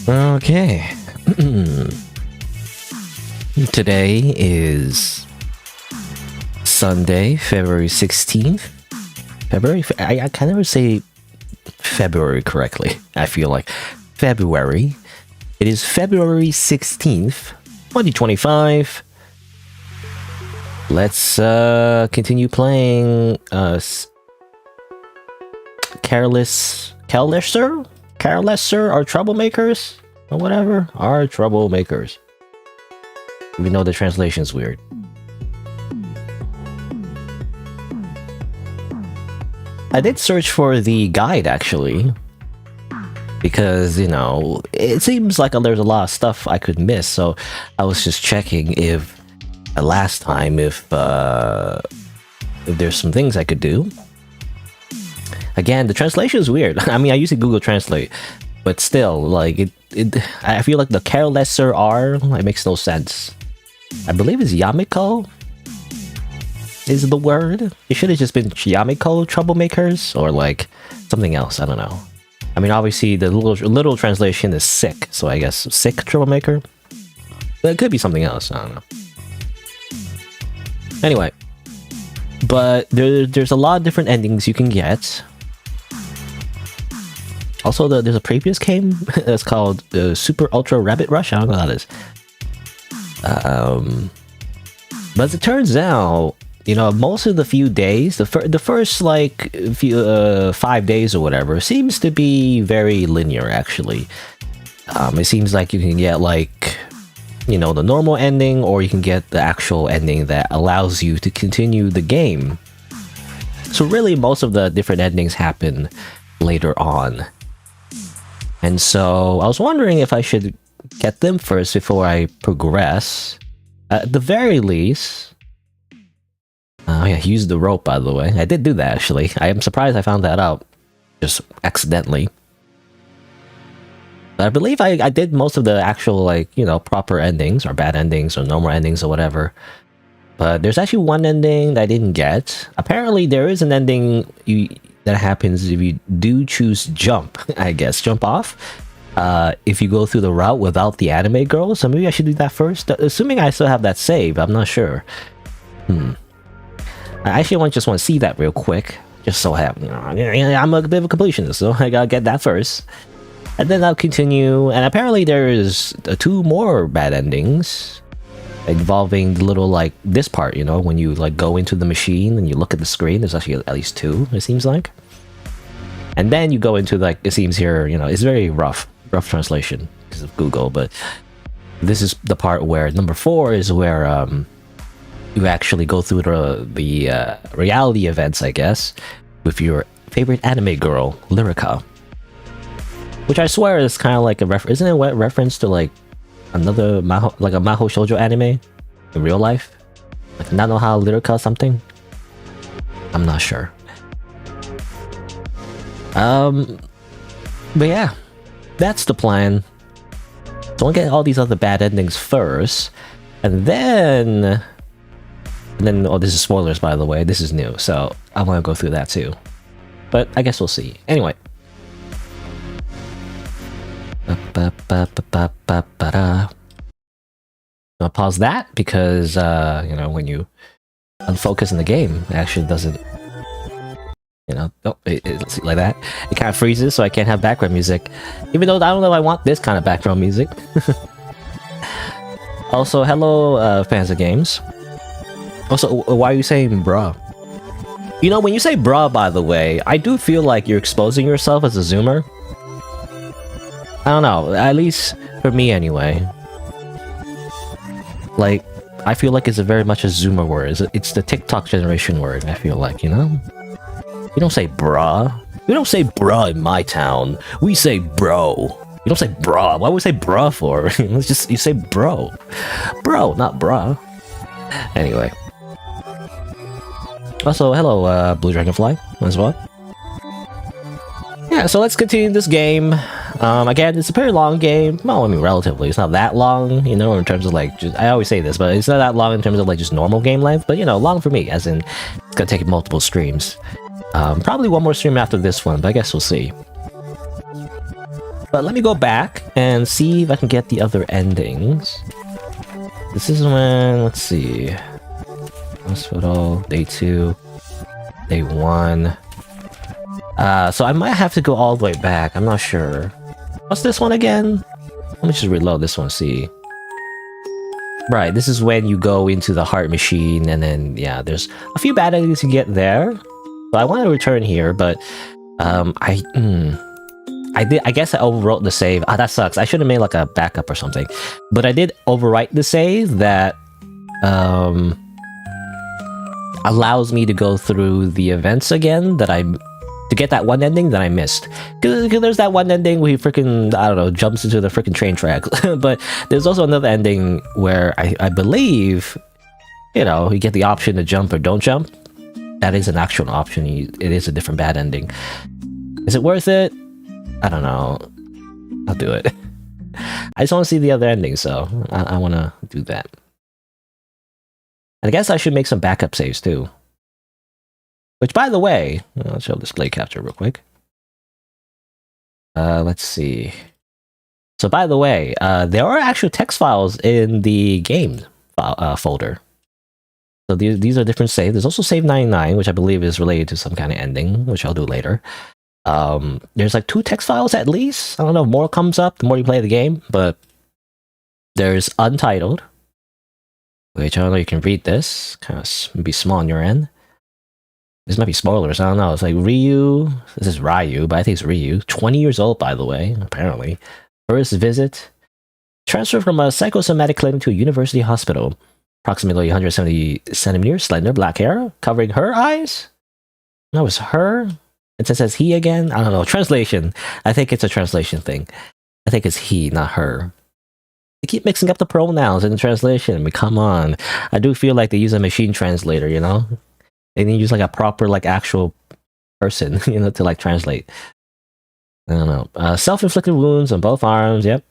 Okay. Today is Sunday, February 16th. I can never say February correctly. I feel like February. It is February 16th, 2025. Let's continue playing Carelesser or Troublemakers or whatever. Our Troublemakers. Even though the translation's weird. I did search for the guide actually, because you know it seems like there's a lot of stuff I could miss. So I was just checking if last time if there's some things I could do. Again, the translation is weird. I mean, I usually Google Translate, but still, like I feel like the Carelesser R, it makes no sense. I believe it's Yamiko is the word. It should have just been Yamiko Troublemakers or like something else. I don't know. I mean, obviously the literal translation is sick, so I guess sick troublemaker. But it could be something else. I don't know. Anyway, but there's a lot of different endings you can get. Also, there's a previous game that's called Super Ultra Rabbit Rush. I don't know what that is. But as it turns out, you know, most of the few days, the first like few 5 days or whatever, seems to be very linear. Actually, it seems like you can get like, you know, the normal ending, or you can get the actual ending that allows you to continue the game. So really, most of the different endings happen later on. And so I was wondering if I should get them first before I progress. At the very least... Oh yeah, use the rope, by the way. I did do that, actually. I am surprised I found that out. Just accidentally. But I believe I did most of the actual, like, you know, proper endings, or bad endings, or normal endings, or whatever. But there's actually one ending that I didn't get. Apparently, there is an ending that happens if you do choose jump, I guess. Jump off. If you go through the route without the anime girl. So maybe I should do that first. Assuming I still have that save, I'm not sure. I actually just want to see that real quick. Just so I have, you know, I'm a bit of a completionist, so I gotta get that first. And then I'll continue. And apparently there is 2 more bad endings involving the little, like, this part, you know, when you, like, go into the machine and you look at the screen. There's actually at least 2, it seems like. And then you go into, like, it seems here, you know, it's very rough translation because of Google, but this is the part where number 4 is where you actually go through the reality events, I guess, with your favorite anime girl, Lyrica. Which I swear is kind of like a isn't it a reference to like another Maho Shoujo anime in real life? Like Nanoha Lyrica or something? I'm not sure. But yeah, that's the plan. Don't get all these other bad endings first, and then oh, this is spoilers, by the way. This is new, so I want to go through that too. But I guess we'll see. Anyway. I'll pause that because, you know, when you unfocus in the game, it actually doesn't, you know, it's like that. It kind of freezes, so I can't have background music. Even though I don't know if I want this kind of background music. Also, hello, fans of games. Also, why are you saying bruh? You know, when you say bruh, by the way, I do feel like you're exposing yourself as a zoomer. I don't know, at least for me anyway. Like, I feel like it's very much a zoomer word. It's the TikTok generation word, I feel like, you know? You don't say bruh. We don't say bruh in my town. We say bro. You don't say bruh. Why would we say bruh for? It's just, you say bro. Bro, not bruh. Anyway. Also, hello, Blue Dragonfly, as well. Yeah, so let's continue this game. Again, it's a pretty long game. Well, I mean, relatively. It's not that long, you know, in terms of, like, just, I always say this, but it's not that long in terms of, like, just normal game length. But, you know, long for me, as in, it's gonna take multiple streams. Probably one more stream after this one, but I guess we'll see. But let me go back and see if I can get the other endings. This is when, let's see. Hospital, day 2, day 1. So I might have to go all the way back, I'm not sure. What's this one again? Let me just reload this one, see. Right, this is when you go into the heart machine, and then, yeah, there's a few bad endings you get there. So I want to return here, but I guess I overwrote the save. Ah, that sucks. I should have made like a backup or something. But I did overwrite the save that allows me to go through the events again to get that one ending that I missed. Because there's that one ending where he freaking, I don't know, jumps into the freaking train track. But there's also another ending where I believe, you know, you get the option to jump or don't jump. That is an actual option. It is a different bad ending. Is it worth it? I don't know. I'll do it. I just want to see the other ending, so I want to do that. And I guess I should make some backup saves too. Which, by the way, I'll show display capture real quick. Let's see. So, by the way, there are actual text files in the game folder. So these are different saves. There's also save 99, which I believe is related to some kind of ending, which I'll do later. There's like 2 text files at least. I don't know if more comes up the more you play the game, but there's Untitled, which I don't know, you can read this. Kind of be small on your end. This might be spoilers, I don't know. It's like Ryu, this is Ryu, but I think it's Ryu. 20 years old, by the way, apparently. First visit. Transferred from a psychosomatic clinic to a university hospital. Approximately 170 centimeters, slender, black hair, covering her eyes? No, it's her? It says he again? I don't know. Translation. I think it's a translation thing. I think it's he, not her. They keep mixing up the pronouns in the translation. I mean, come on. I do feel like they use a machine translator, you know? They need to use like a proper, like, actual person, you know, to like translate. I don't know. Self-inflicted wounds on both arms, yep.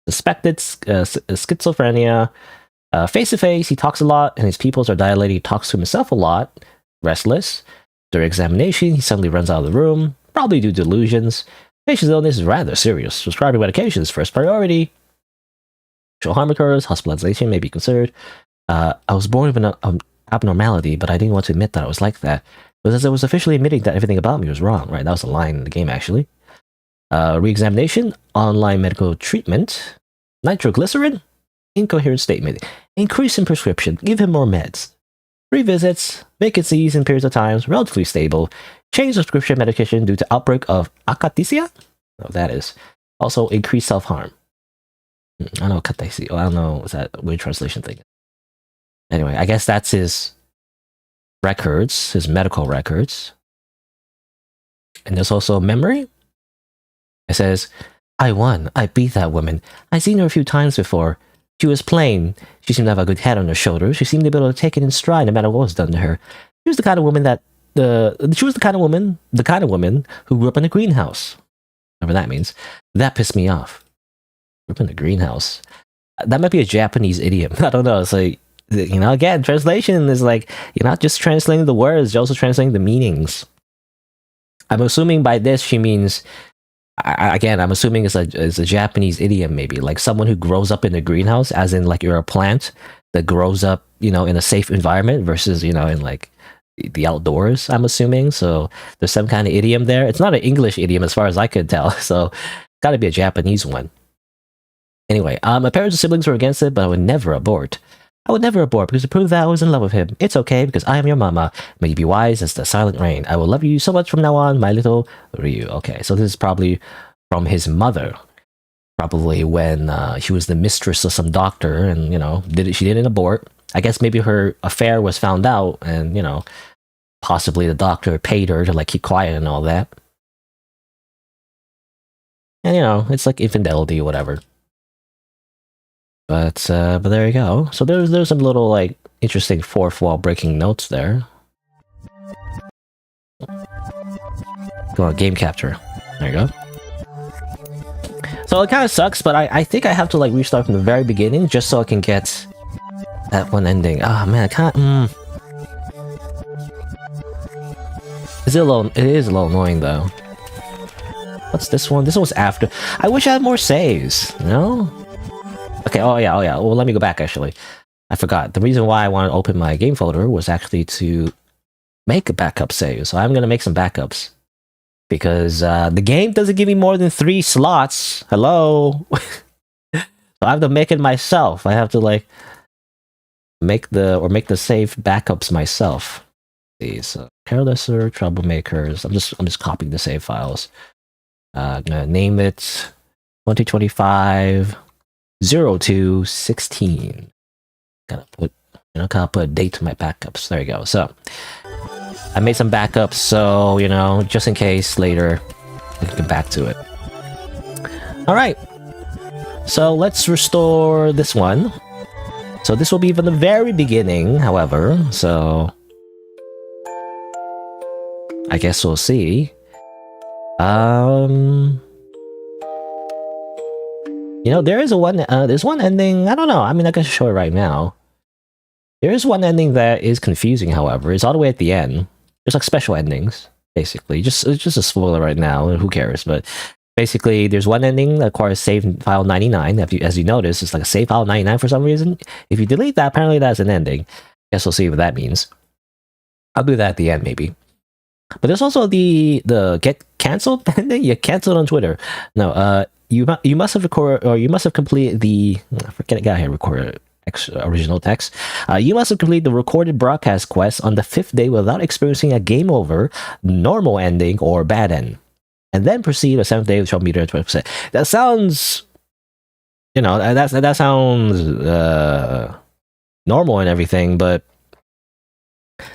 Suspected schizophrenia. Face to face, he talks a lot, and his pupils are dilated. He talks to himself a lot. Restless. During examination, he suddenly runs out of the room, probably due to delusions. Patient's illness is rather serious. Prescribing medication is first priority. Sexual harm occurs. Hospitalization may be considered. I was born with an abnormality, but I didn't want to admit that I was like that. It was as I was officially admitting that everything about me was wrong. Right, that was a line in the game, actually. Re-examination. Online medical treatment. Nitroglycerin. Incoherent statement. Increase in prescription. Give him more meds. 3 visits. Vacancies in periods of times. Relatively stable. Change prescription medication due to outbreak of akathisia? Oh, that is. Also, increased self-harm. I don't know, akathisia. I don't know, is that a weird translation thing? Anyway, I guess that's his records, his medical records. And there's also memory. It says, I won. I beat that woman. I've seen her a few times before. She was plain. She seemed to have a good head on her shoulders. She seemed to be able to take it in stride no matter what was done to her. She was the kind of woman who grew up in a greenhouse. Whatever that means. That pissed me off. Grew up in a greenhouse. That might be a Japanese idiom. I don't know. It's like, you know, again, translation is like, you're not just translating the words, you're also translating the meanings. I'm assuming by this she means, I'm assuming it's a Japanese idiom, maybe like someone who grows up in a greenhouse, as in like you're a plant that grows up, you know, in a safe environment versus, you know, in like the outdoors, I'm assuming. So there's some kind of idiom there. It's not an English idiom as far as I could tell, so it's got to be a Japanese one. Anyway, my parents and siblings were against it, but I would never abort. I would never abort because to prove that I was in love with him. It's okay because I am your mama. May you be wise as the silent rain. I will love you so much from now on, my little Ryu. Okay, so this is probably from his mother. Probably when she was the mistress of some doctor and, you know, she didn't abort. I guess maybe her affair was found out and, you know, possibly the doctor paid her to like keep quiet and all that. And, you know, it's like infidelity or whatever. But there you go. So there's some little like interesting fourth wall breaking notes there. Go on, game capture. There you go. So it kind of sucks, but I think I have to like restart from the very beginning just so I can get that one ending. Ah, man, I can't. It is a little annoying though. What's this one? This one was after. I wish I had more saves. No. Okay. Oh yeah. Well, let me go back. Actually, I forgot. The reason why I wanted to open my game folder was actually to make a backup save. So I'm gonna make some backups because the game doesn't give me more than 3 slots. Hello. So I have to make it myself. I have to like make the save backups myself. These Carelesser, Troublemakers. I'm just copying the save files. I'm gonna name it 2025 02 16. Gotta put a date to my backups. There you go. So I made some backups, so just in case later I can get back to it. All right. So let's restore this one. So this will be from the very beginning, however. So I guess we'll see. There is there's one ending. I don't know. I mean, I can show it right now. There is one ending that is confusing, however. It's all the way at the end. There's like special endings, basically. It's just a spoiler right now. Who cares? But basically, there's one ending that requires save file 99. As you notice, it's like a save file 99 for some reason. If you delete that, apparently that's an ending. Guess we'll see what that means. I'll do that at the end, maybe. But there's also the get canceled ending. You canceled on Twitter. No, you must have recorded, or you must have completed the. Forget it. Got here. Recorded original text. You must have completed the recorded broadcast quest on the 5th day without experiencing a game over, normal ending, or bad end, and then proceed a 7th day with trouble meter at 20%. That sounds, that sounds normal and everything, but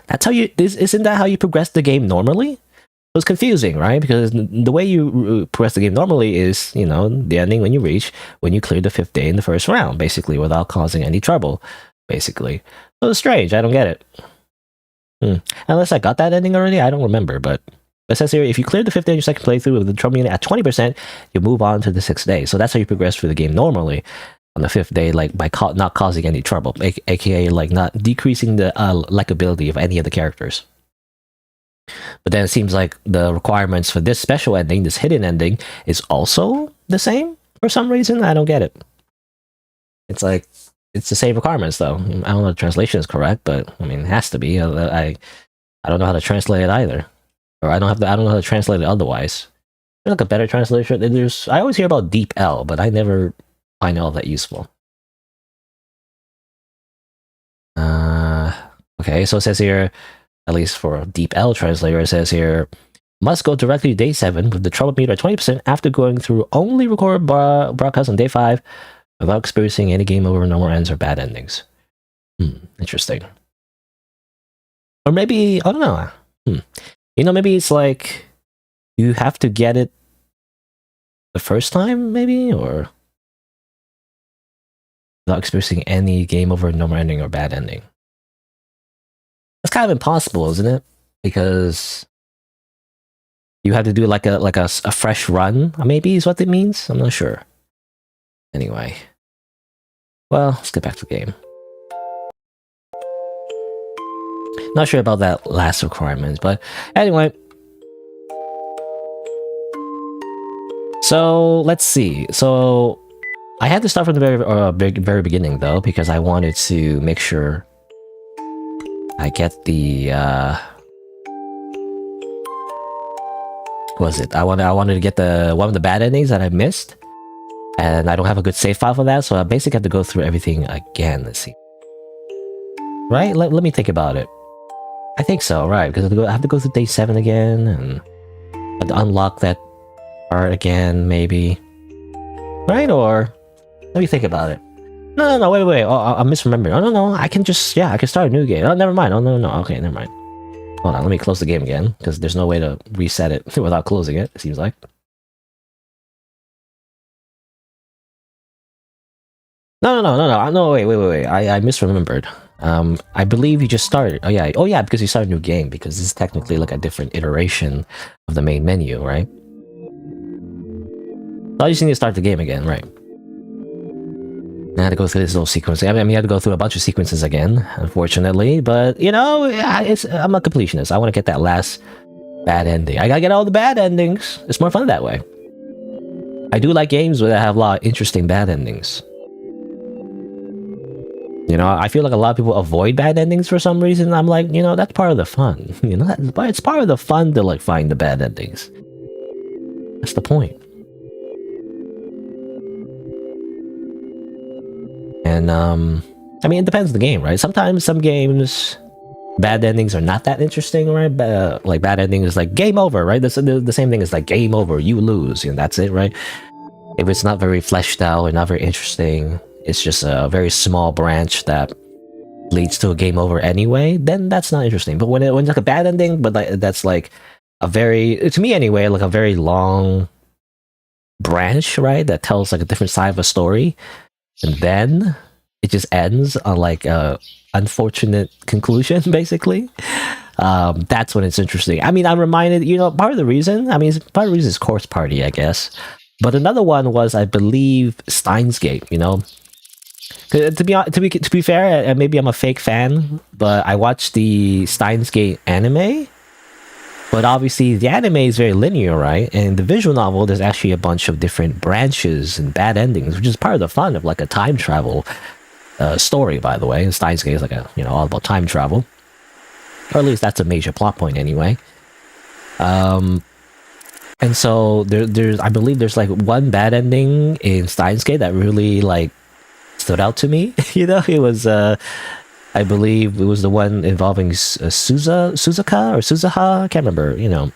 that's how isn't that how you progress the game normally? So it's confusing, right? Because the way you progress the game normally is, the ending when you clear the 5th day in the first round, basically, without causing any trouble, basically. So it's strange. I don't get it. Unless I got that ending already, I don't remember. But it says here, if you clear the 5th day in your second playthrough with the trouble unit at 20%, you move on to the 6th day. So that's how you progress through the game normally on the 5th day, like by not causing any trouble, aka like not decreasing the likability of any of the characters. But then it seems like the requirements for this special ending, this hidden ending, is also the same for some reason. I don't get it. It's like it's the same requirements though. I don't know if the translation is correct, but I mean it has to be. I don't know how to translate it either, or I don't know how to translate it otherwise. There's like a better translation. I always hear about deep L, but I never find all that useful. Okay, so it says here, at least for Deep L translator, it says here, must go directly to day 7 with the trouble meter at 20% after going through only recorded broadcasts on day 5 without experiencing any game over, normal ends, or bad endings. Interesting. Or maybe, I don't know. Maybe it's like you have to get it the first time, maybe, or without experiencing any game over, normal ending, or bad ending. That's kind of impossible, isn't it? Because you have to do like a fresh run, maybe is what it means. I'm not sure. Anyway, well, let's get back to the game. Not sure about that last requirement, but anyway. So let's see. So I had to start from the very beginning though, because I wanted to make sure I get the what was it? I wanted to get one of the bad endings that I missed, and I don't have a good save file for that, so I basically have to go through everything again. Let's see. Right? Let me think about it. I think so, right? Because I have to go through day 7 again, and I have to unlock that part again, maybe. Right? Or let me think about it. No, wait. Oh, I'm misremembering. Oh, no, I can just, I can start a new game. Oh, never mind. Oh, no. Okay, never mind. Hold on, let me close the game again, because there's no way to reset it without closing it, it seems like. No, wait. I misremembered. I believe you just started. Oh, yeah, because you started a new game, because this is technically like a different iteration of the main menu, right? So I just need to start the game again, right? I had to go through this little sequence. I mean, I had to go through a bunch of sequences again, unfortunately. But, I'm a completionist. I want to get that last bad ending. I gotta get all the bad endings. It's more fun that way. I do like games that have a lot of interesting bad endings. You know, I feel like a lot of people avoid bad endings for some reason. I'm like, you know, that's part of the fun. You know, it's part of the fun to like find the bad endings. That's the point. And I mean, it depends on the game, right? Sometimes some games, bad endings are not that interesting, right? Like bad ending is like game over, right? That's the same thing as like game over, you lose, and that's it, right? If it's not very fleshed out and not very interesting, it's just a very small branch that leads to a game over anyway, then that's not interesting. But when it's like a bad ending, but like that's like a very, to me anyway, like a very long branch, right? That tells like a different side of a story, and then it just ends on like a unfortunate conclusion, basically. That's when it's interesting. I mean, I'm reminded, you know, part of the reason is Corpse Party, I guess. But another one was, I believe, Steins Gate, you know? To be fair, maybe I'm a fake fan, but I watched the Steins Gate anime. But obviously, the anime is very linear, right? And in the visual novel, there's actually a bunch of different branches and bad endings, which is part of the fun of like a time travel story, by the way. And Steins Gate is like all about time travel, or at least that's a major plot point anyway. And so I believe there's like one bad ending in Steins Gate that really like stood out to me. You know, it was I believe it was the one involving Suzuka or Suzuha. I can't remember. You know,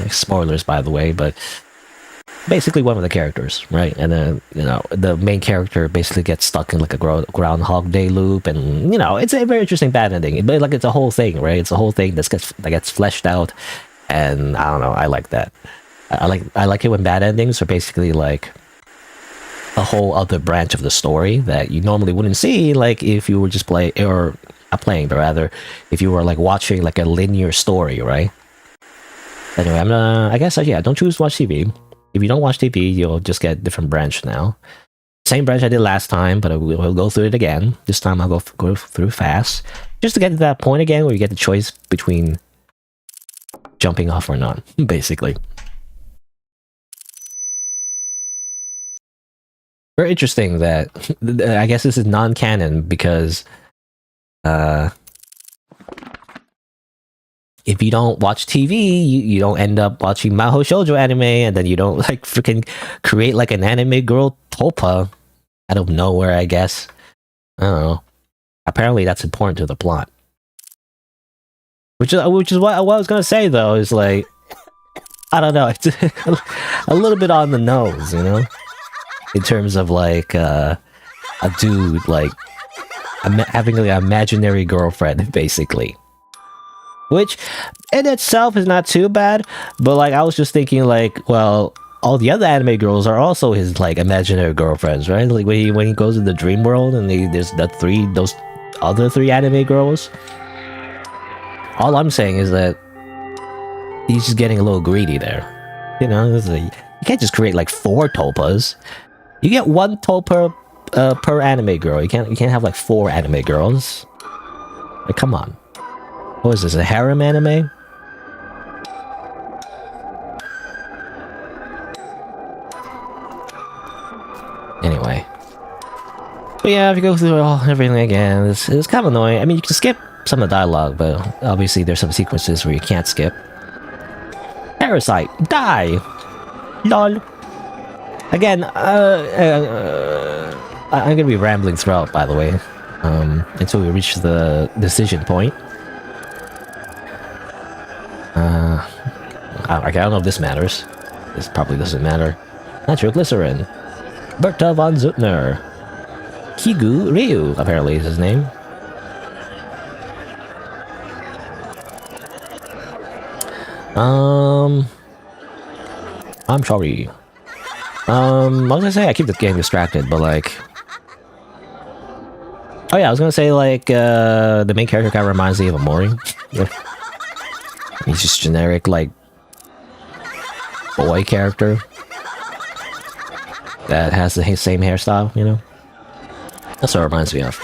spoilers by the way, but basically one of the characters, right? And then the main character basically gets stuck in like a Groundhog Day loop, and it's a very interesting bad ending. But like it's a whole thing, right? It's a whole thing that gets fleshed out, and I don't know. I like that. I like it when bad endings are basically like a whole other branch of the story that you normally wouldn't see, like if you were just not playing, but rather if you were like watching like a linear story, right? Anyway, I guess don't choose to watch TV. If you don't watch TV, you'll just get a different branch now. Same branch I did last time, but we'll go through it again. This time I'll go through fast, just to get to that point again where you get the choice between jumping off or not, basically. Very interesting that I guess this is non-canon because if you don't watch TV, you don't end up watching Mahou Shoujo anime, and then you don't like freaking create like an anime girl Toppa out of nowhere, I guess. I don't know. Apparently that's important to the plot. Which is what I was gonna say though, is like, I don't know, it's a little bit on the nose, you know? In terms of like a dude like having like an imaginary girlfriend, basically. Which in itself is not too bad, but like I was just thinking like, well, all the other anime girls are also his like imaginary girlfriends, right? Like when he goes in the dream world and there's those other three anime girls. All I'm saying is that he's just getting a little greedy there. You know, you can't just create like 4 Toppas. You get 1 Toppa per anime girl. You can't have like 4 anime girls. Like, come on. What is this, a harem anime? Anyway. But yeah, if you go through everything again, it's kind of annoying. I mean, you can skip some of the dialogue, but obviously there's some sequences where you can't skip. Parasite, die! LOL. Again, I'm gonna be rambling throughout, by the way, until we reach the decision point. I don't know if this matters. This probably doesn't matter. Nitroglycerin. Berta von Zutner. Kigu Ryu, apparently is his name. I'm sorry. I was gonna say I keep getting distracted, but like, oh yeah, I was gonna say like the main character kind of reminds me of Amori. Yeah. He's just generic like boy character that has the same hairstyle, you know. That's what it reminds me of.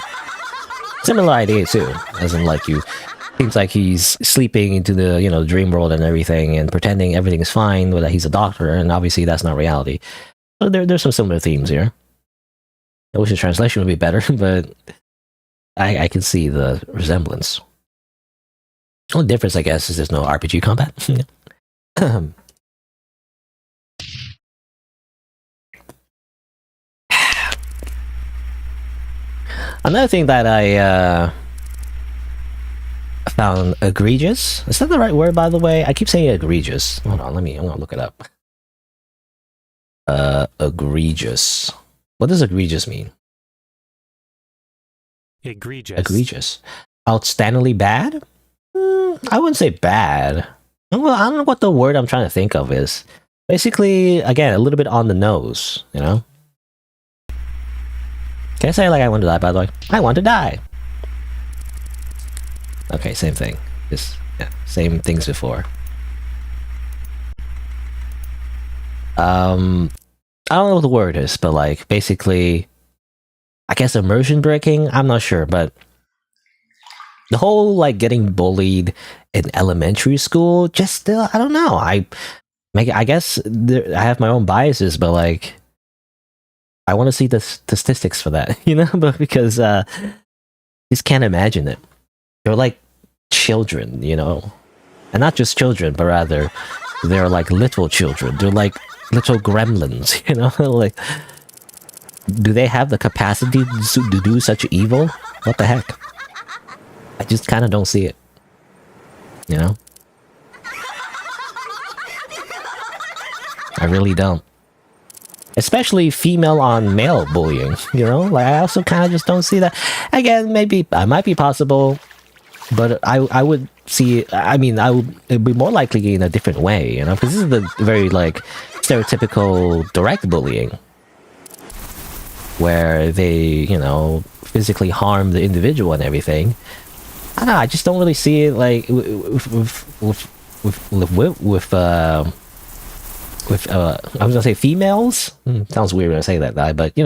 Similar idea too, as in like you Seems like he's sleeping into the dream world and everything, and pretending everything is fine, that he's a doctor, and obviously that's not reality. So there's some similar themes here. I wish the translation would be better, but I can see the resemblance. The only difference, I guess, is there's no RPG combat. Another thing that I found egregious. Is that the right word, by the way? I keep saying egregious. Hold on, I'm gonna look it up. Egregious. What does egregious mean? Egregious. Outstandingly bad? I wouldn't say bad. Well, I don't know what the word I'm trying to think of is. Basically, again, a little bit on the nose, Can I say like I want to die, by the way? I want to die. Okay, same thing. Just same things before. I don't know what the word is, but like basically, I guess immersion breaking. I'm not sure, but the whole like getting bullied in elementary school, just still, I don't know. I guess I have my own biases, but like, I want to see the statistics for that, but because just can't imagine it. They're like children, and not just children, but rather they're like little children. They're like little gremlins, like, do they have the capacity to do such evil? What the heck? I just kind of don't see it, I really don't. Especially female on male bullying, like I also kind of just don't see that. Again, maybe it might be possible, but I would see. I mean, it'd be more likely in a different way, because this is the very like stereotypical direct bullying, where they physically harm the individual and everything. I don't know. I just don't really see it like I was gonna say females. Sounds weird when I say that, but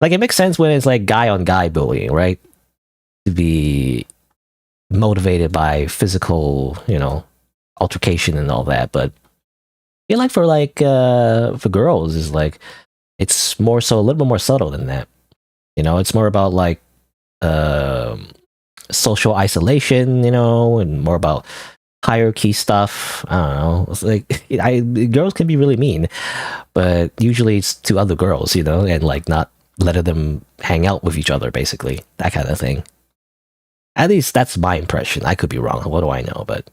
like it makes sense when it's like guy on guy bullying, right? To be motivated by physical, altercation and all that. But I feel like for girls is like it's more so a little bit more subtle than that. It's more about like social isolation, and more about hierarchy stuff. I don't know. It's like girls can be really mean, but usually it's to other girls, and like not letting them hang out with each other, basically that kind of thing. At least that's my impression. I could be wrong. What do I know? But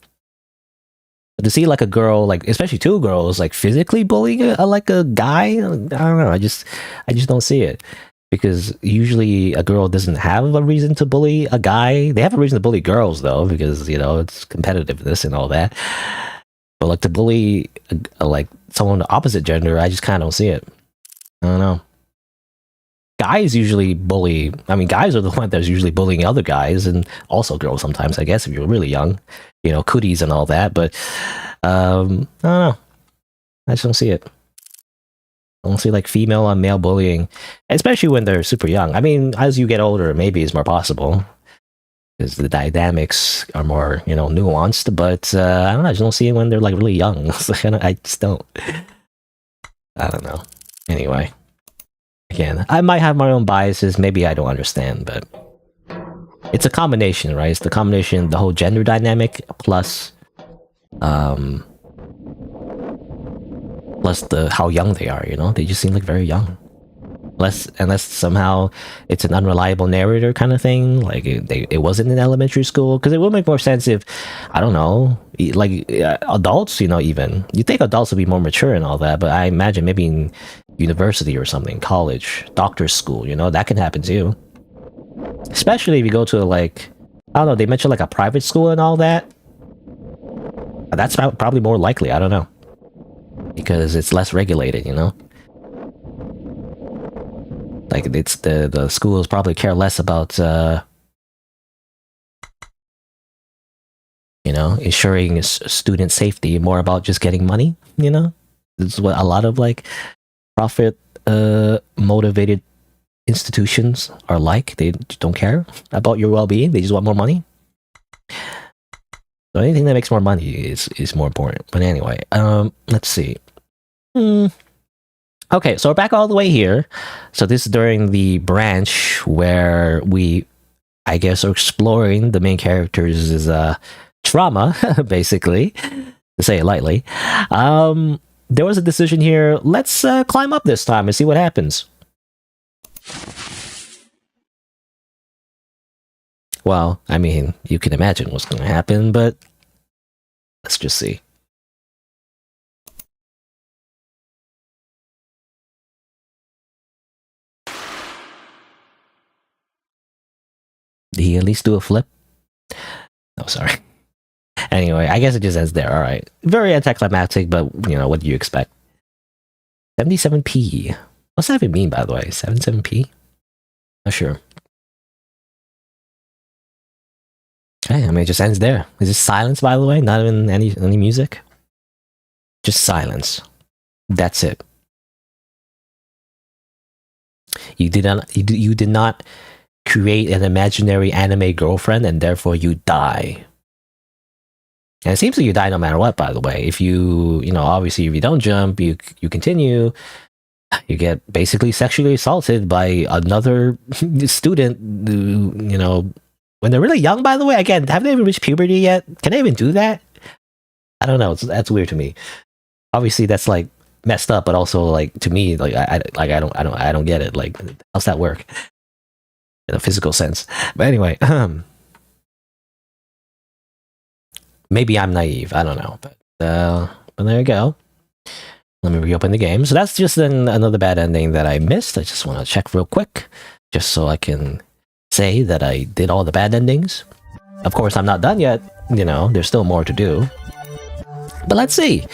to see like a girl, like especially two girls, like physically bullying like a guy, I don't know. I just don't see it. Because usually a girl doesn't have a reason to bully a guy. They have a reason to bully girls, though, because, it's competitiveness and all that. But, like, to bully, like, someone of the opposite gender, I just kind of don't see it. I don't know. Guys usually bully... I mean, guys are the one that's usually bullying other guys, and also girls sometimes, I guess, if you're really young. Cooties and all that, but... I don't know. I just don't see it. I don't see like female on male bullying, especially when they're super young. I mean, as you get older, maybe it's more possible because the dynamics are more, nuanced. But I don't know. I just don't see it when they're like really young. I just don't. I don't know. Anyway, again, I might have my own biases. Maybe I don't understand, but it's a combination, right? It's the combination, the whole gender dynamic plus how young they are, they just seem like very young. Unless somehow it's an unreliable narrator kind of thing, like it wasn't in elementary school, because it would make more sense if, I don't know, like adults, even you think adults would be more mature and all that, but I imagine maybe in university or something, college, doctor's school, that can happen too. Especially if you go to like, I don't know, they mentioned like a private school and all that. That's probably more likely. I don't know. Because it's less regulated, Like it's the schools probably care less about ensuring student safety, more about just getting money, This is what a lot of like profit motivated institutions are like. They don't care about your well-being, they just want more money. So anything that makes more money is more important. But anyway, let's see. Okay, so we're back all the way here. So this is during the branch where we, I guess, are exploring the main characters' trauma, basically, to say it lightly. There was a decision here. Let's climb up this time and see what happens. Well, I mean, you can imagine what's going to happen, but let's just see. Did he at least do a flip? Oh, sorry. Anyway, I guess it just ends there. All right. Very anticlimactic, but, you know, what do you expect? 77p. What's that even mean, by the way? 77p? Not sure. Okay, I mean, it just ends there. Is this silence, by the way? Not even any music? Just silence. That's it. You did not create an imaginary anime girlfriend, and therefore you die. And it seems like you die no matter what, by the way. If you know, obviously, if you don't jump, you continue, you get basically sexually assaulted by another student, you know, when they're really young, by the way. Again, have they even reached puberty yet? Can they even do that? I don't know. That's weird to me. Obviously, that's like messed up, but also like to me, like I don't get it. Like, how's that work in a physical sense? But anyway, maybe I'm naive. I don't know, but there you go. Let me reopen the game. So that's just another bad ending that I missed. I just want to check real quick, just so I can say that I did all the bad endings. Of course, I'm not done yet. You know, there's still more to do. But let's see.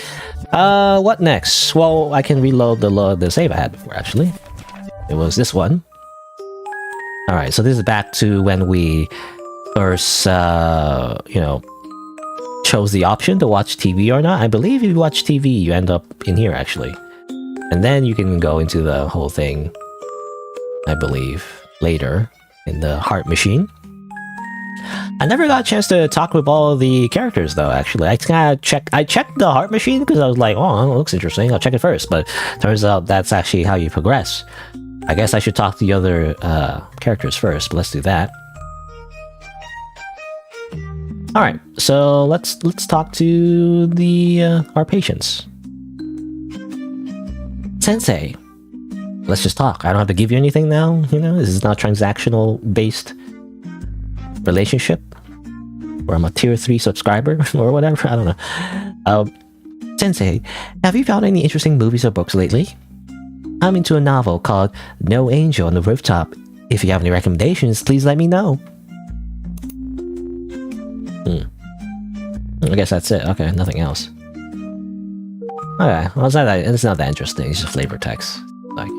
What next? Well, I can reload the save I had before, actually. It was this one. Alright, so this is back to when we first, you know, chose the option to watch TV or not. I believe if you watch TV, you end up in here, actually. And then you can go into the whole thing, I believe, later in the heart machine. I never got a chance to talk with all of the characters, though, actually. I checked the heart machine because I was like, oh, it looks interesting. I'll check it first. But turns out that's actually how you progress. I guess I should talk to the other characters first, but let's do that. Alright, so let's talk to the our patients. Sensei, let's just talk. I don't have to give you anything now, you know? This is not a transactional based relationship where I'm a tier 3 subscriber or whatever. I don't know. Sensei, have you found any interesting movies or books lately? I'm into a novel called No Angel on the Rooftop. If you have any recommendations, please let me know. I guess that's it. Okay, nothing else. Okay, well, it's not that interesting. It's just flavor text. Like,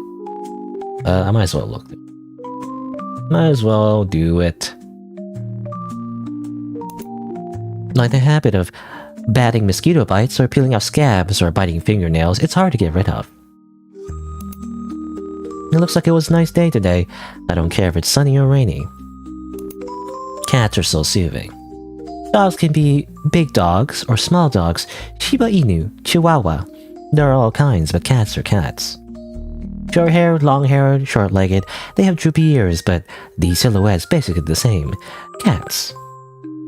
I might as well look. Might as well do it. Like the habit of batting mosquito bites or peeling off scabs or biting fingernails, it's hard to get rid of. It looks like it was a nice day today. I don't care if it's sunny or rainy. Cats are so soothing. Dogs can be big dogs or small dogs, Shiba Inu, Chihuahua. There are all kinds, but cats are cats. Short-haired, long-haired, short-legged, they have droopy ears, but the silhouette's basically the same. Cats.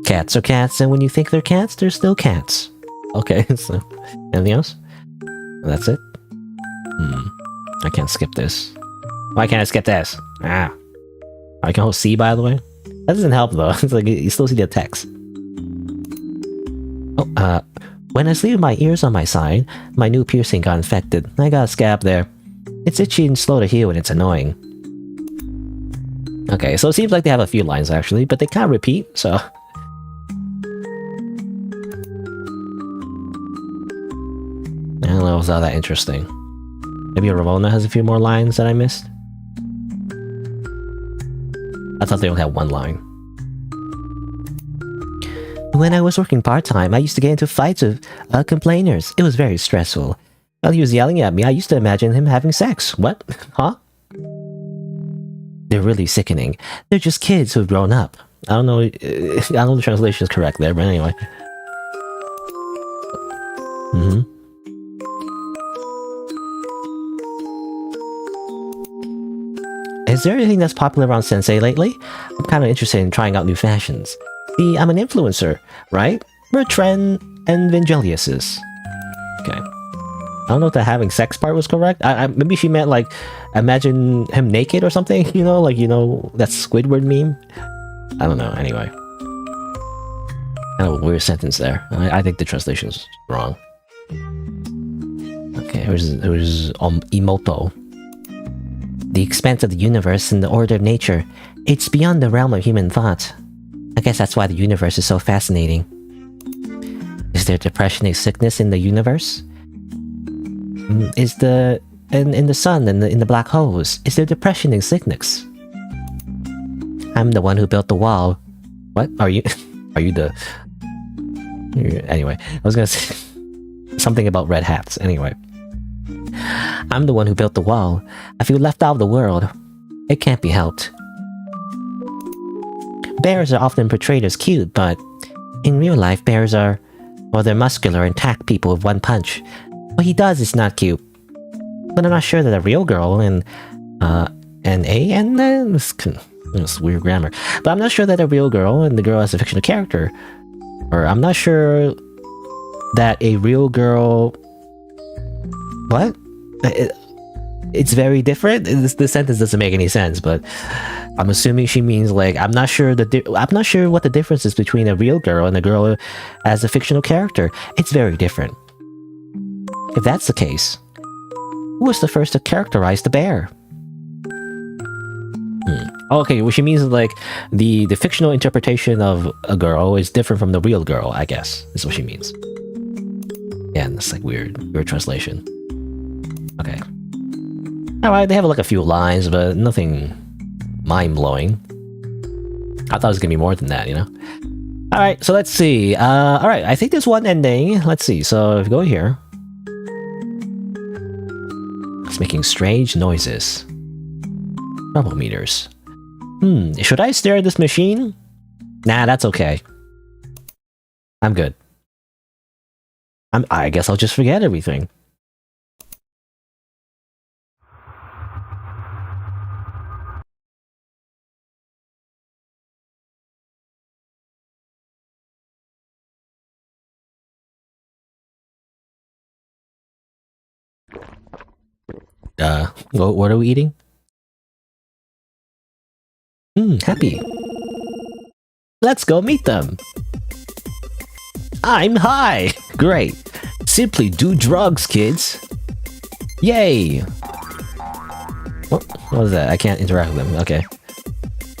Cats are cats, and when you think they're cats, they're still cats. Okay, so, anything else? That's it? I can't skip this. Why can't I skip this? Ah. I can hold C, by the way. That doesn't help, though. It's like, you still see the text. Oh, when I sleep with my ears on my side, my new piercing got infected. I got a scab there. It's itchy and slow to heal and it's annoying. Okay, so it seems like they have a few lines, actually, but they kind of repeat, so... I don't know if it's all that interesting. Maybe Ramona has a few more lines that I missed? I thought they only had one line. When I was working part-time, I used to get into fights with complainers. It was very stressful. While he was yelling at me, I used to imagine him having sex. What? Huh? They're really sickening. They're just kids who've grown up. I don't know if the translation is correct there, but anyway. Is there anything that's popular around Sensei lately? I'm kind of interested in trying out new fashions. See, I'm an influencer, right? We're Tren and Vangelius is. Okay. I don't know if the having sex part was correct. Maybe she meant like, imagine him naked or something, you know? Like, you know, that Squidward meme? I don't know, anyway. Kind of a weird sentence there. I think the translation is wrong. Okay, here's Emoto. The expanse of the universe and the order of nature. It's beyond the realm of human thought. I guess that's why the universe is so fascinating. Is there depression and sickness in the universe? Is the... in the sun and in the black holes, is there depression and sickness? I'm the one who built the wall. What? Are you... are you the... Anyway, I was gonna say... something about red hats. Anyway. I'm the one who built the wall. I feel left out of the world. It can't be helped. Bears are often portrayed as cute, but in real life, bears are... well, they're muscular and attack people with one punch. What he does is not cute. But I'm not sure that a real girl and it's weird grammar. But I'm not sure that a real girl and the girl as a fictional character, or I'm not sure that a real girl... what? It's very different. The sentence doesn't make any sense, but I'm assuming she means like I'm not sure what the difference is between a real girl and a girl as a fictional character. It's very different. If that's the case, who was the first to characterize the bear? Okay, well, she means like the fictional interpretation of a girl is different from the real girl, I guess, is what she means. Yeah, and it's like weird translation. Okay. Alright, they have like a few lines, but nothing mind-blowing. I thought it was gonna be more than that, you know? Alright, so let's see. Alright, I think there's one ending. Let's see, so if you go here... it's making strange noises. Troublemakers. Should I stare at this machine? Nah, that's okay. I'm good. I guess I'll just forget everything. What are we eating? Happy. Let's go meet them. I'm high. Great. Simply do drugs, kids. Yay. What was that? I can't interact with them. Okay.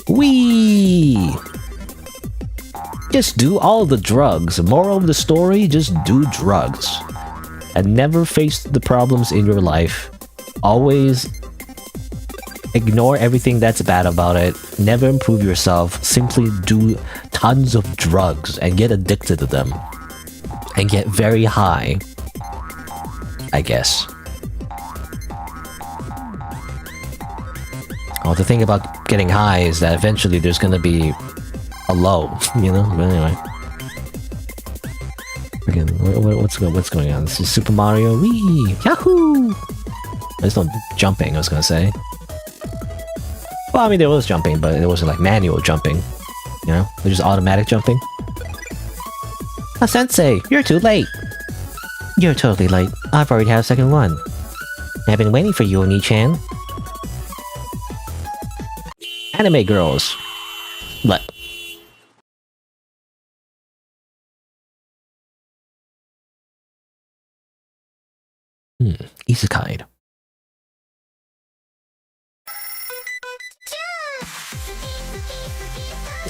Whee! Just do all the drugs. Moral of the story, just do drugs. And never face the problems in your life. Always ignore everything that's bad about it. Never improve yourself. Simply do tons of drugs and get addicted to them. And get very high. I guess. Well, the thing about getting high is that eventually there's gonna be a low, you know? But anyway. Again, what's going on? This is Super Mario. Whee! Yahoo! There's no jumping, I was gonna say. Well, I mean, there was jumping, but it wasn't like manual jumping. You know? It was just automatic jumping. Oh, Sensei, you're too late. You're totally late. I've already had a second one. I've been waiting for you, Oni-chan. Anime girls. What? Isekai.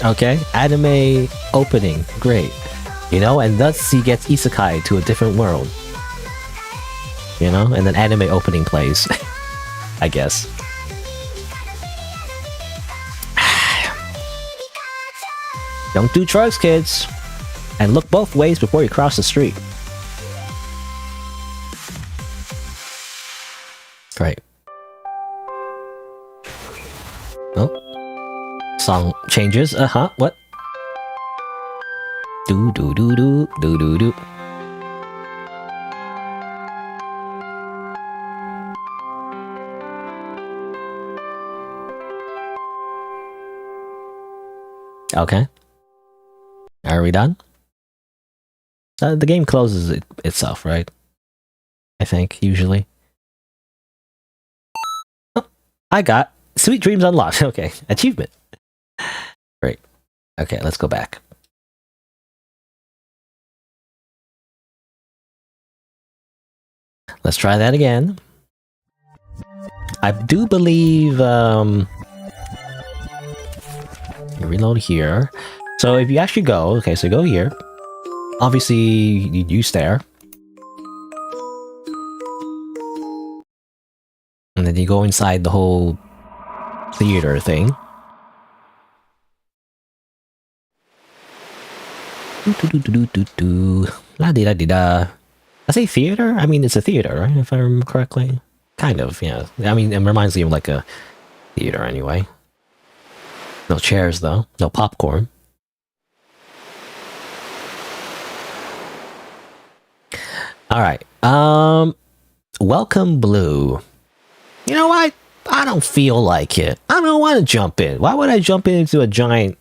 Okay, anime opening, great. You know, and thus he gets isekai to a different world. You know, and then anime opening plays. I guess. Don't do drugs, kids. And look both ways before you cross the street. Great. Oh. Song changes. What? Do do do do do do do. Okay. Are we done? The game closes itself, right? I think, usually. Oh, I got Sweet Dreams Unlocked. Okay, achievement. Great. Okay, let's go back. Let's try that again. I do believe, reload here. So if you actually go, okay, so go here. Obviously, you use there. And then you go inside the whole theater thing. La di da di da. I say theater? I mean, it's a theater, right? If I remember correctly. Kind of, yeah. I mean, it reminds me of like a theater anyway. No chairs, though. No popcorn. Alright. Welcome Blue. You know what? I don't feel like it. I don't want to jump in. Why would I jump into a giant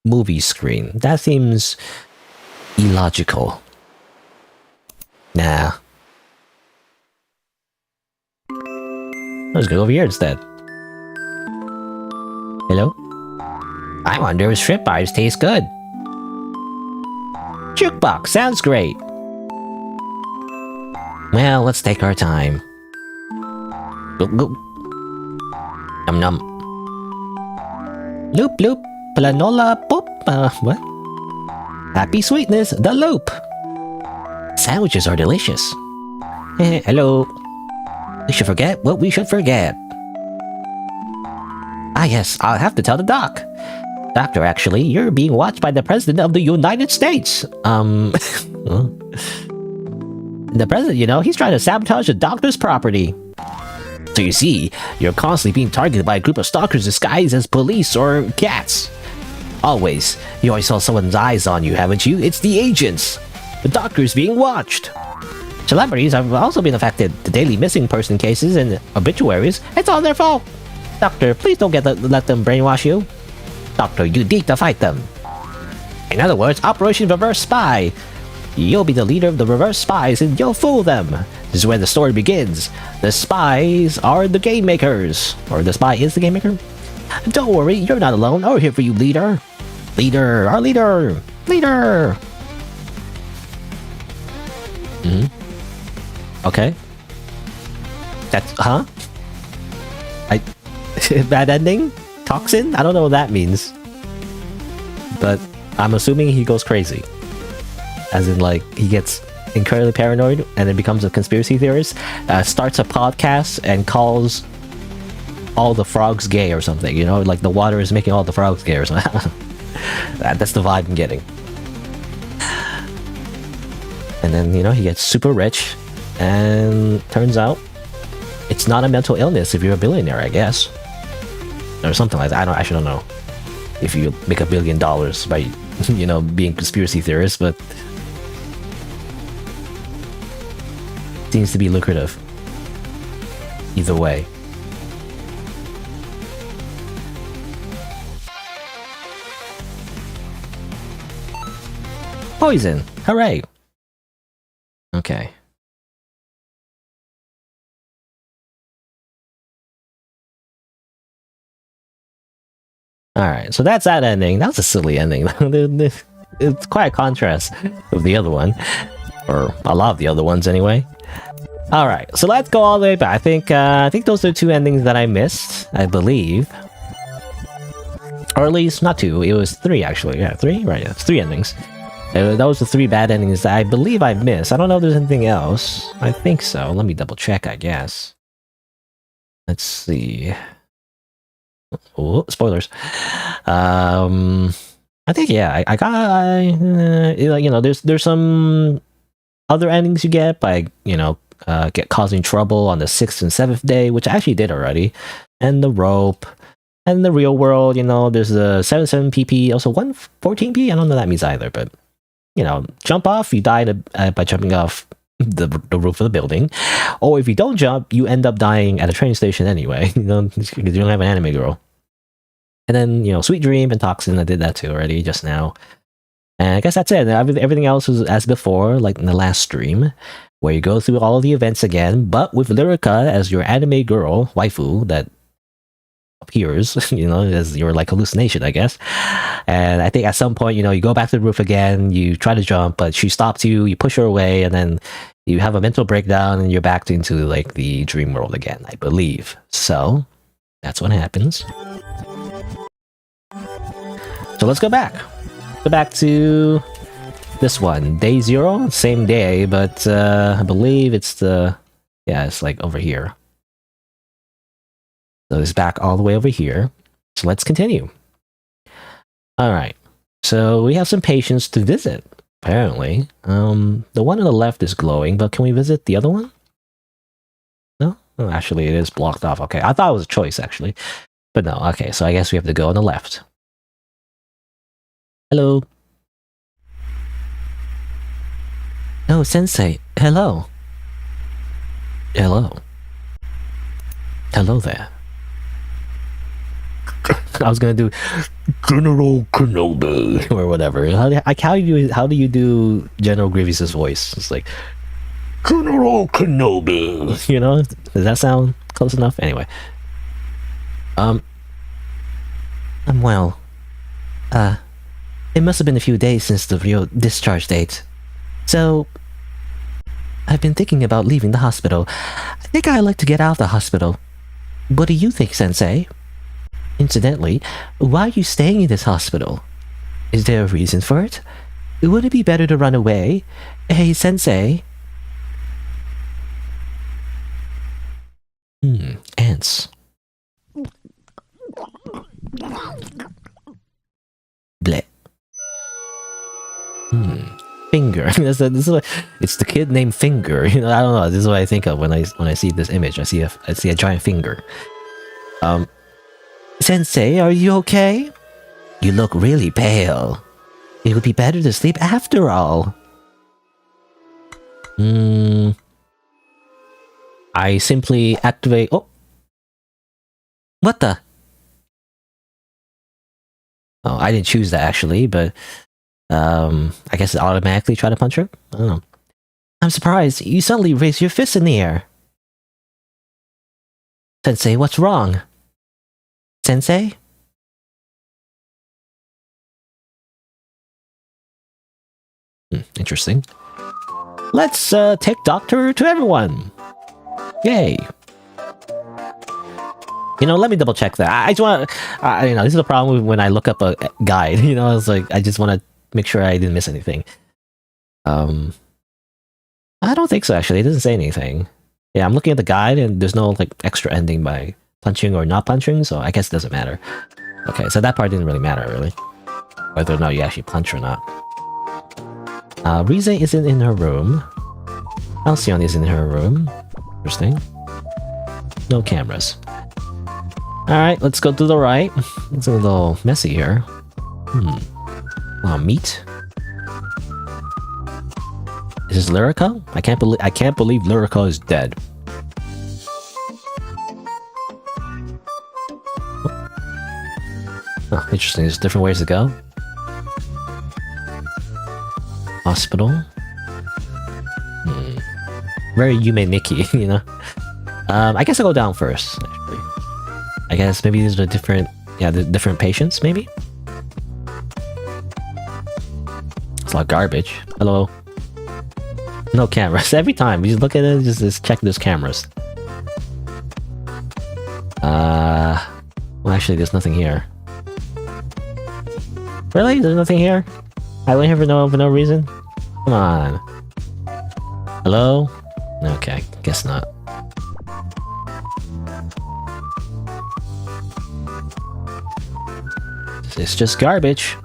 movie screen? That seems illogical. Nah. Let's go over here instead. Hello? I wonder if shrimp pies taste good. Jukebox, sounds great. Well, let's take our time. Go, go. Num num. Loop loop. Planola pop. What? Happy sweetness, the loop. Sandwiches are delicious. Hello. We should forget what we should forget. Ah yes, I'll have to tell the doc. Doctor, actually, you're being watched by the President of the United States. The President, you know, he's trying to sabotage the doctor's property. So you see, you're constantly being targeted by a group of stalkers disguised as police or cats. Always. You always saw someone's eyes on you, haven't you? It's the agents. The doctor's being watched. Celebrities have also been affected. The daily missing person cases and obituaries, it's all their fault. Doctor, please don't let them brainwash you. Doctor, you need to fight them. In other words, Operation Reverse Spy. You'll be the leader of the reverse spies and you'll fool them. This is where the story begins. The spies are the game makers. Or the spy is the game maker. Don't worry, you're not alone. We're here for you, leader. Leader, our leader. Leader. Okay. That's, huh? Bad ending? Toxin? I don't know what that means. But I'm assuming he goes crazy. As in, like, he gets incredibly paranoid and then becomes a conspiracy theorist, starts a podcast and calls all the frogs gay or something, you know? Like, the water is making all the frogs gay or something. That's the vibe I'm getting. And then, you know, he gets super rich, and turns out it's not a mental illness if you're a billionaire, I guess. Or something like that. I actually don't know if you make $1 billion by, you know, being conspiracy theorists, but seems to be lucrative. Either way. Poison! Hooray! Okay. Alright, so that's that ending. That was a silly ending. It's quite a contrast with the other one. Or a lot of the other ones, anyway. Alright, so let's go all the way back. I think those are two endings that I missed, I believe. Or at least, not two, it was three, actually. Yeah, three? Right, yeah, it's three endings. That was the three bad endings that I believe I missed. I don't know if there's anything else. I think so. Let me double check, I guess. Let's see. Oh, spoilers. I think, yeah, I got, you know, there's some other endings you get by, you know, get causing trouble on the 6th and 7th day, which I actually did already. And the rope. And the real world, you know, there's the 77pp, also 114p. I don't know what that means either, but, you know, jump off, you die by jumping off the roof of the building. Or if you don't jump, you end up dying at a train station anyway, you know, because you don't have an anime girl. And then, Sweet Dream and Toxin, I did that too already just now. And I guess that's it. Everything else was as before, like in the last stream, where you go through all of the events again, but with Lyrica as your anime girl, waifu, that appears, as your like hallucination, I guess. And I think at some point, you go back to the roof again, you try to jump, but she stops you, you push her away, and then you have a mental breakdown and you're back into like the dream world again, I believe. So that's what happens. So let's go back. Go back to this one, day 0, same day, but I believe it's it's like over here. So it's back all the way over here. So let's continue. All right. So we have some patients to visit, apparently. The one on the left is glowing, but can we visit the other one? No? Oh, actually, it is blocked off. Okay, I thought it was a choice, actually. But no, okay, so I guess we have to go on the left. Hello. Oh, Sensei. Hello. Hello. Hello there. I was gonna do General Kenobi or whatever. How do you do General Grievous's voice? It's like General Kenobi. Does that sound close enough? Anyway, I'm well. It must have been a few days since the real discharge date. So, I've been thinking about leaving the hospital. I think I'd like to get out of the hospital. What do you think, Sensei? Incidentally, why are you staying in this hospital? Is there a reason for it? Would it be better to run away? Hey, Sensei? Ants. Bleh. Finger. This is what, it's the kid named Finger. I don't know. This is what I think of when I see this image. I see a giant finger. Sensei, are you okay? You look really pale. It would be better to sleep after all. I simply activate... Oh! What the? Oh, I didn't choose that actually, but... I guess it automatically try to punch her? I don't know. I'm surprised. You suddenly raised your fist in the air. Sensei, what's wrong? Sensei? Interesting. Let's take Doctor to everyone. Yay. Let me double check that. I just want to, this is a problem when I look up a guide. It's like, I just want to make sure I didn't miss anything. I don't think so, actually. It doesn't say anything. Yeah, I'm looking at the guide and there's no like extra ending by punching or not punching, so I guess it doesn't matter. Okay, so that part didn't really matter, really. Whether or not you actually punch or not. Rize isn't in her room. Halcyon is in her room. Interesting. No cameras. Alright, let's go to the right. It's a little messy here. Meat. Is this Lyrica? I can't believe Lyrica is dead. Oh, interesting. There's different ways to go. Hospital. Very Yume Nikki, I guess I'll go down first, actually. I guess maybe these are different... Yeah, the different patients, maybe? It's a lot of garbage. Hello. No cameras. Every time we just look at it, just check there's cameras. Well, actually, there's nothing here. Really? There's nothing here? I went here for no reason? Come on. Hello? Okay, guess not. It's just garbage.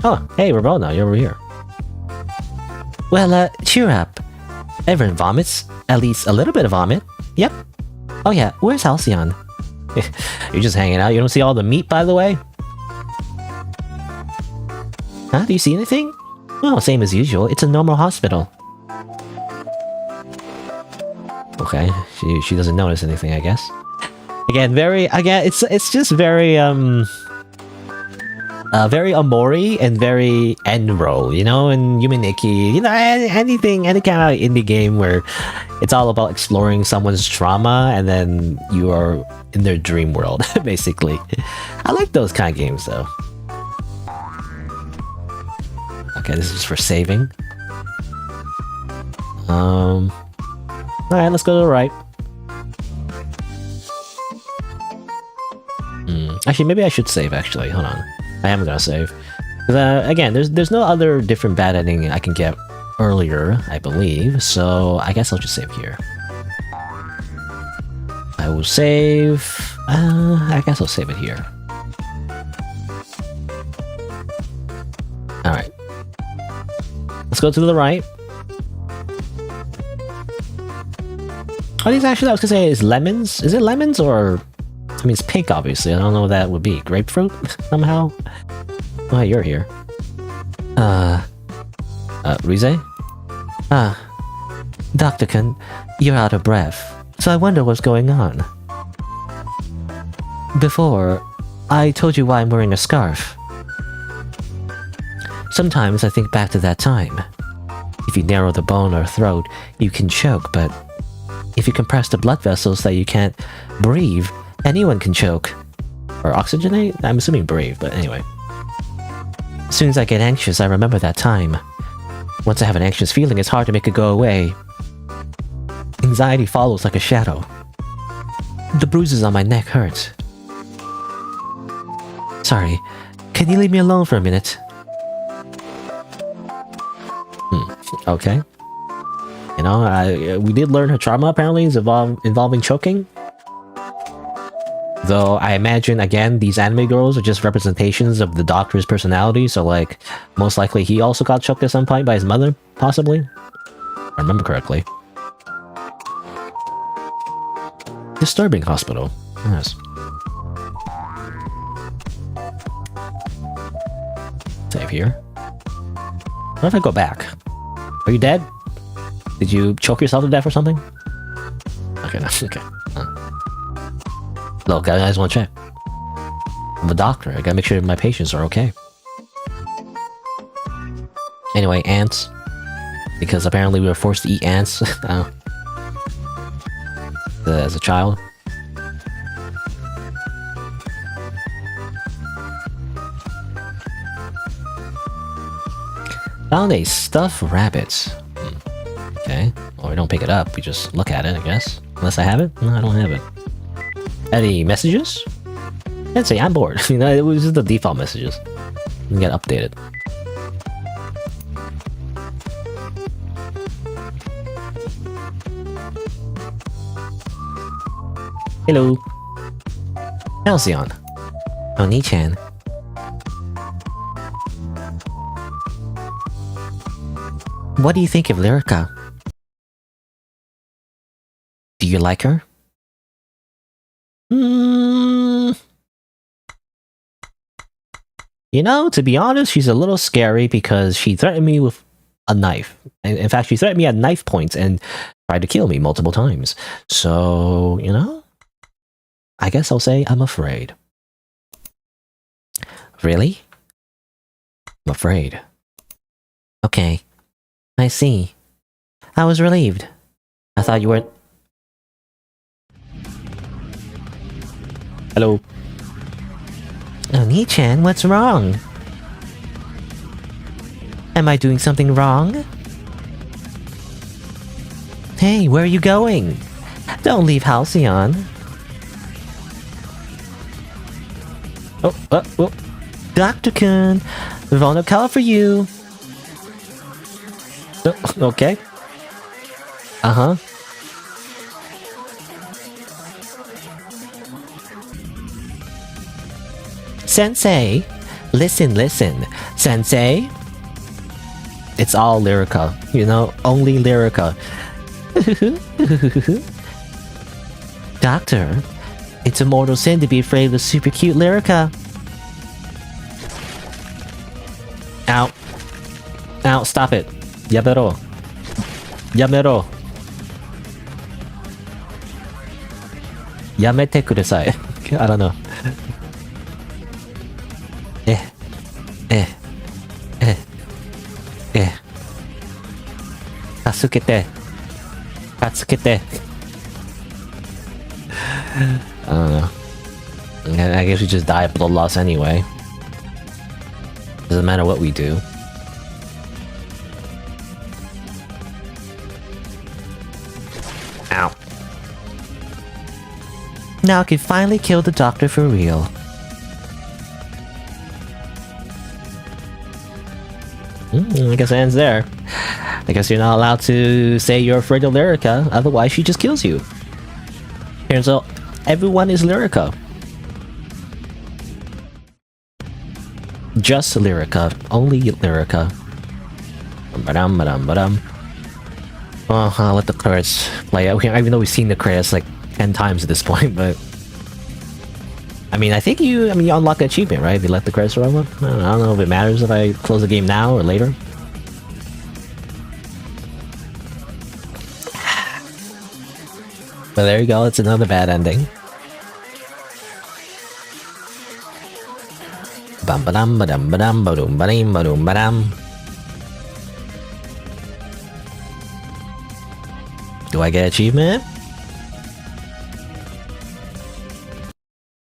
Oh, hey, Ramona, you're over here. Well, cheer up. Everyone vomits. At least a little bit of vomit. Yep. Oh yeah, where's Halcyon? You're just hanging out. You don't see all the meat, by the way? Huh? Do you see anything? Well, same as usual. It's a normal hospital. Okay, she doesn't notice anything, I guess. Again, it's just very very Amori and very Enro, you know, and Yuminiki, you know, anything, any kind of indie game where it's all about exploring someone's trauma and then you are in their dream world, basically. I like those kind of games, though. Okay, this is for saving. Alright, let's go to the right. Actually, maybe I should save, actually. Hold on. I am gonna save. Again, there's no other different bad ending I can get earlier, I believe, so I guess I'll just save here. I will save... I guess I'll save it here. Alright. Let's go to the right. Oh, these actually, I was gonna say, is lemons? Is it lemons or... I mean, it's pink, obviously. I don't know what that would be. Grapefruit? Somehow? Oh, you're here. Rize? Dr. Kun, you're out of breath, so I wonder what's going on. Before, I told you why I'm wearing a scarf. Sometimes I think back to that time. If you narrow the bone or throat, you can choke, but if you compress the blood vessels that you can't breathe, anyone can choke. Or oxygenate? I'm assuming breathe, but anyway. As soon as I get anxious, I remember that time. Once I have an anxious feeling, it's hard to make it go away. Anxiety follows like a shadow. The bruises on my neck hurt. Sorry, can you leave me alone for a minute? Okay. You know, we did learn her trauma apparently is involving choking. Though I imagine, again, these anime girls are just representations of the doctor's personality, so like, most likely he also got choked at some point by his mother, possibly? If I remember correctly. Disturbing hospital. Yes. Save here. What if I go back? Are you dead? Did you choke yourself to death or something? Okay, no, okay. Look, I just want to check. I'm a doctor. I gotta make sure my patients are okay. Anyway, ants. Because apparently we were forced to eat ants as a child. Found a stuffed rabbit. Okay. Well, we don't pick it up. We just look at it, I guess. Unless I have it? No, I don't have it. Any messages? I'd say I'm bored. You know, it was just the default messages. You get updated. Hello. Halcyon. Oni-chan. What do you think of Lyrica? Do you like her? You know, to be honest, she's a little scary because she threatened me with a knife. In fact, she threatened me at knife points and tried to kill me multiple times. So, you know, I guess I'll say I'm afraid. Really? I'm afraid. Okay. I see. I was relieved. I thought you weren't... Hello. Oni-chan, what's wrong? Am I doing something wrong? Hey, where are you going? Don't leave Halcyon. Oh. Dr. Kun, Ronald call for you. Oh, okay. Uh-huh. Sensei, listen. Sensei? It's all Lyrica, you know, only Lyrica. Doctor, it's a mortal sin to be afraid of super cute Lyrica. Ow. Ow, stop it. Yamero. Yamero. Yamete kudasai. I don't know. Eh. Eh. Eh. Eh. Tasukete. Tatsukete. I don't know. I guess we just die of blood loss anyway. Doesn't matter what we do. Ow. Now I can finally kill the doctor for real. I guess it ends there. I guess you're not allowed to say you're afraid of Lyrica, otherwise she just kills you. Turns out everyone is Lyrica. Just Lyrica. Only Lyrica. Badam, badam, badam. Oh, I'll let the credits play out. Even though we've seen the credits like 10 times at this point, but... I mean, I think you unlock an achievement, right? If you let the credits run. I don't know if it matters if I close the game now or later. But there you go, it's another bad ending. Bam badam badam badam badum badam badum badam. Do I get achievement?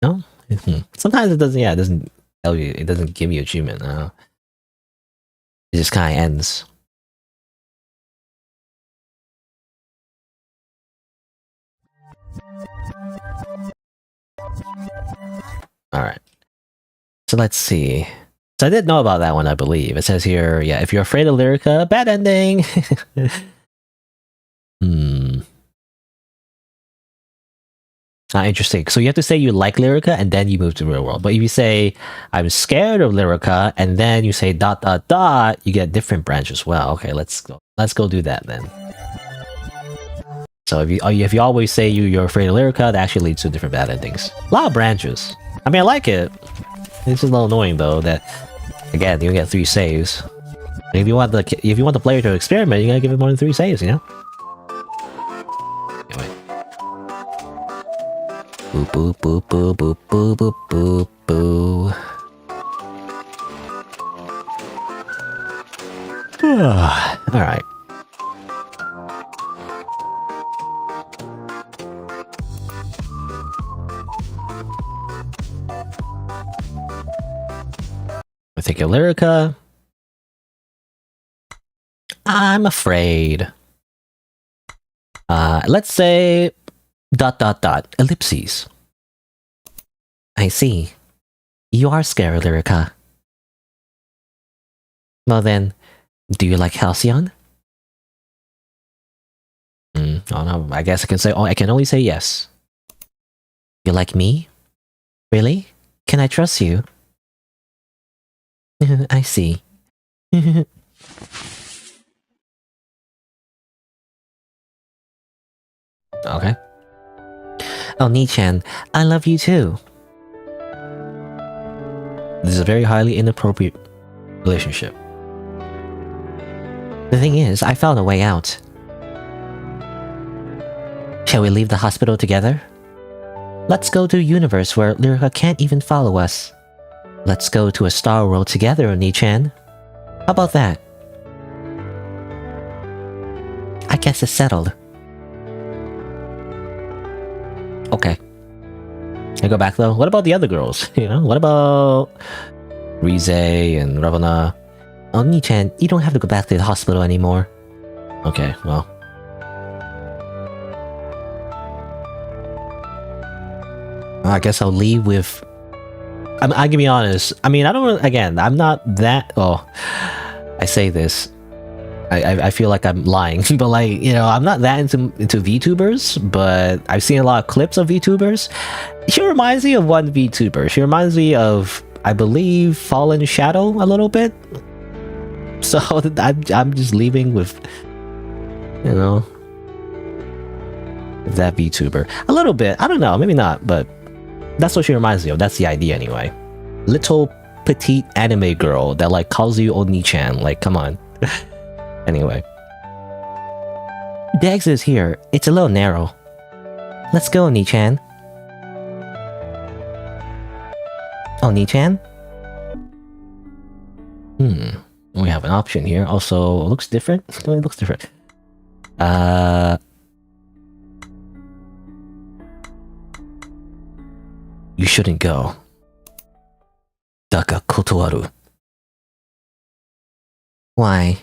No? Sometimes it doesn't, yeah, it doesn't tell you, it doesn't give you achievement. No. It just kind of ends. Alright. So let's see. So I did know about that one, I believe. It says here, yeah, if you're afraid of Lyrica, bad ending! Not interesting. So you have to say you like Lyrica and then you move to the real world. But if you say, I'm scared of Lyrica, and then you say ... you get a different branch as well. Okay, let's go. Let's go do that then. So if you always say you're afraid of Lyrica, that actually leads to different bad endings. A lot of branches. I mean, I like it. It's just a little annoying though that, again, you get 3 saves. And if you want the player to experiment, you gotta give it more than 3 saves, you know? Anyway. Boo boo boo boo boo boo boo boo boo. Alright. I think of Lyrica. I'm afraid. Let's say ... ellipses. I see. You are scared, Lyrica. Well then, do you like Halcyon? Oh no, I guess I can say, I can only say yes. You like me? Really? Can I trust you? I see. Okay. Oh, Ni-chan, I love you too. This is a very highly inappropriate relationship. The thing is, I found a way out. Shall we leave the hospital together? Let's go to a universe where Lyrica can't even follow us. Let's go to a star world together, Ni-chan. How about that? I guess it's settled. Okay. I go back though. What about the other girls? You know, what about Rize and Ravana? Oh, Ni-chan, you don't have to go back to the hospital anymore. Okay, well. I guess I'll leave with... I can be honest. I mean, I don't... Again, I'm not that... Oh, I say this. I feel like I'm lying, but like, you know, I'm not that into VTubers, but I've seen a lot of clips of VTubers. She reminds me of one VTuber. She reminds me of, I believe, Fallen Shadow a little bit. So I'm just leaving with, you know, that VTuber. A little bit. I don't know, maybe not, but that's what she reminds me of. That's the idea anyway. Little petite anime girl that like calls you Oni-chan. Like, come on. Anyway. The exit is here. It's a little narrow. Let's go, Ni-chan. Oh, Ni-chan? We have an option here. Also, looks different. It looks different. You shouldn't go. Daka kotowaru. Why?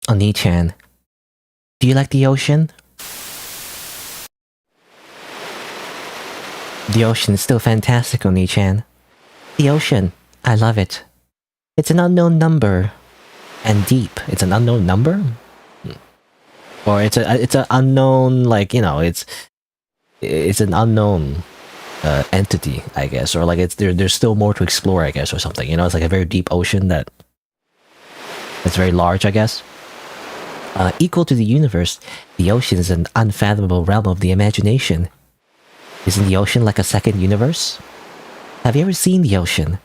Oni-chan, do you like the ocean? The ocean is still fantastic, Oni-chan. The ocean, I love it. It's an unknown number. And deep. It's an unknown number? Or it's an unknown, like, you know, it's an unknown entity, I guess. Or like there's still more to explore, I guess, or something. You know, it's like a very deep ocean that's very large, I guess. Equal to the universe, the ocean is an unfathomable realm of the imagination. Isn't the ocean like a second universe? Have you ever seen the ocean?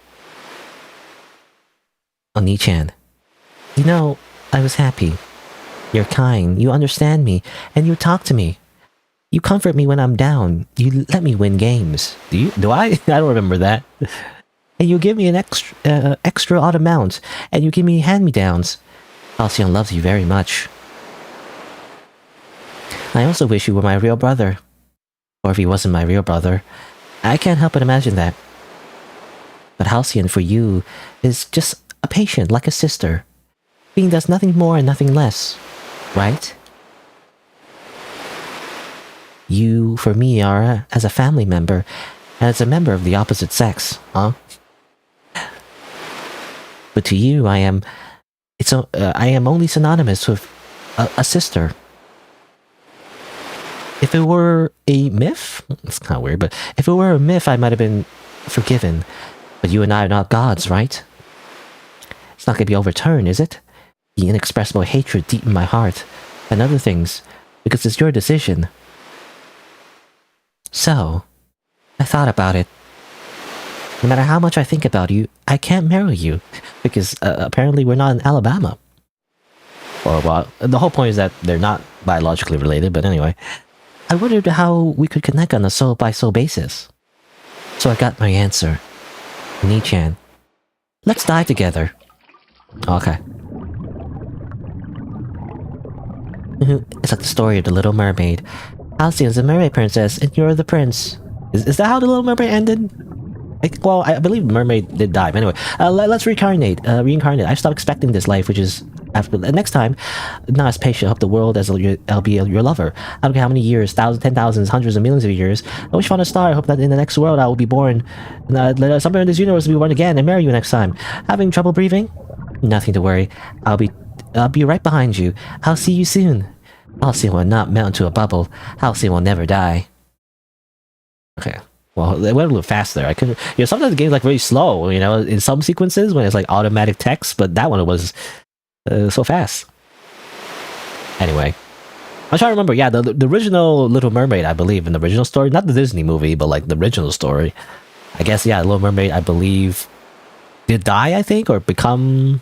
Oni-chan, you know, I was happy. You're kind, you understand me, and you talk to me. You comfort me when I'm down. You let me win games. Do I? I don't remember that. And you give me an extra odd amount, and you give me hand-me-downs. Halcyon loves you very much. I also wish you were my real brother. Or if he wasn't my real brother. I can't help but imagine that. But Halcyon, for you, is just a patient, like a sister. Being does nothing more and nothing less. Right? You, for me, are as a family member, and as a member of the opposite sex, huh? But to you, I am only synonymous with a sister. If it were a myth, it's kind of weird, but if it were a myth, I might have been forgiven. But you and I are not gods, right? It's not going to be overturned, is it? The inexpressible hatred deep in my heart, and other things, because it's your decision. So, I thought about it. No matter how much I think about you, I can't marry you, because apparently we're not in Alabama. Or, well, the whole point is that they're not biologically related, but anyway. I wondered how we could connect on a soul-by-soul basis. So I got my answer. Ni-chan, let's die together. Okay. It's like the story of the Little Mermaid. Halcyon is the mermaid princess, and you're the prince. Is that how the Little Mermaid ended? Well, I believe Mermaid did die, but anyway. Let's reincarnate. I stopped expecting this life, which is after next time. Not as patient. I hope the world as I'll be your lover. I don't care how many years, thousands, 10,000s, hundreds of millions of years. I wish on a star. I hope that in the next world I will be born. Somewhere in this universe will be born again and marry you next time. Having trouble breathing? Nothing to worry. I'll be right behind you. I'll see you soon. Halcyon will not melt into a bubble. Halcyon will never die. Okay. Well, it went a little faster. I couldn't. You know, sometimes the game's like very slow. You know, in some sequences when it's like automatic text, but that one was so fast. Anyway, I'm trying to remember. Yeah, the original Little Mermaid, I believe, in the original story, not the Disney movie, but like the original story. I guess yeah, Little Mermaid, I believe, did die. I think, or become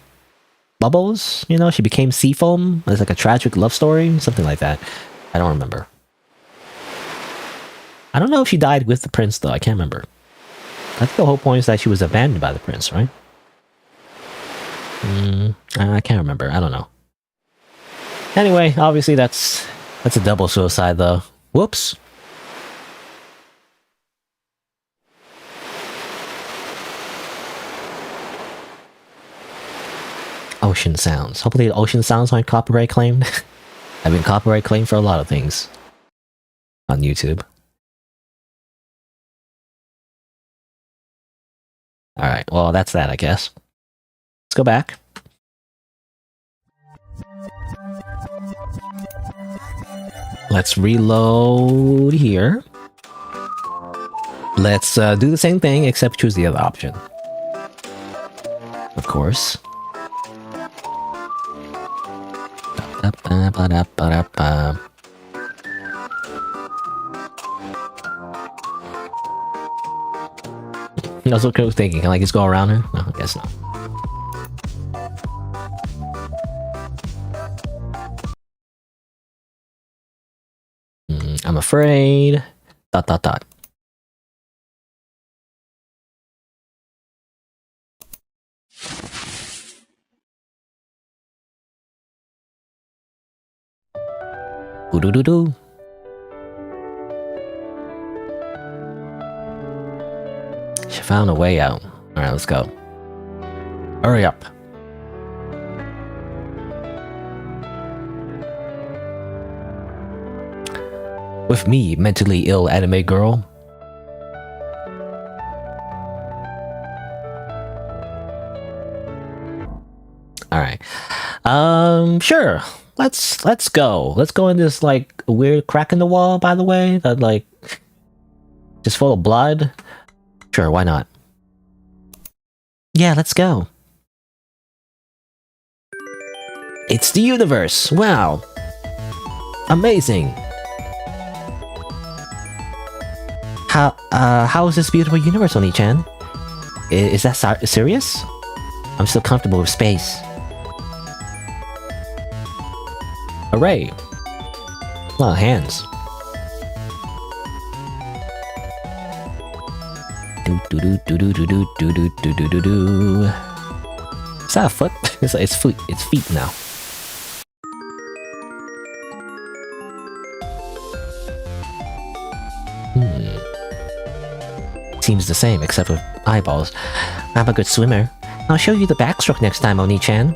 bubbles. You know, she became sea foam. It's like a tragic love story, something like that. I don't remember. I don't know if she died with the prince, though. I can't remember. I think the whole point is that she was abandoned by the prince, right? I can't remember. I don't know. Anyway, obviously that's a double suicide, though. Whoops. Ocean sounds. Hopefully ocean sounds aren't copyright claimed. I've been copyright claimed for a lot of things on YouTube. Alright, well, that's that, I guess. Let's go back. Let's reload here. Let's do the same thing, except choose the other option. Of course. That's what I was thinking. Can I just go around her? No, I guess not. I'm afraid. ... Ooh-doo-doo-doo. She found a way out. Alright, let's go. Hurry up. With me, mentally ill anime girl. Alright. Sure. Let's go. Let's go in this, like, weird crack in the wall, by the way. That, like, just full of blood. Sure, why not? Yeah, let's go. It's the universe! Wow! Amazing! How is this beautiful universe, Oni-chan? Is that serious? I'm still comfortable with space. Hooray! A lot of hands. Do-do-do-do-do-do-do-do-do-do-do. Is that a foot? It's feet. It's feet now. Seems the same, except with eyeballs. I'm a good swimmer. I'll show you the backstroke next time, Oni-chan.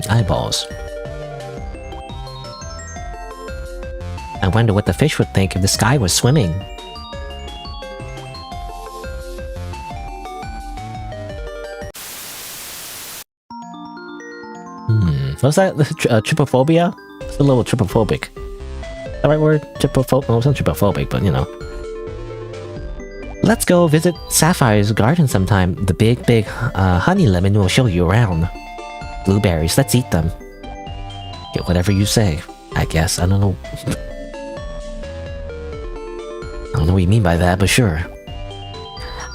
Eyeballs. I wonder what the fish would think if the sky was swimming. What's that? Trypophobia? It's a little trypophobic. Is that the right word? Trypophobic? Well, it's not trypophobic, but you know. Let's go visit Sapphire's garden sometime. The big honey lemon will show you around. Blueberries, let's eat them. Get whatever you say, I guess. I don't know. I don't know what you mean by that, but sure.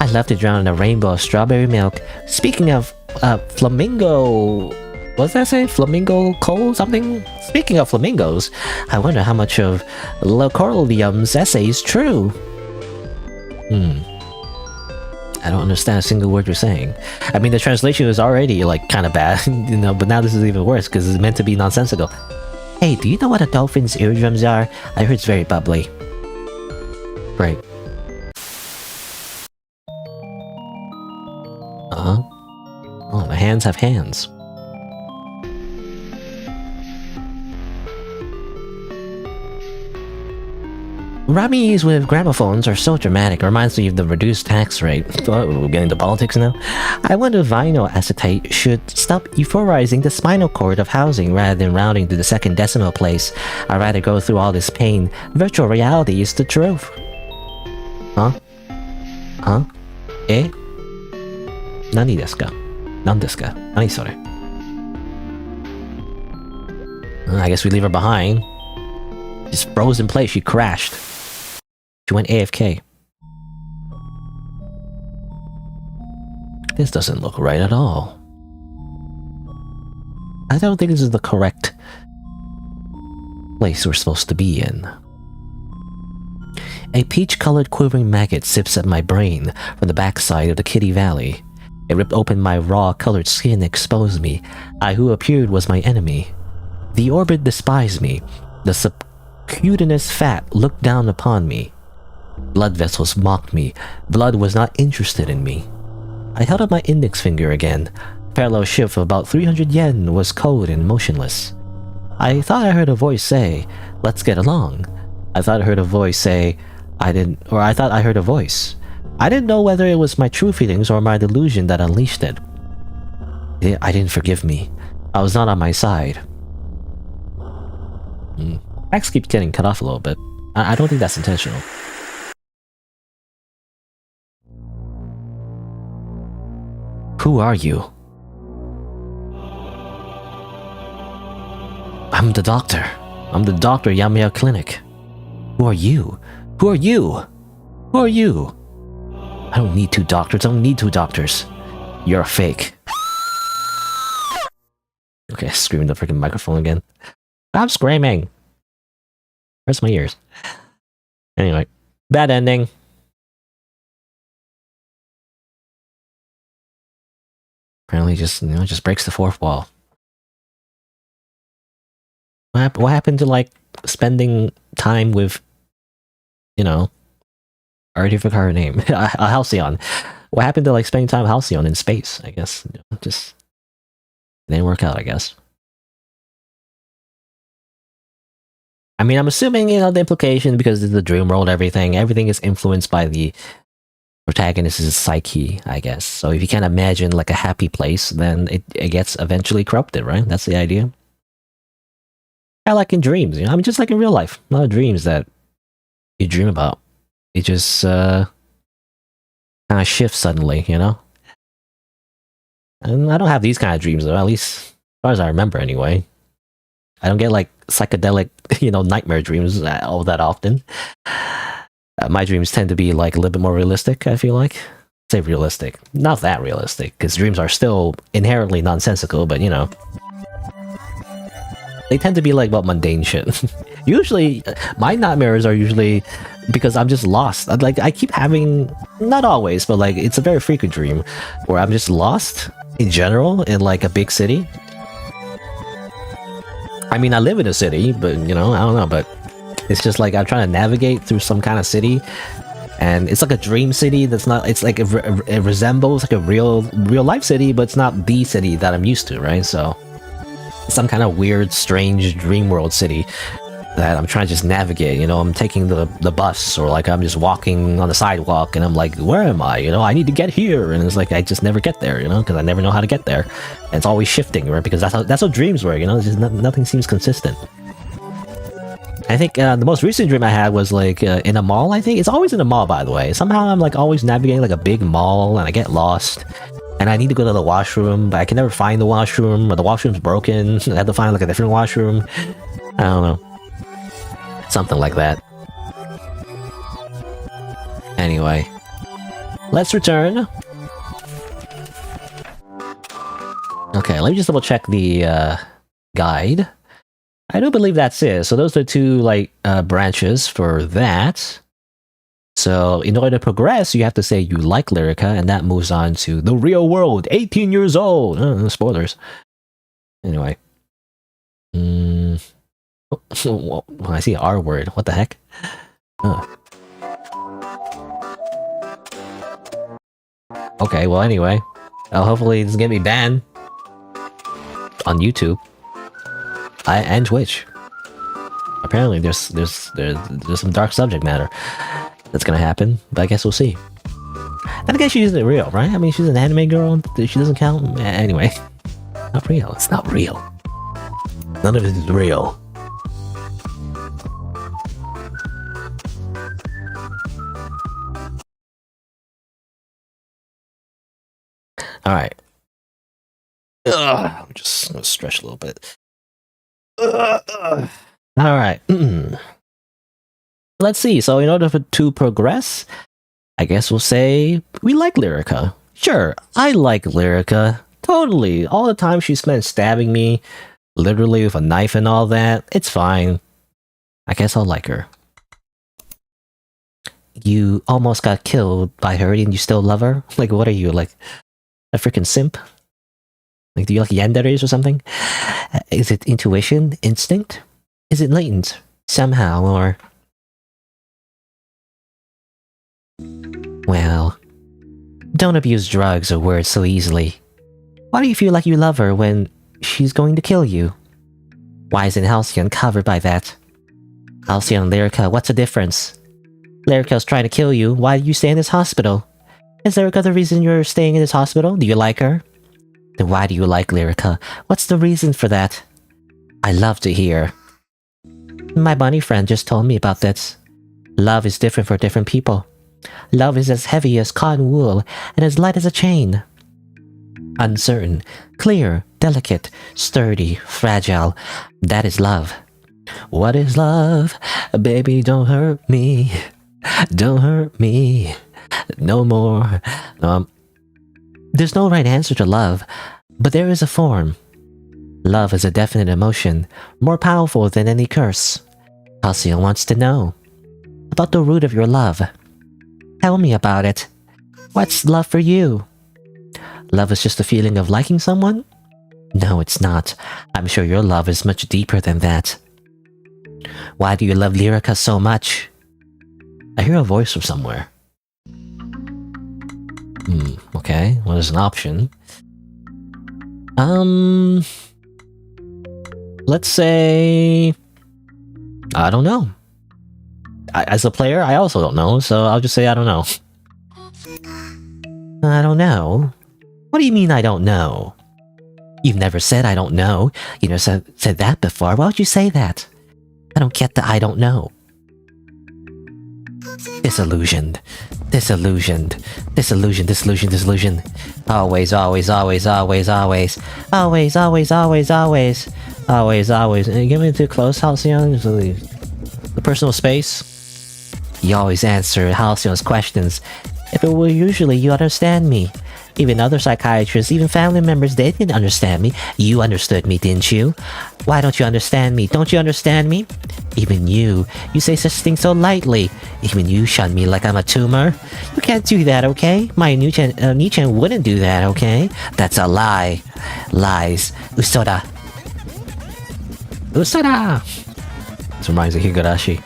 I'd love to drown in a rainbow of strawberry milk. Speaking of, flamingo... What does that say? Flamingo coal something? Speaking of flamingos, I wonder how much of Lacorium's essay is true. I don't understand a single word you're saying. I mean, the translation is already, like, kind of bad, you know, but now this is even worse because it's meant to be nonsensical. Hey, do you know what a dolphin's eardrums are? I heard it's very bubbly. Great. Oh, my hands have hands. Robberies with gramophones are so dramatic. It reminds me of the reduced tax rate. Oh, we're getting to politics now. I wonder if vinyl acetate should stop euphorizing the spinal cord of housing rather than rounding to the second decimal place. I'd rather go through all this pain. Virtual reality is the truth. Huh? Eh? Nani desu ka? Nan desu ka? Nani sore? I guess we leave her behind. Just froze in place. She crashed. She went AFK. This doesn't look right at all. I don't think this is the correct place we're supposed to be in. A peach-colored quivering maggot sips at my brain from the backside of the Kitty Valley. It ripped open my raw-colored skin and exposed me. I who appeared was my enemy. The orbit despised me. The subcutaneous fat looked down upon me. Blood vessels mocked me. Blood was not interested in me. I held up my index finger again. Parallel shift of about 300 yen was cold and motionless. I thought I heard a voice say, "Let's get along." I thought I heard a voice say, I thought I heard a voice. I didn't know whether it was my true feelings or my delusion that unleashed it. I didn't forgive me. I was not on my side. Tracks keep getting cut off a little bit. I don't think that's intentional. Who are you? I'm the doctor. I'm the doctor, Yamiya Clinic. Who are you? Who are you? Who are you? I don't need two doctors. I don't need two doctors. You're a fake. Okay, screaming the freaking microphone again. I'm screaming. Where's my ears? Anyway, bad ending. Apparently, just breaks the fourth wall. What happened to like spending time with, I already forgot her name, Halcyon. What happened to like spending time with Halcyon in space? I guess just didn't work out. I guess. I mean, I'm assuming the implication because it's the dream world. Everything is influenced by the protagonist's psyche, I guess. So if you can't imagine like a happy place, then it gets eventually corrupted, right? That's the idea. I like in dreams, I mean, just like in real life. A lot of dreams that you dream about, it just kind of shifts suddenly, And I don't have these kind of dreams, though, at least as far as I remember, anyway. I don't get like psychedelic, nightmare dreams all that often. My dreams tend to be like a little bit more realistic, I feel like. Say realistic. Not that realistic, because dreams are still inherently nonsensical, but they tend to be like about mundane shit. Usually, my nightmares are usually because I'm just lost. Like, I keep having, not always, but like, it's a very frequent dream where I'm just lost in general in like a big city. I mean, I live in a city, but I don't know, but it's just like I'm trying to navigate through some kind of city, and it's like a dream city that's not. It's like it resembles like a real life city, but it's not the city that I'm used to, right? So, some kind of weird, strange dream world city that I'm trying to just navigate. I'm taking the bus, or like I'm just walking on the sidewalk, and I'm like, where am I? I need to get here, and it's like I just never get there, because I never know how to get there, and it's always shifting, right? Because that's how dreams work, It's just nothing seems consistent. I think the most recent dream I had was like in a mall. I think it's always in a mall, by the way. Somehow I'm like always navigating like a big mall, and I get lost. And I need to go to the washroom, but I can never find the washroom, or the washroom's broken. I have to find like a different washroom. I don't know. Something like that. Anyway. Let's return. Okay, let me just double check the guide. I do believe that's it. So those are two like branches for that. So in order to progress, you have to say you like Lyrica, and that moves on to the real world, 18 years old. Spoilers. Anyway. Oh, I see R word. What the heck? Okay, well anyway. Hopefully this is gonna be banned on YouTube. And Twitch. Apparently there's some dark subject matter that's gonna happen, but I guess we'll see. Then again, she isn't real, right? I mean, she's an anime girl. She doesn't count. Anyway, not real. It's not real. None of it is real. All right. I'm just gonna stretch a little bit. All right. Let's see. So in order to progress, I guess we'll say we like Lyrica. Sure, I like Lyrica. Totally. All the time she spent stabbing me, literally with a knife and all that. It's fine. I guess I'll like her. You almost got killed by her and you still love her? Like, what are you, like a freaking simp? Like, do you like yanderes or something? Is it intuition? Instinct? Is it latent? Somehow, or... Well... Don't abuse drugs or words so easily. Why do you feel like you love her when she's going to kill you? Why isn't Halcyon covered by that? Halcyon and Lyrica, what's the difference? Lyrica's trying to kill you, why do you stay in this hospital? Is Lyrica the reason you're staying in this hospital? Do you like her? Then why do you like Lyrica? What's the reason for that? I love to hear. My bunny friend just told me about this. Love is different for different people. Love is as heavy as cotton wool and as light as a chain. Uncertain, clear, delicate, sturdy, fragile. That is love. What is love? Baby, don't hurt me. Don't hurt me no more. There's no right answer to love, but there is a form. Love is a definite emotion, more powerful than any curse. Halcyon wants to know about the root of your love. Tell me about it. What's love for you? Love is just a feeling of liking someone? No, it's not. I'm sure your love is much deeper than that. Why do you love Lyrica so much? I hear a voice from somewhere. Okay, well, there's an option. Let's say... I don't know. As a player, I also don't know, so I'll just say I don't know. I don't know? What do you mean I don't know? You've never said I don't know. You never said that before. Why would you say that? I don't get the I don't know. Disillusioned. Disillusioned. Disillusioned, disillusioned, disillusioned. Always, always, always, always, always. Always, always, always, always. Always, always. Get me too close, Halcyon. The personal space. You always answer Halcyon's questions. If it were usually, you understand me. Even other psychiatrists, even family members, they didn't understand me. You understood me, didn't you? Why don't you understand me? Don't you understand me? Even you say such things so lightly. Even you shun me like I'm a tumor. You can't do that, okay? My Nichan wouldn't do that, okay? That's a lie. Lies. Usoda. Usoda! This reminds me of Higurashi.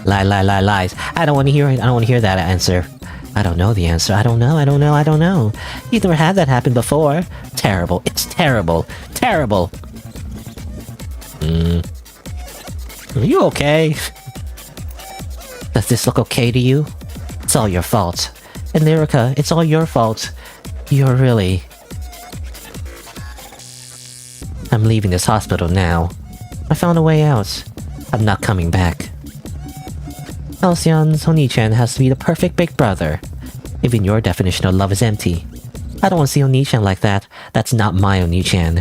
Lie, lie, lie, lies. I don't want to hear it. I don't want to hear that answer. I don't know the answer. I don't know. I don't know. I don't know. You've never had that happen before. Terrible. It's terrible. Terrible. Are you okay? Does this look okay to you? It's all your fault. And Lyrica, it's all your fault. You're really... I'm leaving this hospital now. I found a way out. I'm not coming back. Halcyon's Oni-chan has to be the perfect big brother. Even your definition of love is empty. I don't want to see Oni-chan like that. That's not my Oni-chan.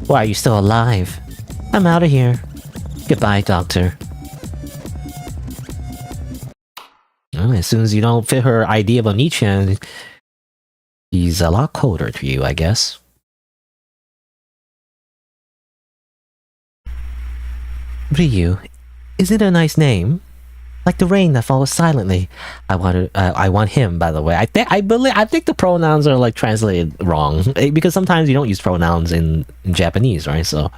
Why are you still alive? I'm out of here. Goodbye, doctor. Well, as soon as you don't fit her idea of Oni-chan, he's a lot colder to you, I guess. Ryu, is it a nice name? Like the rain that follows silently. I want him, by the way. I think the pronouns are like translated wrong because sometimes you don't use pronouns in Japanese, right? So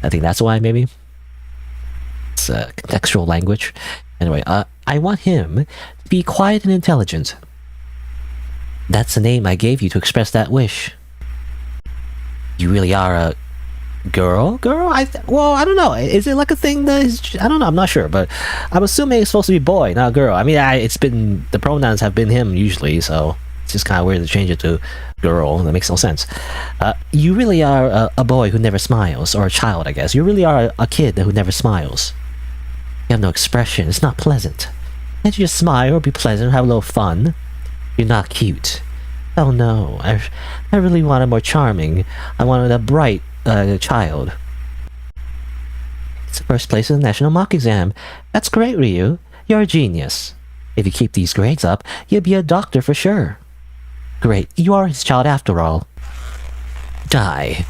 I think that's why maybe it's a contextual language. Anyway, I want him to be quiet and intelligent. That's the name I gave you to express that wish. You really are a girl? Well, I don't know. Is it like a thing that is... I don't know. I'm not sure, but I'm assuming it's supposed to be boy, not girl. I mean, it's been... The pronouns have been him usually, so it's just kind of weird to change it to girl. That makes no sense. You really are a boy who never smiles, or a child, I guess. You really are a kid who never smiles. You have no expression. It's not pleasant. Can't you just smile or be pleasant or have a little fun? You're not cute. Oh no. I really wanted more charming. I wanted a bright child. It's the first place in the national mock exam. That's great, Ryu. You're a genius. If you keep these grades up, you'll be a doctor for sure. Great, you are his child after all. Die.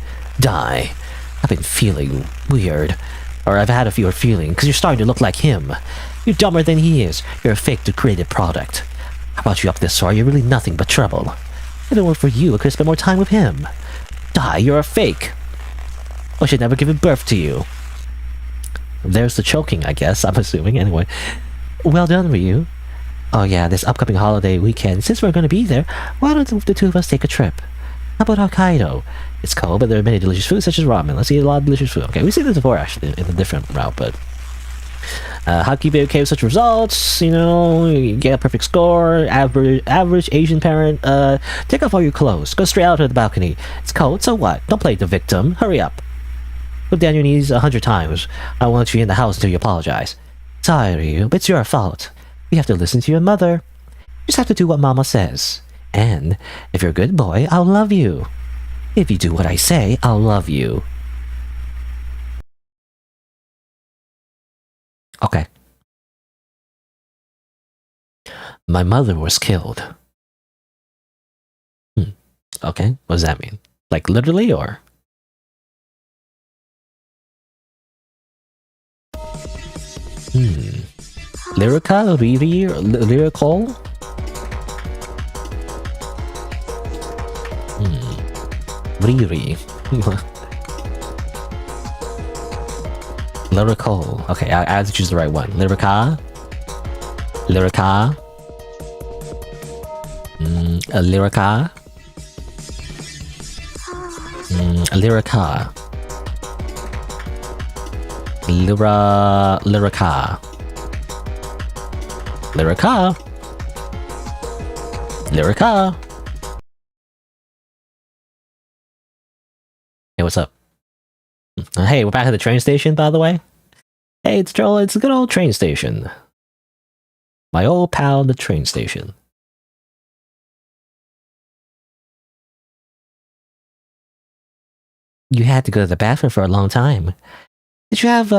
I've been feeling weird. Or I've had a weird feeling, because you're starting to look like him. You're dumber than he is. You're a fake created product. I brought you up this far, you're really nothing but trouble. If it weren't for you, I could have spent more time with him. Die, you're a fake. I should never given birth to you. There's the choking, I guess, I'm assuming. Anyway, well done, Ryu. Oh yeah, this upcoming holiday weekend, since we're going to be there, why don't the two of us take a trip? How about Hokkaido? It's cold, but there are many delicious foods such as ramen. Let's eat a lot of delicious food. Okay, we've seen this before, actually, in a different route, but... how can you be okay with such results? You know, you get a perfect score, average Asian parent. Take off all your clothes. Go straight out to the balcony. It's cold, so what? Don't play the victim. Hurry up. Go down your knees 100 times. I want you in the house until you apologize. Sorry, Ryu, but it's your fault. You have to listen to your mother. You just have to do what Mama says. And if you're a good boy, I'll love you. If you do what I say, I'll love you. Okay. My mother was killed. Okay, what does that mean? Like literally, or? Lyrica? Lyrical? Riri. Lyrical. Okay, I have to choose the right one. Lyrica? Lyrica? Lyrica? Lyrica. Lyrica. Lyrica. Lyrica. Hey, what's up? Hey, we're back at the train station, by the way. Hey, it's Joel. It's a good old train station. My old pal, the train station. You had to go to the bathroom for a long time. Did you have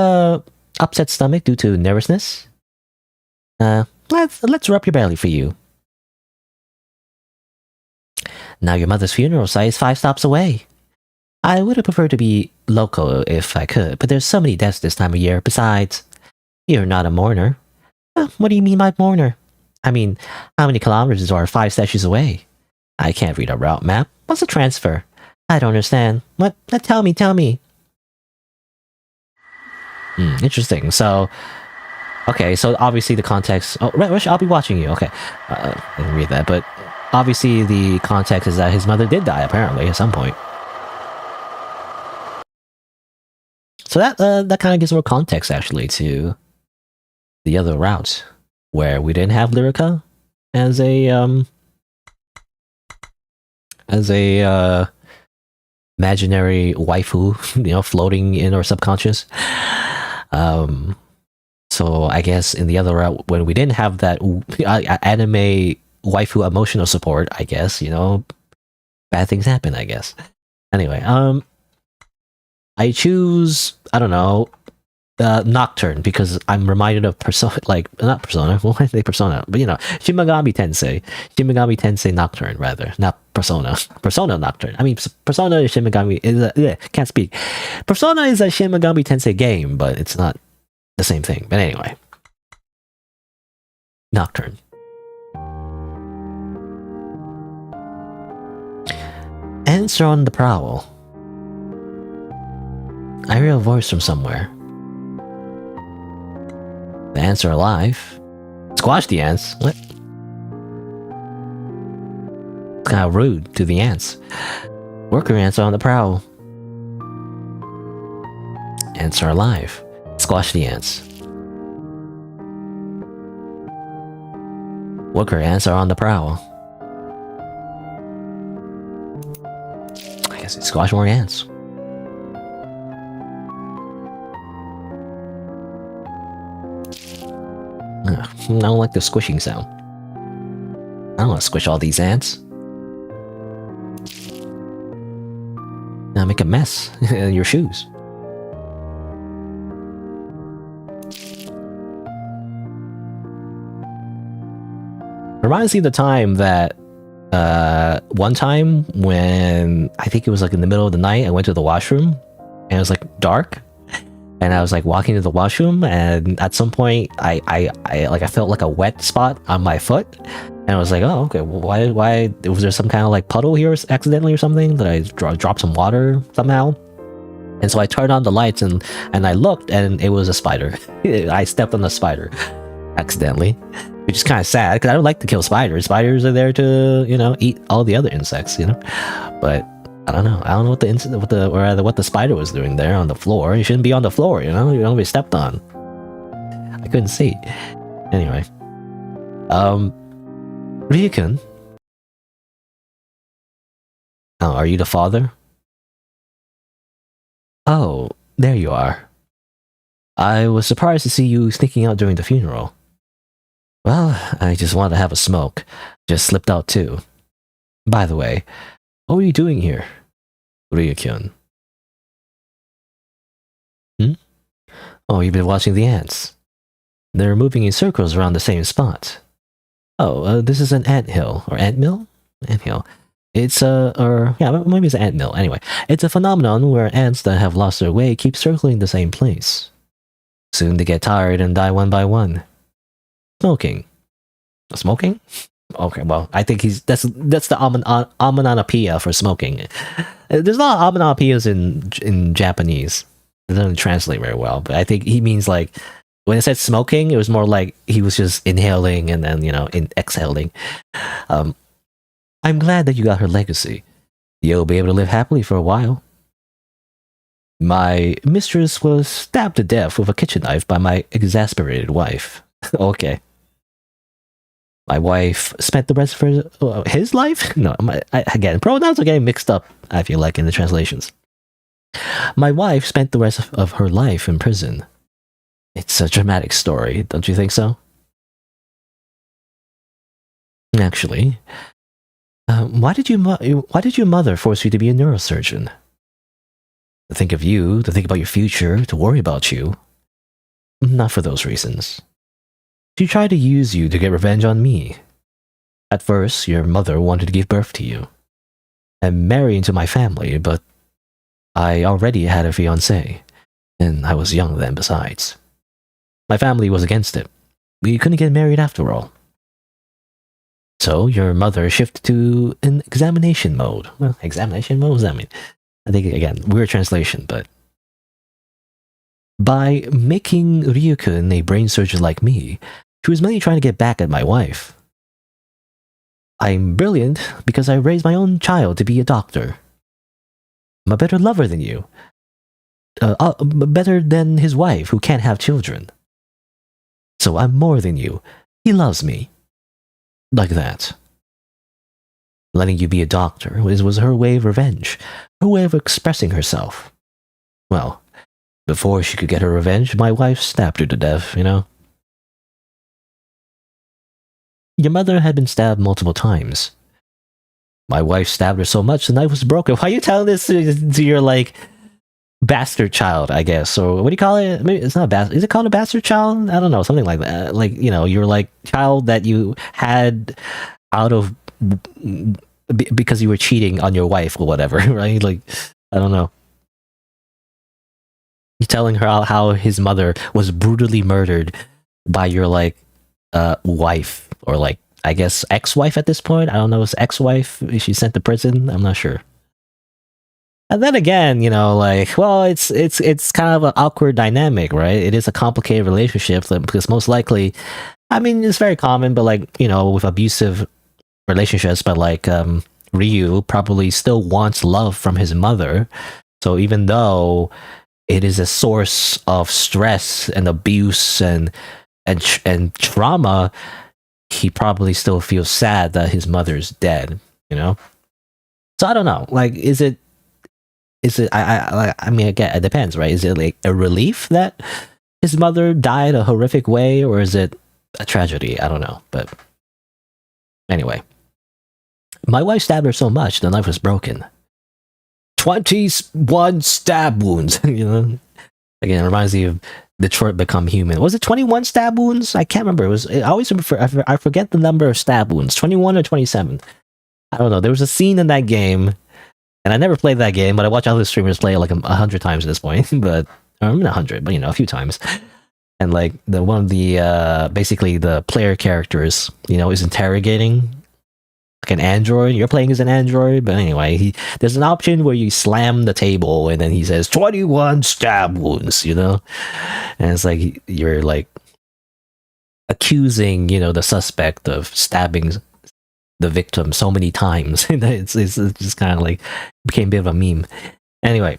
upset stomach due to nervousness? Let's rub your belly for you. Now your mother's funeral site is 5 stops away. I would have preferred to be local if I could, but there's so many deaths this time of year. Besides, you're not a mourner. What do you mean by mourner? I mean, how many kilometers are 5 statues away? I can't read a route map. What's a transfer? I don't understand. What? Tell me. Interesting. So, okay, so obviously the context... Oh, Rush, I'll be watching you. Okay. I didn't read that, but obviously the context is that his mother did die, apparently, at some point. So that kind of gives more context, actually, to the other route, where we didn't have Lyrica as a imaginary waifu, floating in our subconscious. So I guess in the other route, when we didn't have that anime waifu emotional support, I guess, bad things happen, I guess. Anyway, I choose, I don't know, Nocturne, because I'm reminded of Persona, not Persona, why did they Persona? But Shin Megami Tensei Nocturne, rather, not Persona. Persona Nocturne. I mean, Persona is Shin Megami, can't speak. Persona is a Shin Megami Tensei game, but it's not the same thing. But anyway. Nocturne. Answer on the prowl. I hear a voice from somewhere. The ants are alive. Squash the ants. What? It's kind of rude to the ants. Worker ants are on the prowl. Ants are alive. Squash the ants. Worker ants are on the prowl. I guess it's squash more ants. I don't like the squishing sound. I don't want to squish all these ants. Now make a mess in your shoes. Reminds me of the time that one time when I think it was like in the middle of the night, I went to the washroom and it was like dark. And I was like walking to the washroom, and at some point, I felt like a wet spot on my foot, and I was like, oh, okay, well, why was there some kind of like puddle here accidentally or something that I dropped some water somehow? And so I turned on the lights and I looked, and it was a spider. I stepped on a spider accidentally, which is kind of sad because I don't like to kill spiders. Spiders are there to eat all the other insects, but. I don't know. I don't know what the spider was doing there on the floor. You shouldn't be on the floor, You don't be stepped on. I couldn't see. Anyway. Ryukun. Oh, are you the father? Oh, there you are. I was surprised to see you sneaking out during the funeral. Well, I just wanted to have a smoke. Just slipped out too. By the way, what were you doing here, Ryukun? Oh, you've been watching the ants. They're moving in circles around the same spot. Oh, this is an anthill or antmill. Anthill. It's or yeah, maybe it's an antmill. Anyway, it's a phenomenon where ants that have lost their way keep circling the same place. Soon they get tired and die one by one. Smoking. Smoking? Okay, well, I think that's the onomatopoeia for smoking. There's a lot of onomatopoeias in Japanese. It doesn't translate very well, but I think he means like when it said smoking, it was more like he was just inhaling and then exhaling. I'm glad that you got her legacy. You'll be able to live happily for a while. My mistress was stabbed to death with a kitchen knife by my exasperated wife. Okay. My wife spent the rest of his life? No, again, pronouns are getting mixed up, I feel like, in the translations. My wife spent the rest of her life in prison. It's a dramatic story, don't you think so? Actually, why did your mother force you to be a neurosurgeon? To think of you, to think about your future, to worry about you. Not for those reasons. She tried to use you to get revenge on me. At first, your mother wanted to give birth to you and marry into my family, but I already had a fiancé, and I was young then besides. My family was against it. We couldn't get married after all. So your mother shifted to an examination mode. Well, examination mode? What does that mean? I think, again, weird translation, but... By making Ryukun a brain surgeon like me, she was mainly trying to get back at my wife. I'm brilliant because I raised my own child to be a doctor. I'm a better lover than you. Better than his wife, who can't have children. So I'm more than you. He loves me. Like that. Letting you be a doctor was her way of revenge, her way of expressing herself. Well, before she could get her revenge, my wife stabbed her to death, Your mother had been stabbed multiple times. My wife stabbed her so much the knife was broken. Why are you telling this to your, bastard child, I guess? Or what do you call it? Maybe it's not a bastard. Is it called a bastard child? I don't know, something like that. Your, child that you had out of... because you were cheating on your wife or whatever, right? I don't know. You're telling her how his mother was brutally murdered by your, wife, or, I guess, ex-wife at this point? I don't know, it's ex-wife? Is she sent to prison? I'm not sure. And then again, well, it's kind of an awkward dynamic, right? It is a complicated relationship, because most likely, I mean, it's very common, but, with abusive relationships, but, Ryu probably still wants love from his mother. So even though it is a source of stress and abuse and trauma, he probably still feels sad that his mother's dead, So I don't know. I mean, again, it depends, right? Is it a relief that his mother died a horrific way, or is it a tragedy? I don't know. But anyway, my wife stabbed her so much the knife was broken. 21 stab wounds. Again, it reminds me of Detroit Become Human. Was it 21 stab wounds? I can't remember. I forget the number of stab wounds. 21 or 27. I don't know. There was a scene in that game, and I never played that game, but I watch other streamers play it 100 times at this point. But not 100, but a few times. And one of the basically the player characters, is interrogating an android. You're playing as an android, but anyway, there's an option where you slam the table and then he says 21 stab wounds, and it's you're accusing the suspect of stabbing the victim so many times. it's just kind of became a bit of a meme. Anyway,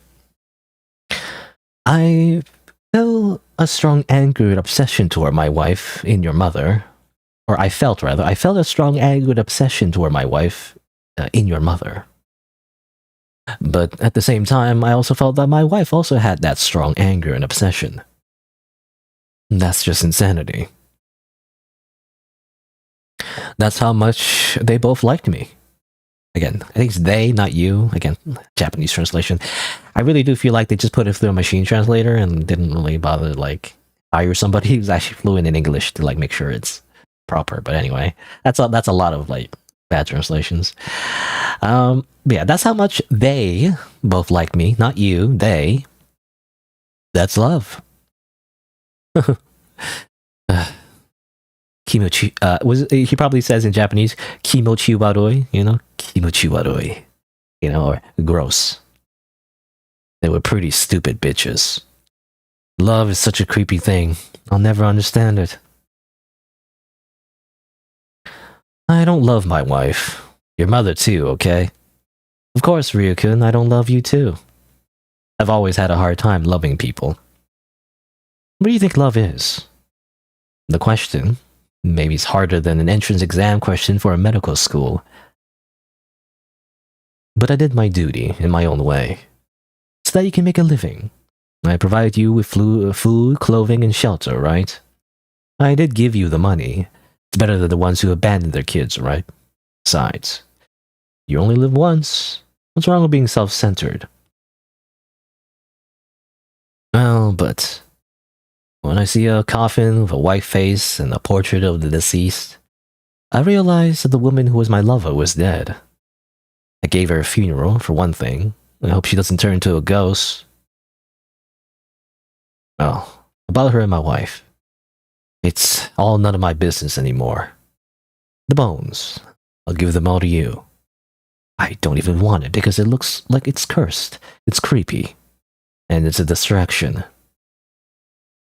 I feel a strong anger and obsession toward my wife in your mother. Or I felt a strong anger and obsession toward my wife in your mother. But at the same time, I also felt that my wife also had that strong anger and obsession. That's just insanity. That's how much they both liked me. Again, I think it's they, not you. Again, Japanese translation. I really do feel like they just put it through a machine translator and didn't really bother hire somebody who's actually fluent in English to make sure it's proper. But anyway, that's a lot of like bad translations. Yeah, that's how much they both like me, not you. They. That's love. Kimochi. He probably says in Japanese, "Kimochi waroi," you know, "Kimochi waroi," you know, or gross. They were pretty stupid bitches. Love is such a creepy thing. I'll never understand it. I don't love my wife. Your mother too, okay? Of course, Ryukun, I don't love you too. I've always had a hard time loving people. What do you think love is? The question. Maybe it's harder than an entrance exam question for a medical school. But I did my duty in my own way. So that you can make a living. I provide you with food, clothing, and shelter, right? I did give you the money. It's better than the ones who abandon their kids, right? Besides, you only live once. What's wrong with being self-centered? Well, but when I see a coffin with a white face and a portrait of the deceased, I realize that the woman who was my lover was dead. I gave her a funeral, for one thing. I hope she doesn't turn into a ghost. Well, about her and my wife. It's all none of my business anymore. The bones. I'll give them all to you. I don't even want it because it looks like it's cursed. It's creepy. And it's a distraction.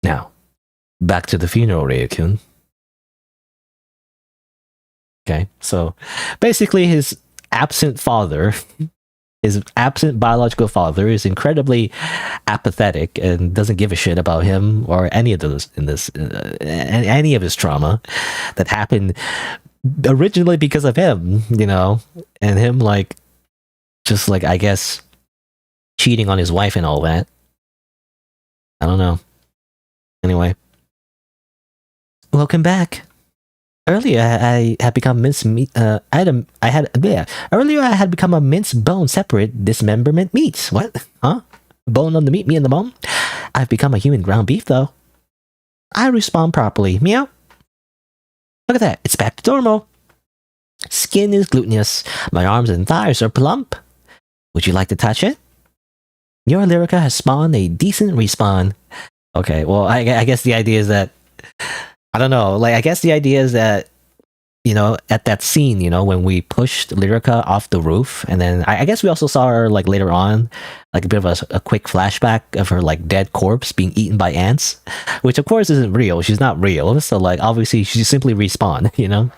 Now, back to the funeral, Ryukun. Okay, so basically his absent father, his absent biological father, is incredibly apathetic and doesn't give a shit about him or any of those in this, any of his trauma that happened originally because of him, you know, and him like, just like, I guess, cheating on his wife and all that. I don't know. Anyway, welcome back. Earlier, I had become minced meat. Earlier, I had become a minced bone separate dismemberment meat. What? Huh? Bone on the meat, me and the bone. I've become a human ground beef, though. I respond properly. Meow. Look at that. It's back to normal. Skin is glutinous. My arms and thighs are plump. Would you like to touch it? Your Lyrica has spawned a decent respawn. Okay, well, I guess the idea is that, I don't know, like, I guess the idea is that, you know, at that scene, you know, when we pushed Lyrica off the roof, and then I guess we also saw her, like, later on, like, a bit of a quick flashback of her, like, dead corpse being eaten by ants, which, of course, isn't real. She's not real, so, like, obviously, she simply respawned, you know?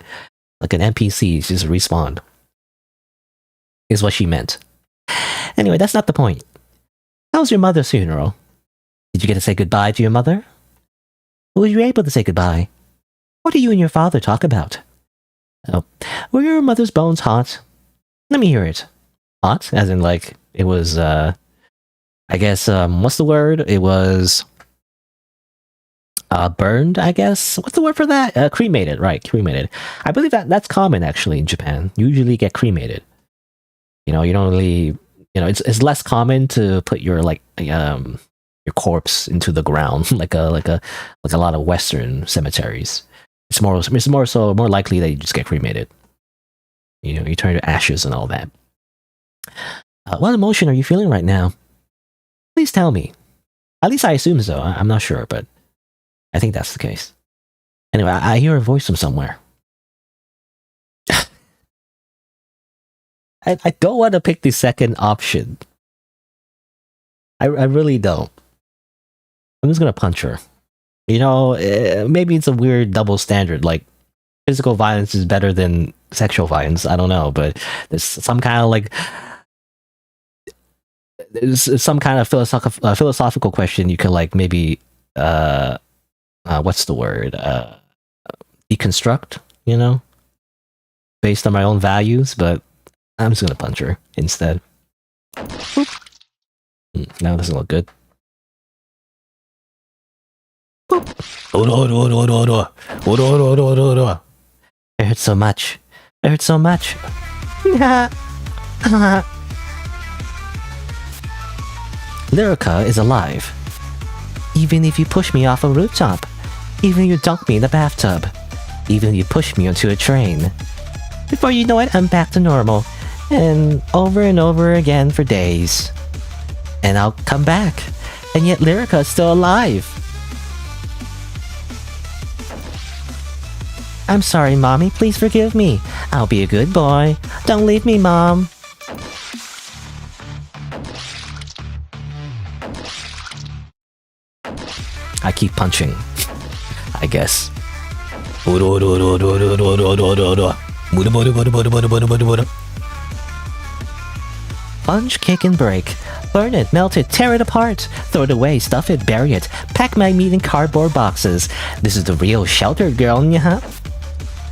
Like an NPC, she just respawned. Is what she meant. Anyway, that's not the point. How was your mother's funeral? Did you get to say goodbye to your mother? Were you able to say goodbye? What do you and your father talk about? Oh, were your mother's bones hot? Let me hear it. Hot? As in, like, it was, I guess, what's the word? It was, burned, I guess? What's the word for that? Cremated, right, cremated. I believe that's common, actually, in Japan. You usually get cremated. You know, you don't really, you know, it's less common to put your, like, your corpse into the ground like a lot of Western cemeteries. It's more likely that you just get cremated. You know, you turn to ashes and all that. What emotion are you feeling right now? Please tell me. At least I assume so. I'm not sure, but I think that's the case. Anyway, I hear a voice from somewhere. I don't want to pick the second option. I really don't. I'm just gonna punch her. You know, maybe it's a weird double standard. Like, physical violence is better than sexual violence. I don't know, but there's some kind of like, there's some kind of philosophical question you could like maybe, what's the word? Deconstruct. You know, based on my own values. But I'm just gonna punch her instead. Now it doesn't look good. It hurts so much. It hurts so much. Lyrica is alive. Even if you push me off a rooftop. Even if you dunk me in the bathtub. Even you pushed me onto a train. Before you know it, I'm back to normal. And over again for days. And I'll come back. And yet Lyrica is still alive. I'm sorry, Mommy. Please forgive me. I'll be a good boy. Don't leave me, Mom. I keep punching. I guess. Punch, kick, and break. Burn it, melt it, tear it apart. Throw it away, stuff it, bury it. Pack my meat in cardboard boxes. This is the real sheltered girl, huh?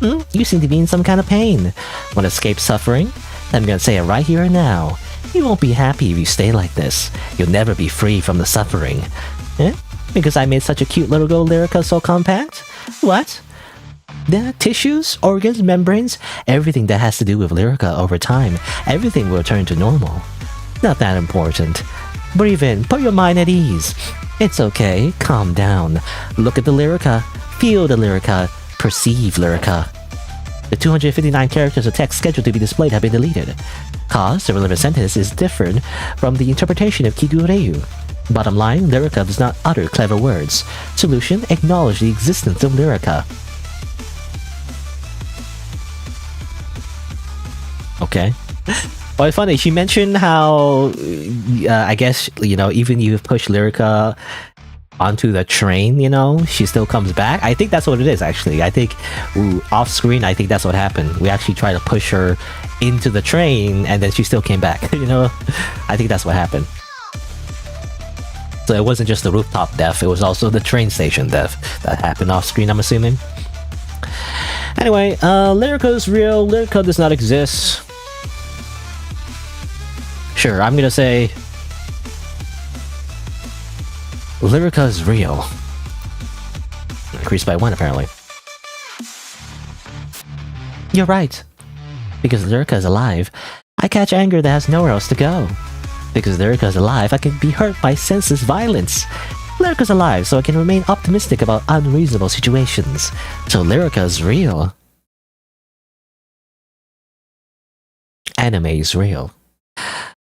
You seem to be in some kind of pain. Want to escape suffering? I'm gonna say it right here and now. You won't be happy if you stay like this. You'll never be free from the suffering. Eh? Because I made such a cute little girl Lyrica so compact? What? The tissues, organs, membranes, everything that has to do with Lyrica over time, everything will return to normal. Not that important. Breathe in, put your mind at ease. It's okay, calm down. Look at the Lyrica, feel the Lyrica, perceive Lyrica. The 259 characters of text scheduled to be displayed have been deleted. Cause, the relevant sentence is different from the interpretation of Kigureu. Bottom line, Lyrica does not utter clever words. Solution, acknowledge the existence of Lyrica. Okay. Well, it's funny, she mentioned how, I guess, even you push Lyrica onto the train, she still comes back. I think that's what it is, actually. I think off screen, I think that's what happened. We actually tried to push her into the train, and then she still came back, I think that's what happened. So it wasn't just the rooftop death, it was also the train station death that happened off screen, I'm assuming. Anyway, Lyrica is real, Lyrica does not exist. Sure, I'm gonna say Lyrica is real. Increased by 1, apparently. You're right. Because Lyrica is alive, I catch anger that has nowhere else to go. Because Lyrica is alive, I can be hurt by senseless violence. Lyrica's alive, so I can remain optimistic about unreasonable situations. So Lyrica is real. Anime is real.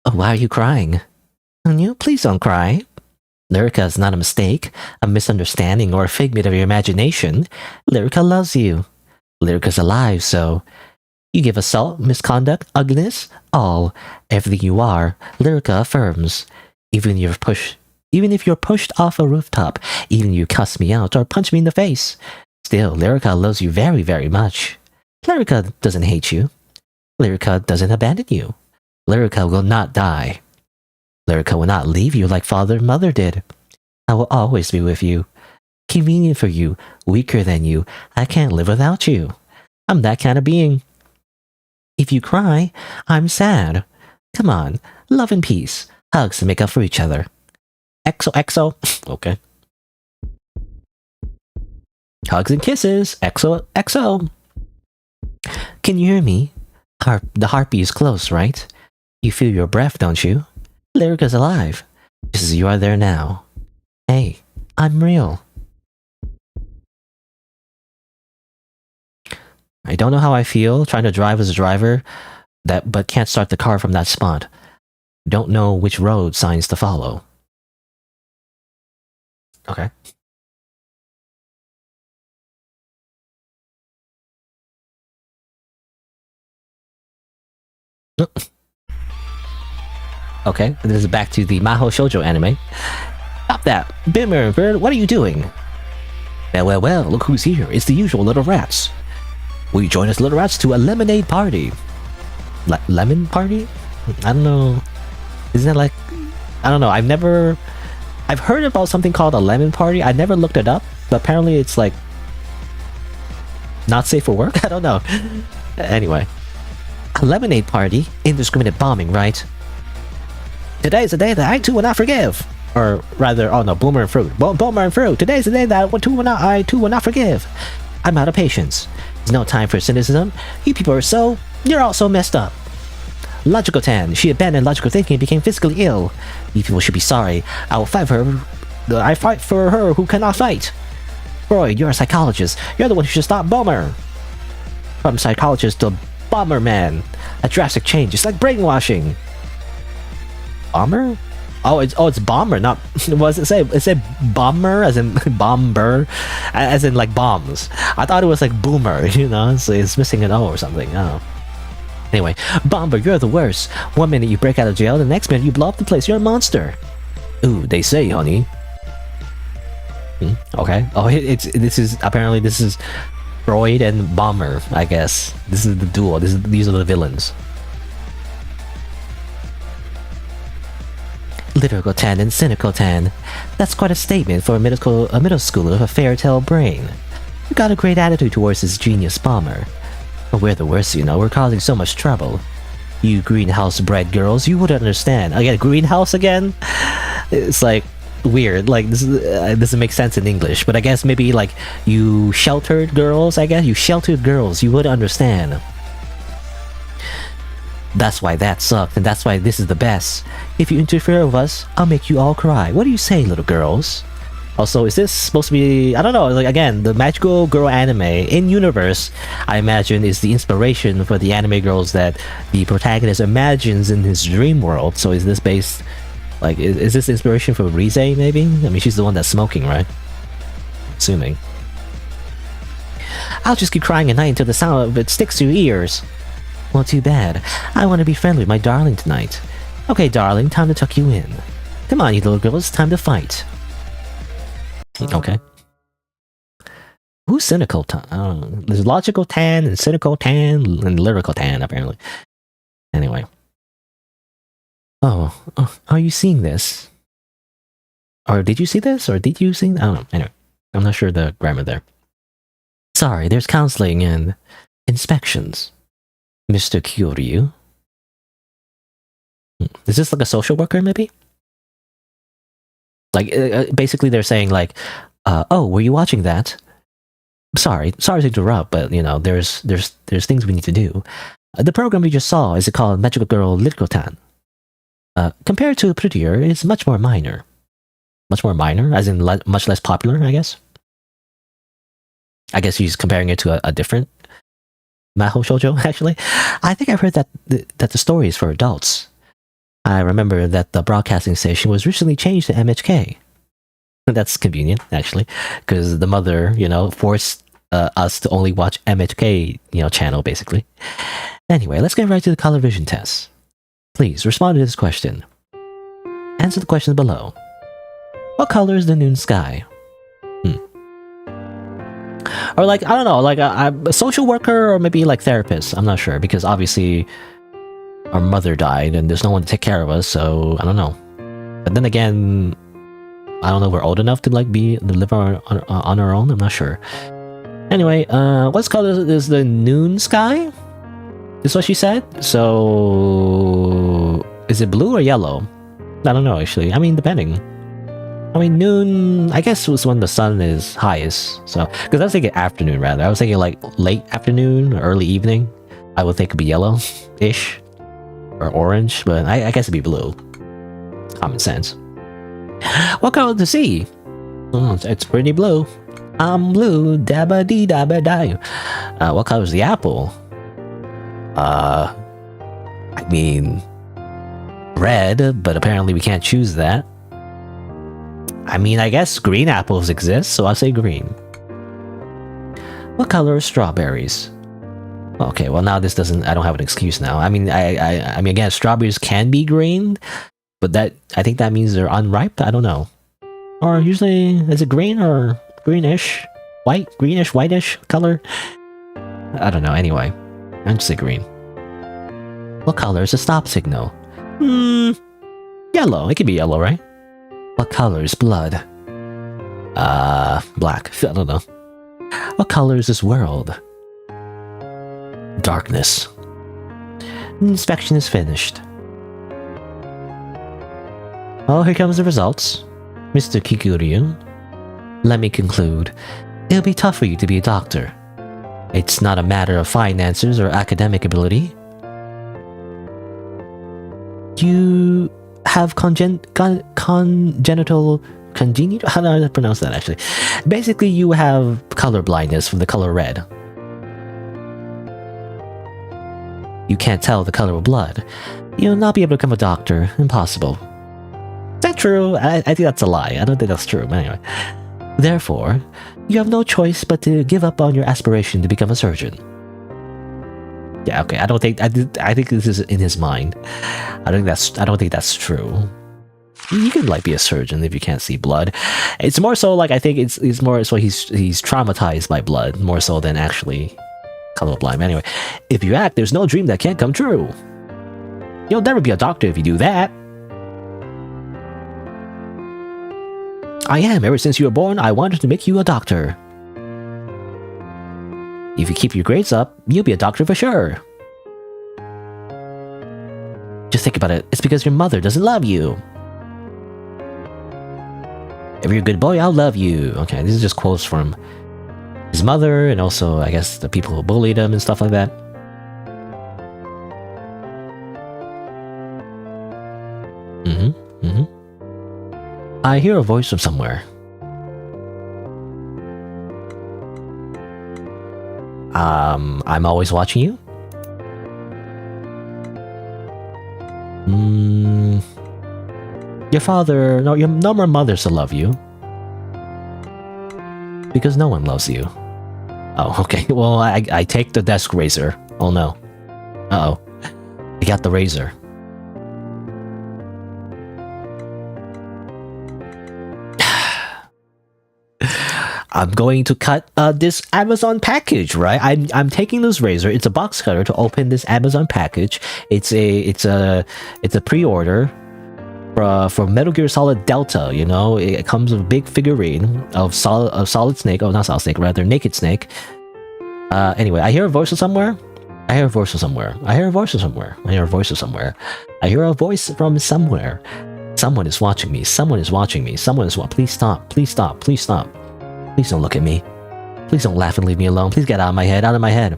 Oh, why are you crying? Please don't cry. Lyrica is not a mistake, a misunderstanding, or a figment of your imagination. Lyrica loves you. Lyrica's alive, so... You give assault, misconduct, ugliness, all. Everything you are, Lyrica affirms. Even if you're pushed off a rooftop, even if you cuss me out or punch me in the face. Still, Lyrica loves you very, very much. Lyrica doesn't hate you. Lyrica doesn't abandon you. Lyrica will not die. Lyrica will not leave you like father and mother did. I will always be with you. Convenient for you, weaker than you. I can't live without you. I'm that kind of being. If you cry, I'm sad. Come on, love and peace. Hugs to make up for each other. XOXO. Okay. Hugs and kisses. XOXO. Can you hear me? The heartbeat is close, right? You feel your breath, don't you? Lyrica's alive. Just as you are there now. Hey, I'm real. I don't know how I feel trying to drive as a driver, but can't start the car from that spot. Don't know which road signs to follow. Okay. Okay, this is back to the Mahou Shoujo anime. Stop that! Bimmer, bird, what are you doing? Well, look who's here. It's the usual little rats. Will you join us little rats to a lemonade party? Lemon party? I don't know. Isn't that like... I don't know, I've heard about something called a lemon party. I never looked it up, but apparently it's like... not safe for work? I don't know. Anyway. A lemonade party? Indiscriminate bombing, right? Today is the day that I too will not forgive. Or rather, oh no, Boomer and Fruit. Boomer and Fruit. Today's the day that I too will not forgive. I'm out of patience. There's no time for cynicism. You people you're all so messed up. Logical Tan. She abandoned logical thinking and became physically ill. You people should be sorry. I will fight for her. I fight for her who cannot fight. Freud, you're a psychologist. You're the one who should stop Bomber. From psychologist to Bomber Man. A drastic change. It's like brainwashing. Bomber? Oh, it's bomber, not. What does it say? It said bomber, as in bomber, as in like bombs. I thought it was like boomer, you know. So it's missing an O or something. Oh. Anyway, Bomber, you're the worst. One minute you break out of jail, the next minute you blow up the place. You're a monster. Ooh, they say, honey. Okay. Oh, this is Freud and Bomber. I guess this is the duo. These are the villains. Lyrical tan and cynical tan. That's quite a statement for a middle schooler with a fairy tale brain. You got a great attitude towards this genius Bomber. But we're the worst, you know. We're causing so much trouble. You greenhouse-bred girls, you wouldn't understand. Again, greenhouse again? It's like weird. Like this doesn't make sense in English. But I guess maybe like you sheltered girls. I guess you sheltered girls. You would understand. That's why that sucked, and that's why this is the best. If you interfere with us, I'll make you all cry. What do you say, little girls? Also, is this supposed to be... I don't know, like, again, the magical girl anime in universe, I imagine, is the inspiration for the anime girls that the protagonist imagines in his dream world. So is this based... Like, is this inspiration for Rise, maybe? I mean, she's the one that's smoking, right? Assuming. I'll just keep crying at night until the sound of it sticks to your ears. Well, too bad. I want to be friendly with my darling tonight. Okay, darling, time to tuck you in. Come on, you little girl, it's time to fight. Okay. Who's cynical tan? I don't know. There's logical tan and cynical tan and lyrical tan, apparently. Anyway. Oh, are you seeing this? Or did you see this? Or did you see... I don't know. Anyway, I'm not sure the grammar there. Sorry, there's counseling and inspections. Mr. Kyoryu. Is this like a social worker, maybe? Like, basically they're saying like, oh, were you watching that? Sorry to interrupt, but you know, there's things we need to do. The program we just saw, is it called Magical Girl Litkotan? Compared to Prettier, it's much more minor. Much more minor, as in much less popular, I guess. I guess he's comparing it to a different Mahou Shoujo, actually. I think I've heard that the story is for adults. I remember that the broadcasting station was recently changed to MHK. That's convenient, actually, because the mother, you know, forced us to only watch MHK, you know, channel, basically. Anyway, let's get right to the color vision test. Please, respond to this question. Answer the questions below. What color is the noon sky? Or like, I don't know, like a social worker or maybe like therapist. I'm not sure, because obviously our mother died and there's no one to take care of us, so I don't know. But then again, I don't know, we're old enough to like live on our own. I'm not sure. Anyway, what color is the noon sky? Is what she said. So is it blue or yellow? I don't know, actually. I mean, depending. I mean, noon, I guess, was when the sun is highest. So, because I was thinking afternoon, rather. I was thinking like late afternoon or early evening. I would think it'd be yellow-ish or orange, but I guess it'd be blue. Common sense. What color to see? Oh, it's pretty blue. I'm blue, dabba dee dabba die. What color is the apple? I mean, red, but apparently we can't choose that. I mean, I guess green apples exist, so I'll say green. What color are strawberries? Okay, well now this doesn't... I don't have an excuse now. I mean, I mean, again, strawberries can be green, but I think that means they're unripe. I don't know. Or usually, is it green or greenish? White? Greenish, whitish color? I don't know. Anyway, I'm just say green. What color is a stop signal? Yellow. It could be yellow, right? What color is blood? Black. I don't know. What color is this world? Darkness. Inspection is finished. Oh, here comes the results. Mr. Kikiryu. Let me conclude. It'll be tough for you to be a doctor. It's not a matter of finances or academic ability. You have congenital congenital? How do I pronounce that actually? Basically, you have color blindness from the color red. You can't tell the color of blood. You'll not be able to become a doctor. Impossible. Is that true? I think that's a lie. I don't think that's true, but anyway. Therefore, you have no choice but to give up on your aspiration to become a surgeon. Yeah, okay. I think this is in his mind. I don't think that's true. You can like be a surgeon if you can't see blood. It's more so like I think it's more so he's traumatized by blood more so than actually colorblind. Anyway, if you act, there's no dream that can't come true. You'll never be a doctor if you do that. I am. Ever since you were born, I wanted to make you a doctor. If you keep your grades up, you'll be a doctor for sure. Just think about it. It's because your mother doesn't love you. If you're a good boy, I'll love you. Okay, this is just quotes from his mother and also, I guess, the people who bullied him and stuff like that. I hear a voice from somewhere. I'm always watching you? Your father... No, your no more mothers to love you. Because no one loves you. Oh, okay. Well, I take the desk razor. Oh no. Uh-oh. I got the razor. I'm going to cut this Amazon package, right? I'm taking this razor. It's a box cutter to open this Amazon package. It's a pre-order for Metal Gear Solid Delta. You know, it comes with a big figurine of Solid Snake. Oh, not Solid Snake, rather Naked Snake. Anyway, I hear a voice from somewhere. I hear a voice from somewhere. I hear a voice from somewhere. I hear a voice from somewhere. I hear a voice from somewhere. Someone is watching me. Someone is watching me. Someone is Please stop. Please stop. Please stop. Please don't look at me. Please don't laugh and leave me alone. Please get out of my head. Out of my head.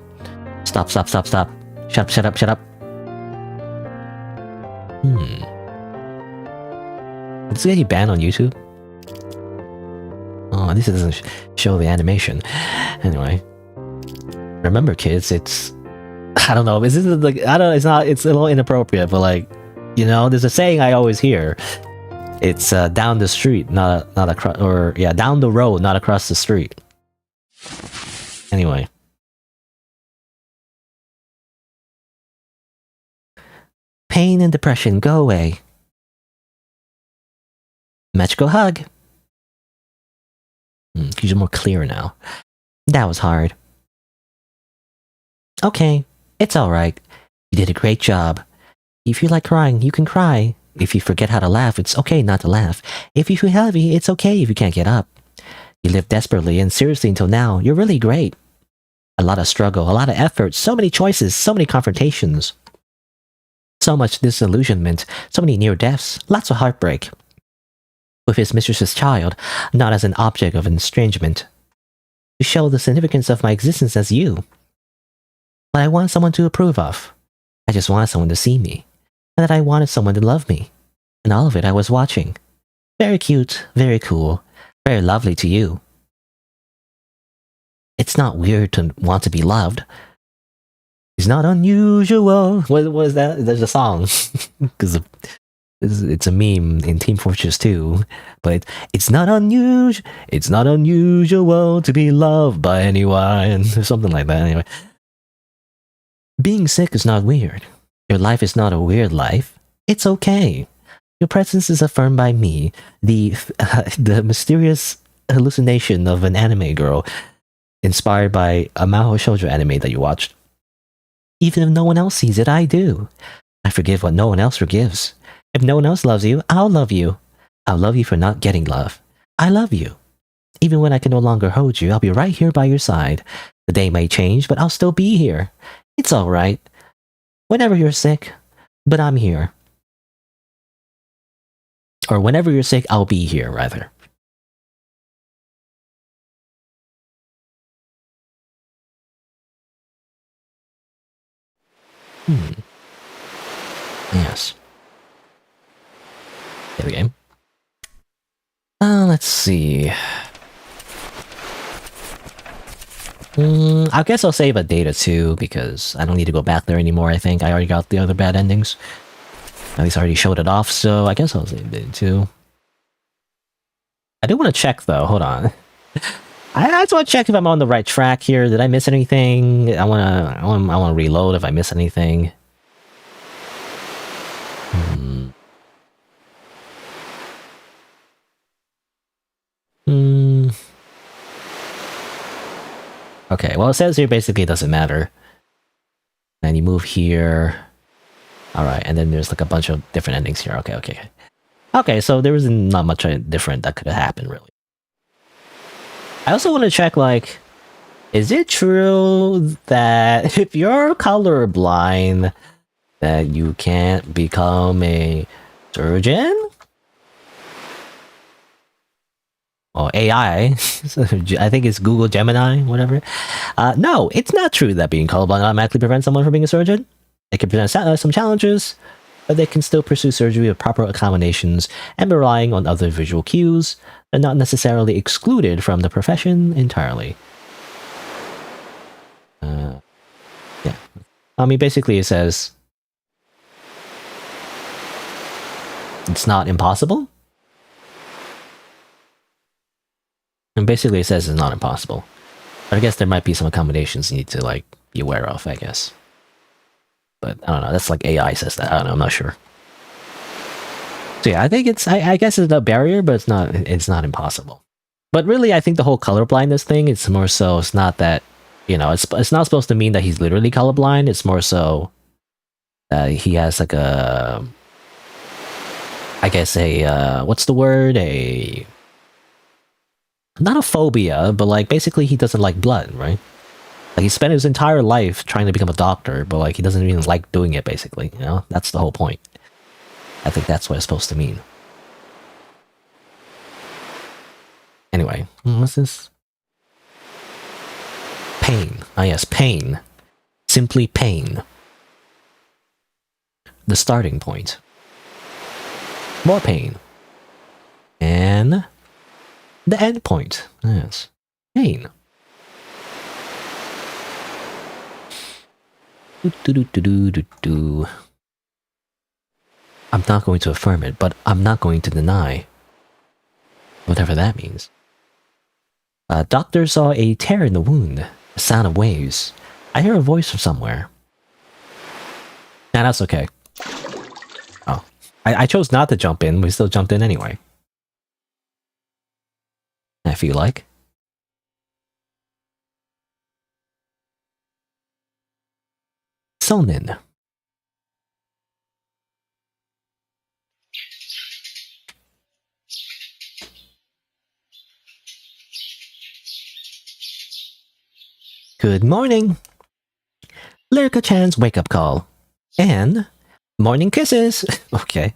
Stop, stop, stop, stop. Shut up, shut up, shut up. Does it get you banned on YouTube? Oh, this doesn't show the animation. Anyway. Remember, kids, it's... I don't know. This is like... I don't know. It's not... It's a little inappropriate, but like... You know, there's a saying I always hear. It's down the street, not across, or yeah, down the road, not across the street. Anyway. Pain and depression, go away. Magical hug. You're more clear now. That was hard. Okay, it's alright. You did a great job. If you like crying, you can cry. If you forget how to laugh, it's okay not to laugh. If you feel heavy, it's okay if you can't get up. You lived desperately and seriously until now. You're really great. A lot of struggle, a lot of effort, so many choices, so many confrontations. So much disillusionment, so many near deaths, lots of heartbreak. With his mistress's child, not as an object of estrangement. To show the significance of my existence as you. But I want someone to approve of. I just wanted someone to see me. And that I wanted someone to love me. And all of it I was watching. Very cute, very cool, very lovely to you. It's not weird to want to be loved. It's not unusual. What was that? There's a song. Because it's a meme in Team Fortress 2. But it's not unusual. It's not unusual to be loved by anyone. Something like that, anyway. Being sick is not weird. Your life is not a weird life. It's okay. Your presence is affirmed by me, the mysterious hallucination of an anime girl inspired by a Mahou Shoujo anime that you watched. Even if no one else sees it, I do. I forgive what no one else forgives. If no one else loves you, I'll love you. I'll love you for not getting love. I love you. Even when I can no longer hold you, I'll be right here by your side. The day may change, but I'll still be here. It's alright. Whenever you're sick, but I'm here. Or whenever you're sick, I'll be here, rather. Yes. There we go. see. I guess I'll save a data too, because I don't need to go back there anymore, I think. I already got the other bad endings. At least I already showed it off, so I guess I'll save it too. I do want to check, though. Hold on. I just want to check if I'm on the right track here. Did I miss anything? I want to reload if I miss anything. Okay, well, it says here basically it doesn't matter. And you move here. Alright, and then there's like a bunch of different endings here. Okay. Okay, so there was not much different that could have happened, really. I also want to check, like, is it true that if you're colorblind, that you can't become a surgeon? Or AI, I think it's Google Gemini, whatever. No, it's not true that being colorblind automatically prevents someone from being a surgeon. It can present some challenges, but they can still pursue surgery with proper accommodations and relying on other visual cues. They're not necessarily excluded from the profession entirely. Yeah. I mean, basically it says it's not impossible. And basically it says it's not impossible. But I guess there might be some accommodations you need to, like, be aware of, I guess. But I don't know, that's like AI says that. I don't know, I'm not sure. So yeah, I think it's, I guess it's a barrier, but it's not impossible. But really, I think the whole colorblindness thing, it's more so, it's not that, you know, it's not supposed to mean that he's literally colorblind. It's more so that he has like a, I guess a, what's the word? Not a phobia, but like basically he doesn't like blood, right? Like he spent his entire life trying to become a doctor, but like he doesn't even like doing it, basically, you know? That's the whole point. I think that's what it's supposed to mean. Anyway, what's this? Pain. Ah yes, pain. Simply pain. The starting point. More pain. And the end point. Yes. Pain. I'm not going to affirm it, but I'm not going to deny. Whatever that means. Doctor saw a tear in the wound. A sound of waves. I hear a voice from somewhere. Nah, that's okay. Oh. I chose not to jump in, we still jumped in anyway. I feel like. Sonin. Good morning. Lyrica-chan's wake-up call. And morning kisses. Okay.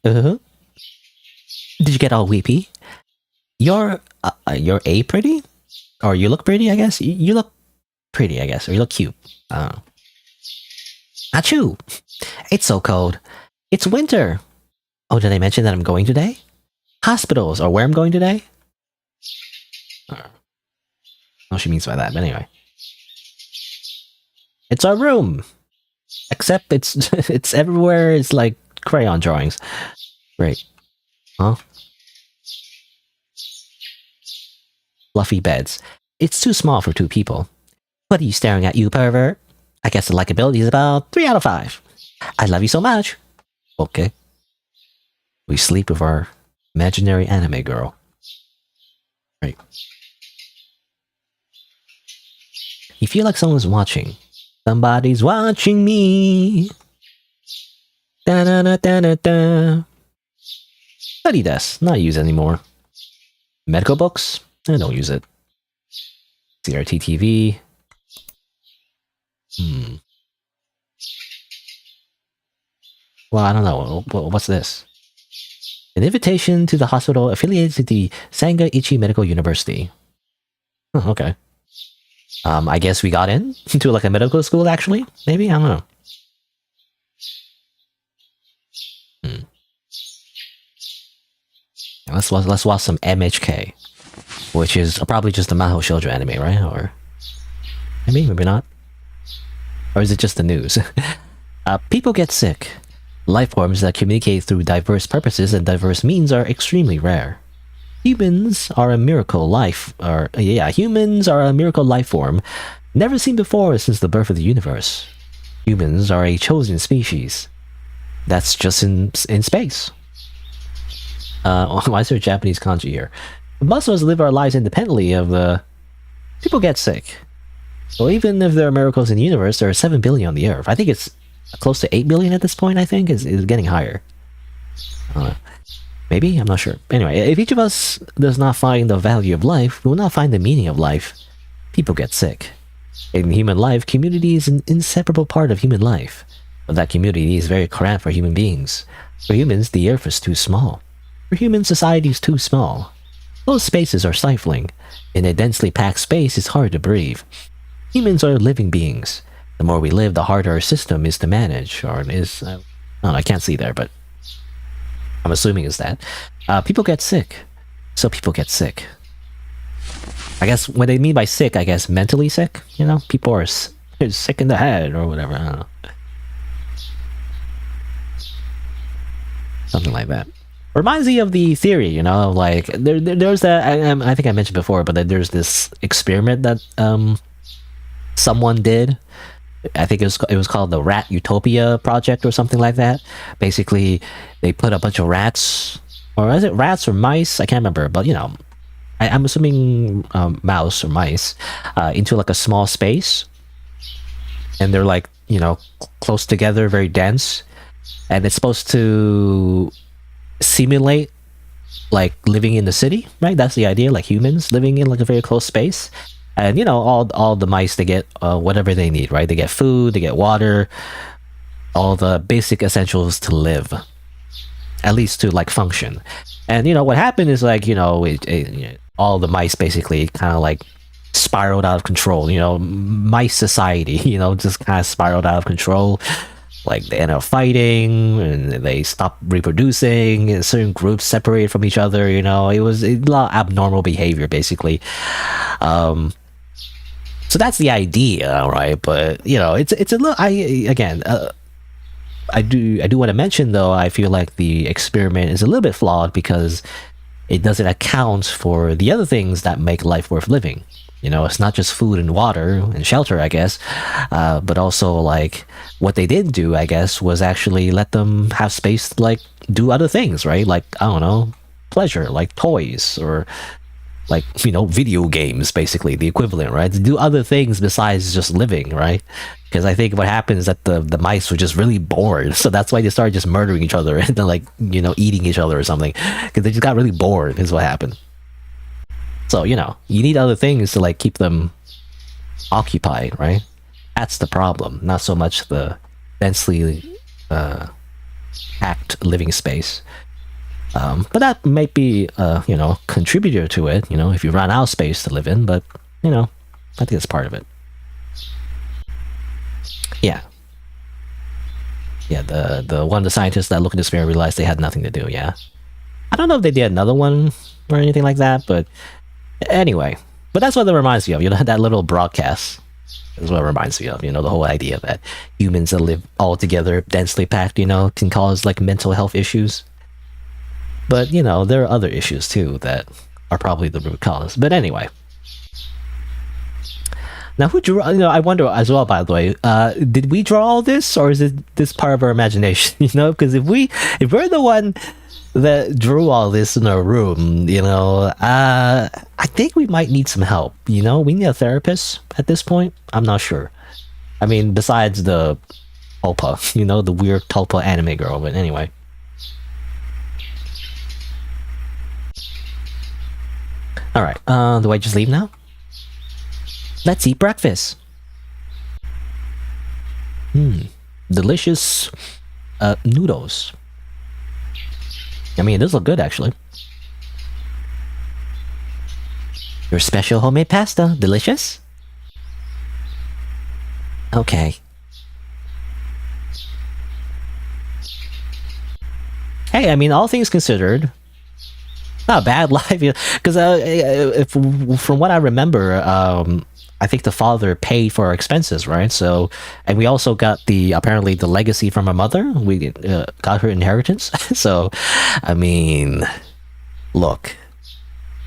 Did you get all weepy? You're a pretty? Or you look pretty, I guess? You look pretty, I guess. Or you look cute. I don't know. Achoo! It's so cold. It's winter. Oh, did I mention that I'm going today? Hospitals, or where I'm going today? I don't know what she means by that, but anyway. It's our room! Except it's it's everywhere, it's like crayon drawings. Great. Huh? Fluffy beds. It's too small for 2 people. What are you staring at, you pervert? I guess the likability is about 3 out of 5. I love you so much. Okay. We sleep with our imaginary anime girl. Right. You feel like someone's watching. Somebody's watching me. Da da da da da da. Study desk, not used anymore. Medical books? I don't use it. CRT TV. Well, I don't know. What's this? An invitation to the hospital affiliated to the Sanga Ichi Medical University. Oh, okay. I guess we got in to like a medical school, actually? Maybe? I don't know. let's watch some MHK, which is probably just a Mahou Shoujo anime, right? Or maybe not. Or is it just the news? People get sick. Life forms that communicate through diverse purposes and diverse means are extremely rare. Humans are a miracle humans are a miracle life form, never seen before since the birth of the universe. Humans are a chosen species. That's just in space. Why is there a Japanese kanji here? Most of us live our lives independently of the... People get sick. So even if there are miracles in the universe, there are 7 billion on the Earth. I think it's close to 8 billion at this point, I think. Is getting higher. Maybe? I'm not sure. Anyway, if each of us does not find the value of life, we will not find the meaning of life. People get sick. In human life, community is an inseparable part of human life. But that community is very cramped for human beings. For humans, the Earth is too small. For humans, society is too small. Those spaces are stifling. In a densely packed space, it's hard to breathe. Humans are living beings. The more we live, the harder our system is to manage, or is... I don't know, I can't see there, but I'm assuming it's that. People get sick. So people get sick. I guess what they mean by sick, I guess mentally sick, you know? People are sick in the head or whatever, I don't know. Something like that. Reminds me of the theory, you know, like there's that, I think I mentioned before, but there's this experiment that someone did. I think it was called the Rat Utopia Project or something like that. Basically, they put a bunch of rats, or is it rats or mice? I can't remember, but you know, I'm assuming mouse or mice, into like a small space, and they're like, you know, close together, very dense, and it's supposed to simulate like living in the city, right? That's the idea, like humans living in like a very close space. And you know, all the mice, they get whatever they need, right? They get food, they get water, all the basic essentials to live, at least to like function. And you know what happened is like, you know, all the mice basically kind of like spiraled out of control. You know, mice society, you know, just kind of spiraled out of control. Like they end up fighting and they stop reproducing, and certain groups separated from each other. You know, it was a lot of abnormal behavior basically. So that's the idea, right? But you know, it's a little. I do want to mention though, I feel like the experiment is a little bit flawed because it doesn't account for the other things that make life worth living. You know, it's not just food and water and shelter, I guess, but also like what they did do, I guess, was actually let them have space to like do other things, right? Like, I don't know, pleasure, like toys, or like, you know, video games, basically the equivalent, right? To do other things besides just living, right? Because I think what happens is that the mice were just really bored, so that's why they started just murdering each other and then like, you know, eating each other or something, because they just got really bored is what happened. So, you know, you need other things to like keep them occupied, right? That's the problem, not so much the densely packed living space. But that might be you know, contributor to it, you know, if you run out of space to live in, but you know, I think that's part of it. Yeah, the one of the scientists that looked at this mirror realized they had nothing to do. Yeah, I don't know if they did another one or anything like that, but anyway, but that's what that reminds me of, you know, that little broadcast is what it reminds me of, you know, the whole idea that humans that live all together densely packed, you know, can cause like mental health issues. But, you know, there are other issues, too, that are probably the root cause. But anyway. Now, who drew... You know, I wonder as well, by the way, did we draw all this? Or is it this part of our imagination? You know, because if we're the one that drew all this in our room, you know, I think we might need some help, you know? We need a therapist at this point. I'm not sure. I mean, besides the Tulpa, you know, the weird Tulpa anime girl. But anyway. Alright, do I just leave now? Let's eat breakfast. Delicious noodles. I mean, it does look good, actually. Your special homemade pasta. Delicious? Okay. Hey, I mean, all things considered, not a bad life, because from what I remember, I think the father paid for our expenses, right? So, and we also got apparently the legacy from our mother. We got her inheritance. So, I mean, look,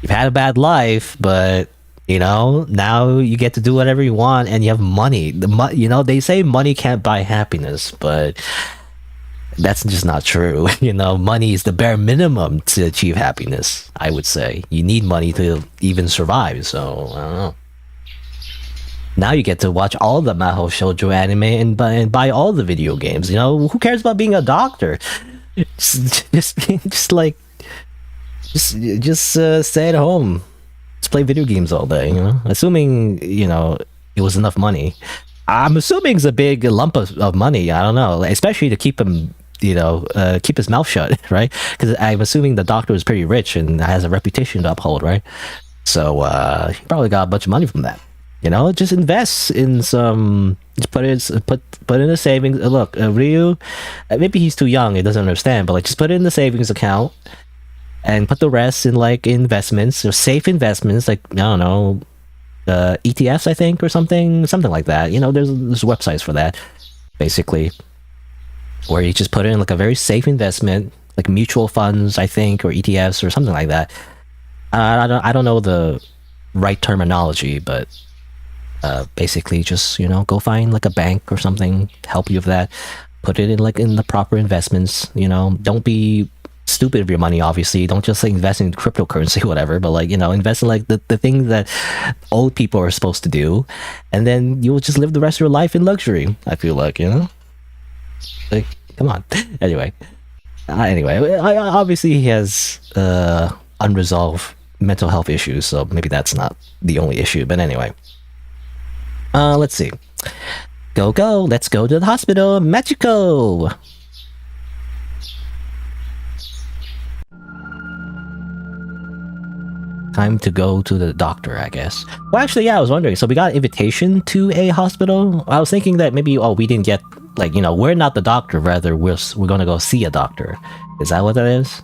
you've had a bad life, but now you get to do whatever you want, and you have money. They say money can't buy happiness, but that's just not true. Money is the bare minimum to achieve happiness. I would say you need money to even survive. So I don't know. Now you get to watch all the Mahou Shoujo anime and buy all the video games. Who cares about being a doctor? Just stay at home. Just play video games all day. Assuming it was enough money. I'm assuming it's a big lump of money. I don't know, especially to keep him. Keep his mouth shut, right? Because I'm assuming the doctor is pretty rich and has a reputation to uphold, right? So he probably got a bunch of money from that. Just invest in some. Just put in a savings. Look, Ryu, maybe he's too young. He doesn't understand. But just put it in the savings account, and put the rest in investments, or safe investments. I don't know, ETFs, I think, or something like that. There's websites for that, basically, where you just put it in a very safe investment, like mutual funds, I think, or ETFs, or something like that. I don't know the right terminology, but. Basically just go find a bank or something to help you with that. Put it in the proper investments. Don't be stupid with your money. Obviously, don't just invest in cryptocurrency or whatever, but invest in the things that old people are supposed to do, and then you'll just live the rest of your life in luxury. I feel come on. Anyway, obviously he has unresolved mental health issues, so maybe that's not the only issue, but anyway. Let's see. Go, let's go to the hospital, Mexico! Time to go to the doctor, I guess. Well, actually, yeah, I was wondering. So we got an invitation to a hospital. I was thinking that maybe, we didn't get, we're not the doctor, rather we're gonna go see a doctor. Is that what that is?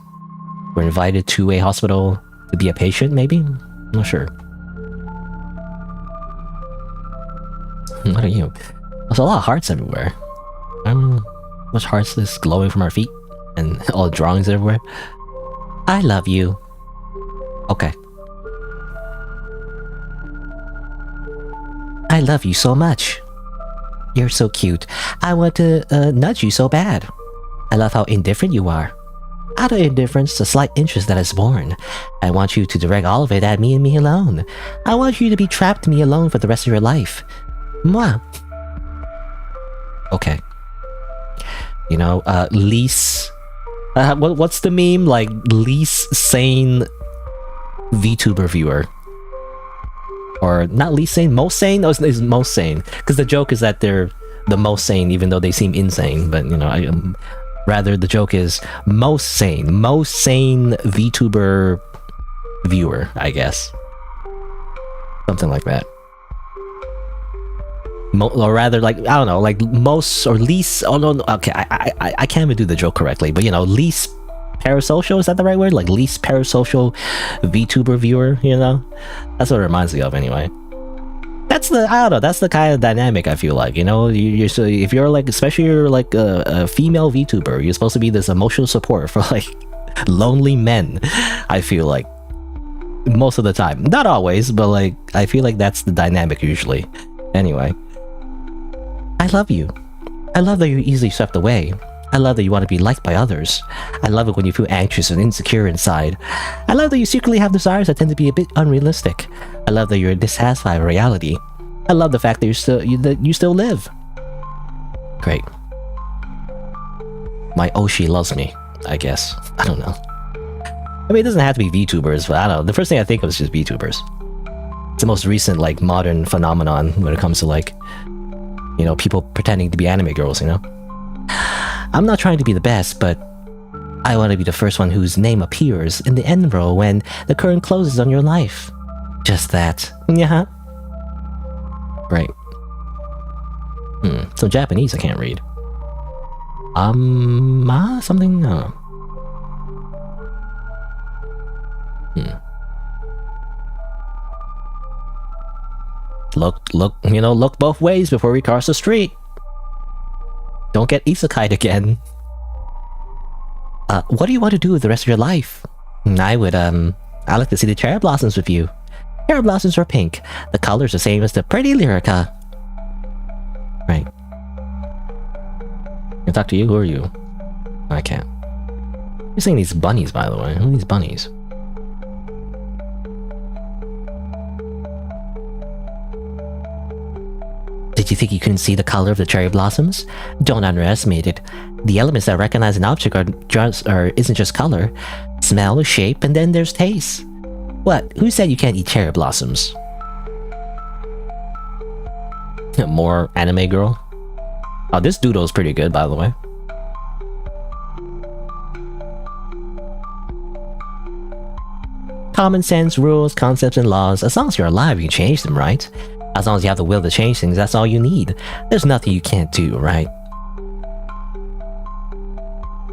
We're invited to a hospital to be a patient, maybe? I'm not sure. What are you? There's a lot of hearts everywhere. Much hearts is glowing from our feet, and all the drawings everywhere. I love you. Okay. I love you so much. You're so cute. I want to nudge you so bad. I love how indifferent you are. Out of indifference, a slight interest that is born. I want you to direct all of it at me and me alone. I want you to be trapped to me alone for the rest of your life. Mwah. Okay. Least... what's the meme? Least sane VTuber viewer. Or not least sane, most sane? No, it's most sane. Because the joke is that they're the most sane, even though they seem insane. But, rather the joke is most sane VTuber viewer, I guess. Something like that. Or rather, I don't know, most or least. Oh no, okay, I can't even do the joke correctly, but least parasocial, is that the right word? Least parasocial VTuber viewer, that's what it reminds me of anyway. That's the kind of dynamic I feel like, you're so, if you're especially you're a female VTuber, you're supposed to be this emotional support for lonely men. I feel like most of the time, not always, but I feel like that's the dynamic usually. Anyway. I love you. I love that you're easily swept away. I love that you want to be liked by others. I love it when you feel anxious and insecure inside. I love that you secretly have desires that tend to be a bit unrealistic. I love that you're dissatisfied with reality. I love the fact that you still live. Great. My Oshi loves me, I guess. I don't know. I mean, it doesn't have to be VTubers, but I don't know. The first thing I think of is just VTubers. It's the most recent, modern phenomenon when it comes to, people pretending to be anime girls, I'm not trying to be the best, but I want to be the first one whose name appears in the end row when the curtain closes on your life. Just that. Yeah. Right. So Japanese I can't read. Something? I don't know. look both ways before we cross the street. Don't get isekai'd again. What do you want to do with the rest of your life? I like to see the cherry blossoms with you. Cherry blossoms are pink. The color's the same as the pretty Lyrica. Right. Can I talk to you? Who are you? I can't. You're seeing these bunnies, by the way. Who are these bunnies? Did you think you couldn't see the color of the cherry blossoms? Don't underestimate it. The elements that recognize an object isn't just color. Smell, shape, and then there's taste. What? Who said you can't eat cherry blossoms? More anime girl? Oh, this doodle's pretty good, by the way. Common sense, rules, concepts, and laws. As long as you're alive, you can change them, right? As long as you have the will to change things, that's all you need. There's nothing you can't do, right?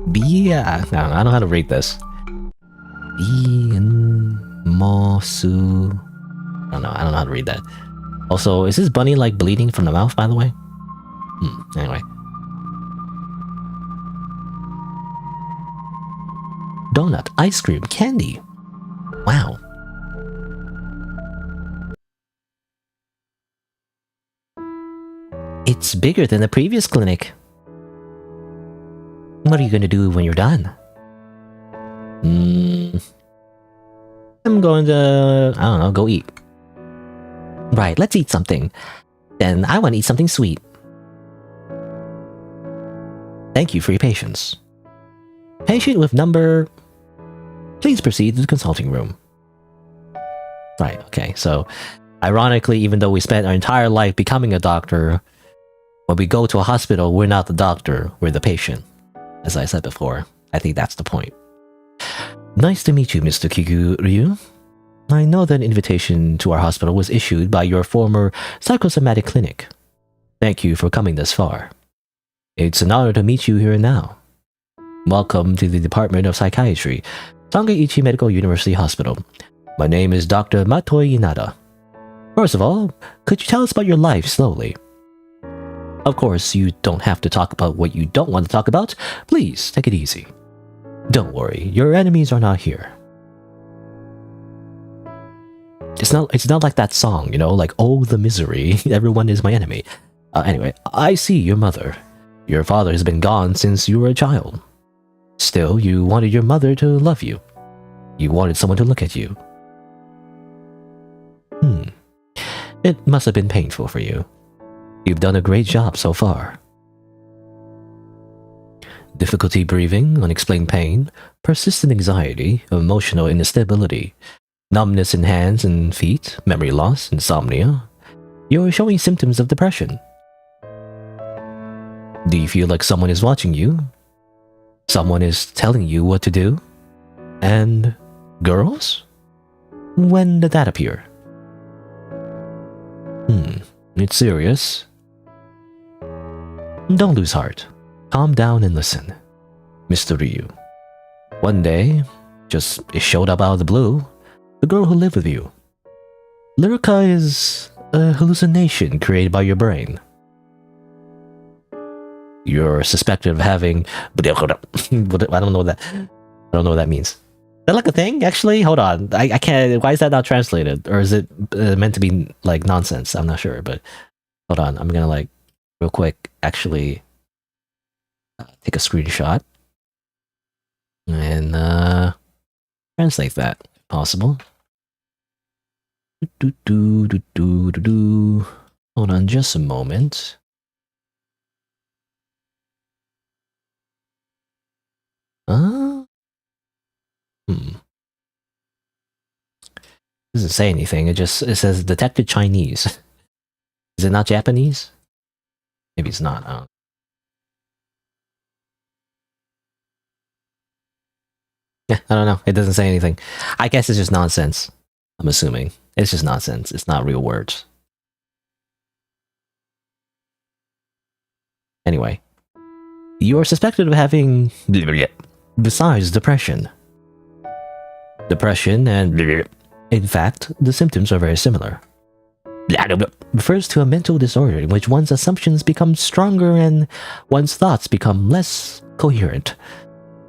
I don't know how to read this. Mosu. I don't know how to read that. Also, is this bunny like bleeding from the mouth, by the way? Anyway. Donut, ice cream, candy. Wow. It's bigger than the previous clinic. What are you gonna do when you're done? I'm going to, I don't know, go eat. Right, let's eat something. Then I want to eat something sweet. Thank you for your patience. Patient with number... Please proceed to the consulting room. Right, okay, so... Ironically, even though we spent our entire life becoming a doctor, when we go to a hospital, we're not the doctor, we're the patient. As I said before, I think that's the point. Nice to meet you, Mr. Kiguryu. I know that an invitation to our hospital was issued by your former psychosomatic clinic. Thank you for coming this far. It's an honor to meet you here and now. Welcome to the Department of Psychiatry, Sangaiichi Medical University Hospital. My name is Dr. Matoi Inada. First of all, could you tell us about your life slowly? Of course, you don't have to talk about what you don't want to talk about. Please, take it easy. Don't worry, your enemies are not here. It's not like that song, like, oh, the misery, everyone is my enemy. Anyway, I see your mother. Your father has been gone since you were a child. Still, you wanted your mother to love you. You wanted someone to look at you. It must have been painful for you. You've done a great job so far. Difficulty breathing, unexplained pain, persistent anxiety, emotional instability, numbness in hands and feet, memory loss, insomnia. You're showing symptoms of depression. Do you feel like someone is watching you? Someone is telling you what to do? And girls? When did that appear? It's serious. Don't lose heart. Calm down and listen. Mr. Ryu. One day, it showed up out of the blue. The girl who lived with you. Lyrica is a hallucination created by your brain. You're suspected of having... I don't know what that means. Is that like a thing? Actually, hold on. I can't... Why is that not translated? Or is it meant to be like nonsense? I'm not sure, but... Hold on. I'm gonna real quick, actually... take a screenshot. And translate that, if possible. Hold on just a moment. Doesn't say anything. It says detected Chinese. Is it not Japanese? Maybe it's not. I don't know. It doesn't say anything. I guess it's just nonsense. I'm assuming. It's just nonsense. It's not real words. Anyway. You are suspected of having... besides depression. Depression and... In fact, the symptoms are very similar. refers to a mental disorder in which one's assumptions become stronger and one's thoughts become less coherent.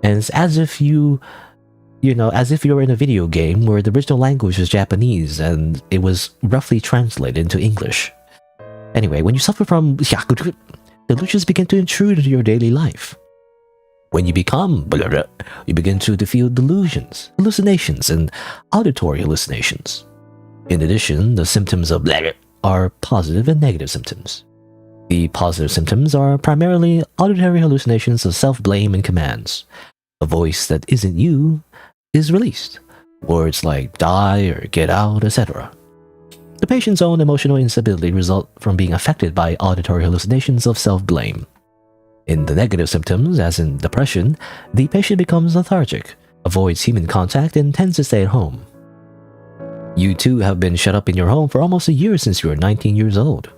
And it's as if as if you're in a video game where the original language is Japanese and it was roughly translated into English. Anyway, when you suffer from delusions begin to intrude into your daily life. When you become you begin to feel delusions, hallucinations, and auditory hallucinations. In addition, the symptoms of are positive and negative symptoms. The positive symptoms are primarily auditory hallucinations of self-blame and commands. A voice that isn't you is released. Words like die or get out, etc. The patient's own emotional instability result from being affected by auditory hallucinations of self-blame. In the negative symptoms, as in depression, the patient becomes lethargic, avoids human contact, and tends to stay at home. You too have been shut up in your home for almost a year since you were 19 years old.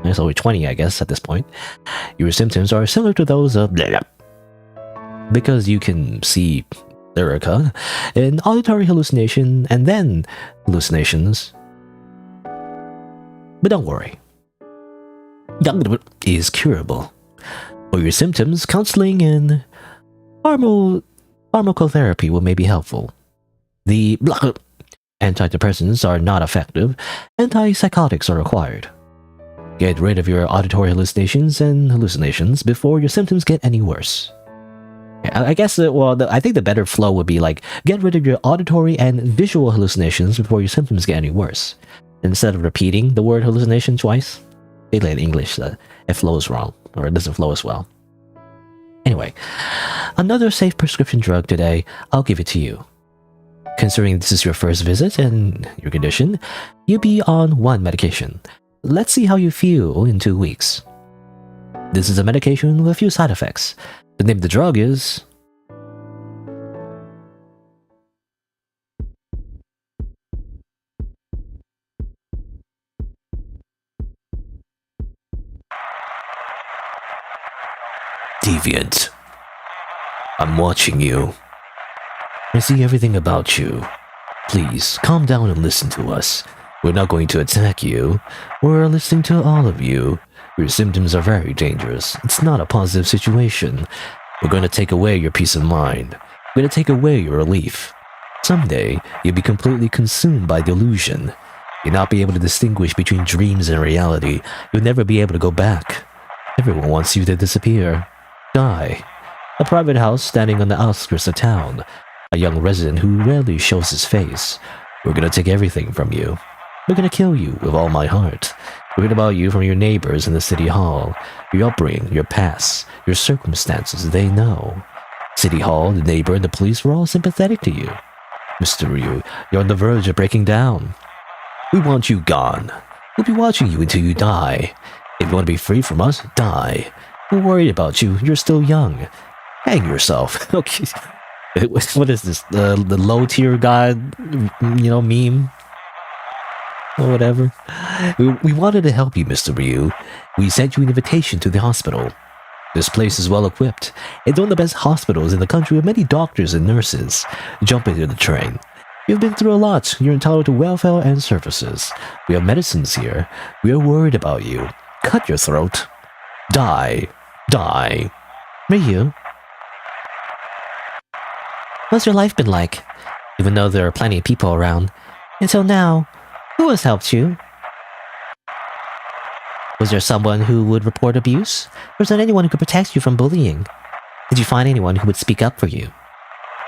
It's only 20, I guess, at this point. Your symptoms are similar to those of because you can see Lyrica, an auditory hallucination, and then hallucinations. But don't worry. Is curable. For your symptoms, counseling and pharmacotherapy will may be helpful. The antidepressants are not effective. Antipsychotics are required. Get rid of your auditory hallucinations before your symptoms get any worse. I guess, I think the better flow would be like, get rid of your auditory and visual hallucinations before your symptoms get any worse. Instead of repeating the word hallucination twice. Lately in English, it flows wrong, or it doesn't flow as well. Anyway, another safe prescription drug today, I'll give it to you. Considering this is your first visit and your condition, you'll be on one medication. Let's see how you feel in 2 weeks. This is a medication with a few side effects. The name of the drug is Deviant. I'm watching you. I see everything about you. Please, calm down and listen to us. We're not going to attack you. We're listening to all of you. Your symptoms are very dangerous. It's not a positive situation. We're going to take away your peace of mind. We're going to take away your relief. Someday, you'll be completely consumed by delusion. You'll not be able to distinguish between dreams and reality. You'll never be able to go back. Everyone wants you to disappear. Die. A private house standing on the outskirts of town. A young resident who rarely shows his face. We're going to take everything from you. We're going to kill you with all my heart. We read about you from your neighbors in the city hall. Your upbringing, your past, your circumstances, they know. City hall, the neighbor, and the police were all sympathetic to you. Mr. Ryu, you're on the verge of breaking down. We want you gone. We'll be watching you until you die. If you want to be free from us, die. We're worried about you. You're still young. Hang yourself. Okay. What is this? The low-tier god, meme? Or whatever. We wanted to help you, Mr. Ryu. We sent you an invitation to the hospital. This place is well equipped. It's one of the best hospitals in the country with many doctors and nurses. Jump into the train. You've been through a lot. You're entitled to welfare and services. We have medicines here. We are worried about you. Cut your throat. Die. Die. Ryu, what's your life been like? Even though there are plenty of people around. Until now, who has helped you? Was there someone who would report abuse? Was there anyone who could protect you from bullying? Did you find anyone who would speak up for you?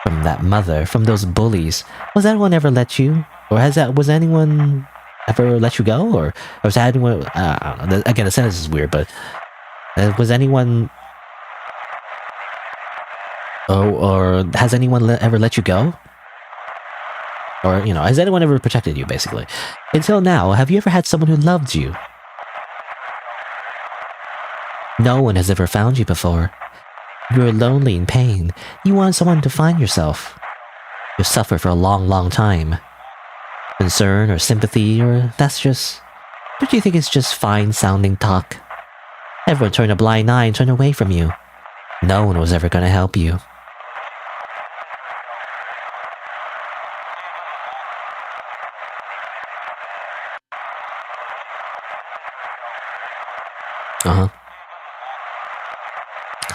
From that mother, from those bullies, was anyone ever let you? Or was anyone ever let you go? Or was anyone... I don't know. Again, the sentence is weird, but... was anyone... or has anyone ever let you go? Or, has anyone ever protected you, basically? Until now, have you ever had someone who loved you? No one has ever found you before. You're lonely in pain. You want someone to find yourself. You've suffered for a long, long time. Concern or sympathy, or that's just... Don't you think it's just fine-sounding talk? Everyone turned a blind eye and turned away from you. No one was ever going to help you.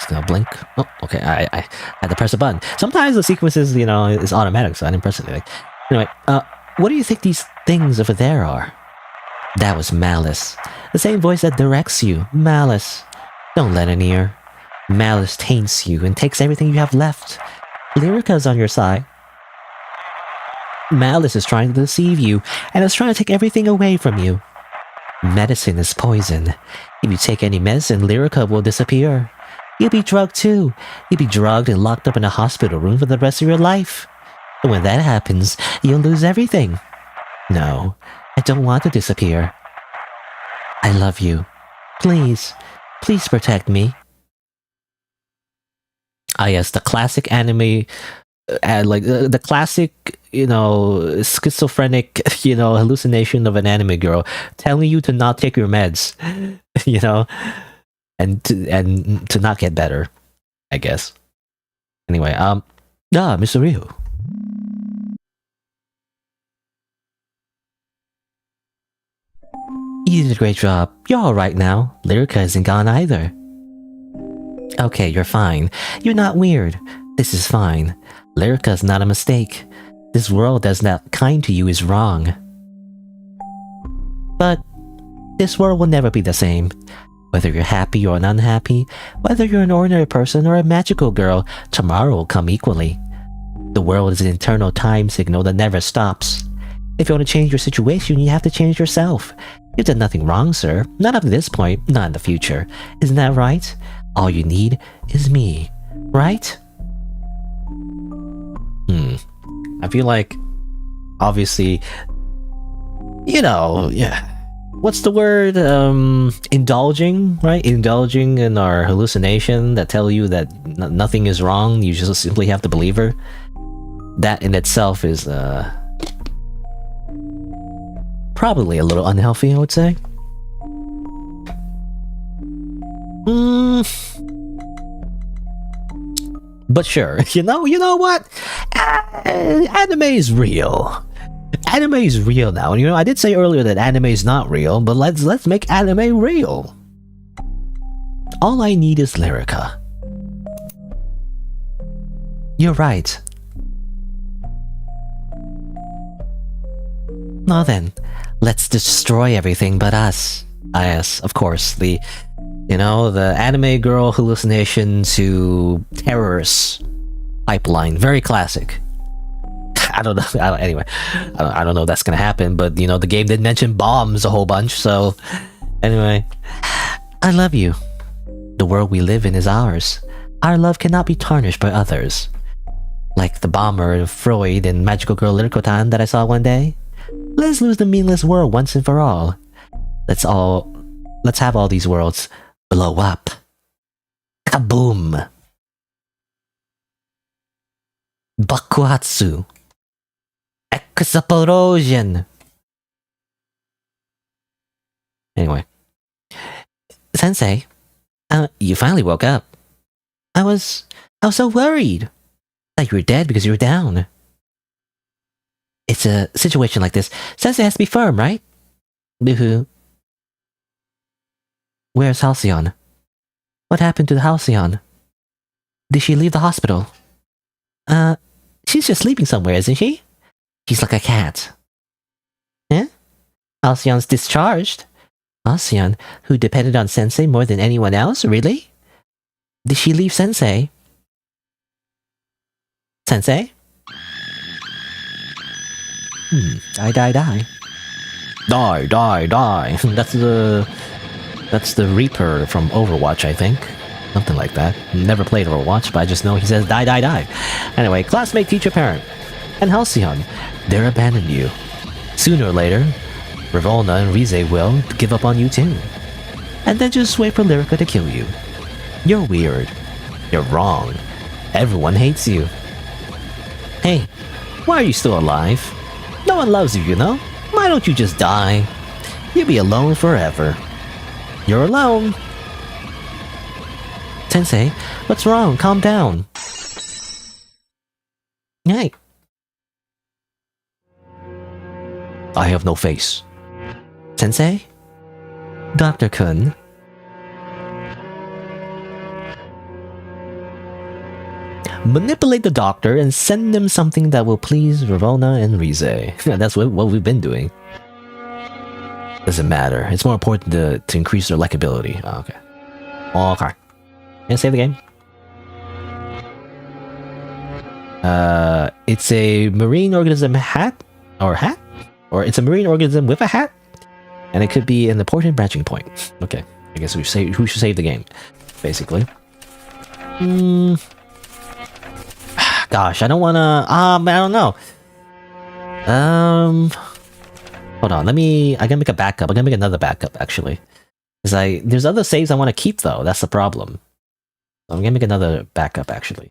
It's gonna blink. Oh, okay. I had to press a button. Sometimes the sequences, is automatic, so I didn't press anything. Anyway, what do you think these things over there are? That was Malice. The same voice that directs you. Malice. Don't let in here. Malice taints you and takes everything you have left. Lyrica's on your side. Malice is trying to deceive you and is trying to take everything away from you. Medicine is poison. If you take any medicine, Lyrica will disappear. You'll be drugged too. You'll be drugged and locked up in a hospital room for the rest of your life. And when that happens, you'll lose everything. No, I don't want to disappear. I love you. Please, please protect me. Ah yes, the classic anime, the classic, schizophrenic, hallucination of an anime girl telling you to not take your meds, and to not get better, I guess. Anyway, Mr. Ryu. You did a great job. You're alright now. Lyrica isn't gone either. Okay, you're fine. You're not weird. This is fine. Lyrica's not a mistake. This world that's not kind to you is wrong. But this world will never be the same. Whether you're happy or unhappy, whether you're an ordinary person or a magical girl, tomorrow will come equally. The world is an eternal time signal that never stops. If you want to change your situation, you have to change yourself. You've done nothing wrong, sir. Not up to this point, not in the future. Isn't that right? All you need is me, right? I feel like, obviously, what's the word? Indulging, right? Indulging in our hallucination that tell you that nothing is wrong. You just simply have to believe her. That in itself is, probably a little unhealthy, I would say. But sure, you know what? Anime is real. Anime is real now. And I did say earlier that anime is not real, but let's make anime real. All I need is Lyrica. You're right. Now then, let's destroy everything but us. Yes, of course, the anime girl hallucination to terrorists pipeline. Very classic. I don't know. Anyway, I don't know if that's gonna happen, but the game did mention bombs a whole bunch, so anyway. I love you. The world we live in is ours. Our love cannot be tarnished by others. Like the bomber Freud and magical girl Lirkotan that I saw one day. Let's lose the meaningless world once and for all. Let's have all these worlds blow up. Kaboom! Bakuhatsu. Explosion! Anyway. Sensei, you finally woke up. I was so worried. Thought you were dead because you were down. It's a situation like this. Sensei has to be firm, right? Boo-hoo. Where's Halcyon? What happened to the Halcyon? Did she leave the hospital? She's just sleeping somewhere, isn't she? She's like a cat. Eh? Halcyon's discharged. Halcyon, who depended on Sensei more than anyone else, really? Did she leave Sensei? Sensei? Die. Die. That's the Reaper from Overwatch, I think. Something like that. Never played Overwatch, but I just know he says die. Anyway, classmate, teacher, parent. And Halcyon, they're abandoned you. Sooner or later, Ravolna and Rize will give up on you too. And then just wait for Lyrica to kill you. You're weird. You're wrong. Everyone hates you. Hey, why are you still alive? No one loves you, Why don't you just die? You'll be alone forever. You're alone. Sensei, what's wrong? Calm down. Hey. I have no face. Sensei? Dr. Kun? Manipulate the doctor and send them something that will please Ravonna and Rize. That's what we've been doing. Doesn't matter. It's more important to increase their likability. Oh, okay. Okay. And save the game. It's a marine organism hat? Or it's a marine organism with a hat? And it could be an important branching point. Okay. I guess we should save the game, basically. Gosh, I don't wanna... I don't know. Hold on, I gotta make a backup. I gotta make another backup, actually. Because there's other saves I want to keep, though. That's the problem. So I'm gonna make another backup, actually.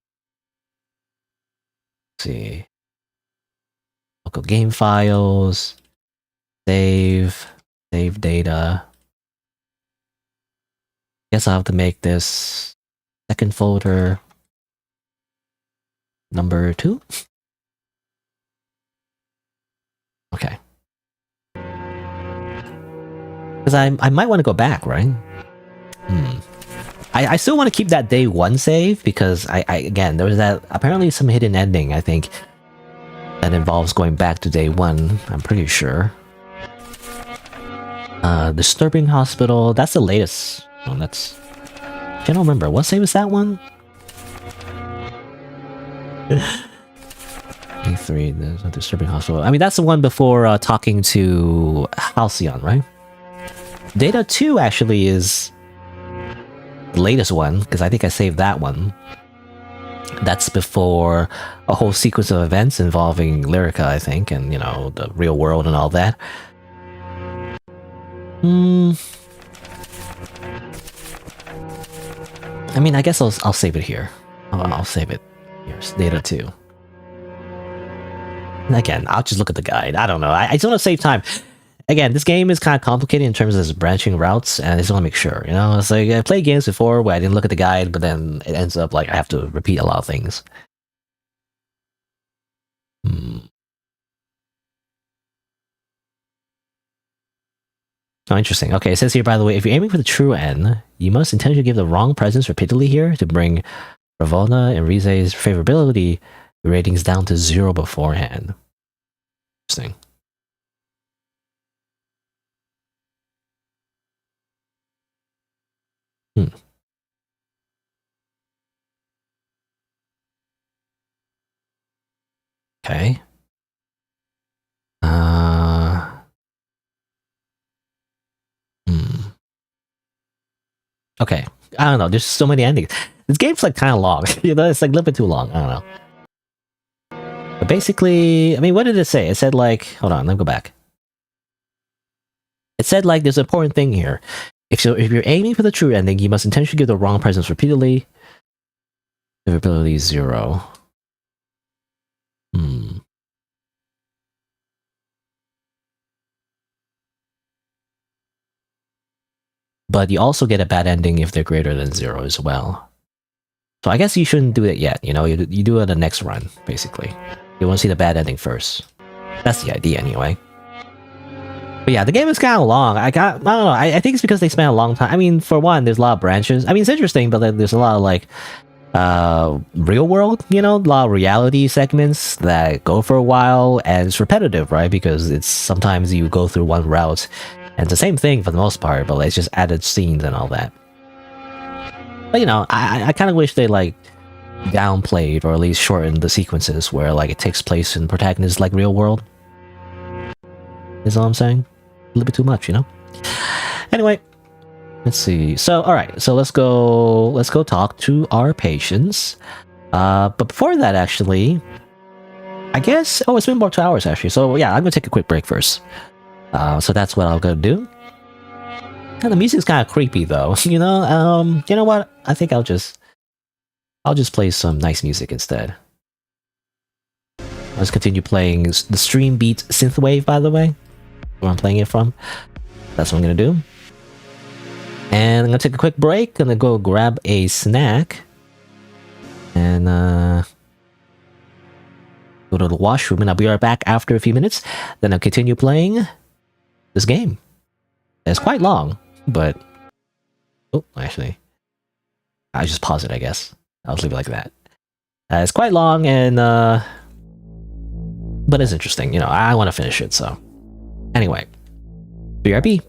Let's see. Local game files. Save data. Guess I'll have to make this second folder number 2. Okay. Because I might want to go back, right? I still want to keep that day 1 save because again, there was that apparently some hidden ending, I think, that involves going back to day 1, I'm pretty sure. Disturbing Hospital, that's the latest. Oh, that's... I don't remember. What save was that one? E3, there's a Disturbing Hospital. I mean, that's the one before talking to Halcyon, right? Data 2 actually is the latest one, because I think I saved that one. That's before a whole sequence of events involving Lyrica, I think, and, you know, the real world and all that. I mean, I guess I'll save it here. I'll save it. Here's Data 2. And again, I'll just look at the guide. I don't know. I just want to save time. Again, this game is kind of complicated in terms of its branching routes, and I just want to make sure, you know? It's like, I played games before where I didn't look at the guide, but then it ends up like I have to repeat a lot of things. Oh, interesting. Okay, it says here, by the way, if you're aiming for the true end, you must intentionally give the wrong presence repeatedly here to bring Ravonna and Rize's favorability ratings down to 0 beforehand. Interesting. Okay. Okay. I don't know. There's so many endings. This game's like kind of long. You know, it's like a little bit too long. I don't know. But basically, I mean, what did it say? It said like, hold on, let me go back. It said like, there's an important thing here. If you're aiming for the true ending, you must intentionally give the wrong presence repeatedly. Favorability 0. But you also get a bad ending if they're greater than 0 as well. So I guess you shouldn't do it yet, you know? You do it the next run, basically. You want to see the bad ending first. That's the idea, anyway. But yeah, the game is kind of long. I don't know. I think it's because they spent a long time. I mean, for one, there's a lot of branches. I mean, it's interesting, but there's a lot of, like, real world, you know? A lot of reality segments that go for a while, and it's repetitive, right? Because it's sometimes you go through one route, and it's the same thing for the most part, but it's just added scenes and all that. But, you know, I kind of wish they, like, downplayed or at least shortened the sequences where, like, it takes place in protagonists like real world. Is all I'm saying? A little bit too much, you know? Anyway, let's see. So, alright, so let's go talk to our patients. But before that, actually, I guess... Oh, it's been about 2 hours, actually. So, yeah, I'm gonna take a quick break first. So that's what I'm gonna do. And the music's kind of creepy, though. You know, you know what? I think I'll just play some nice music instead. Let's continue playing the Stream Beat Synthwave, by the way, where I'm playing it from. That's what I'm gonna do. And I'm gonna take a quick break. Gonna go grab a snack. And go to the washroom, and I'll be right back after a few minutes. Then I'll continue playing this game. It's quite long, but... Oh, actually... I just pause it, I guess. I'll leave it like that. It's quite long and but it's interesting. You know, I want to finish it. So anyway, BRB.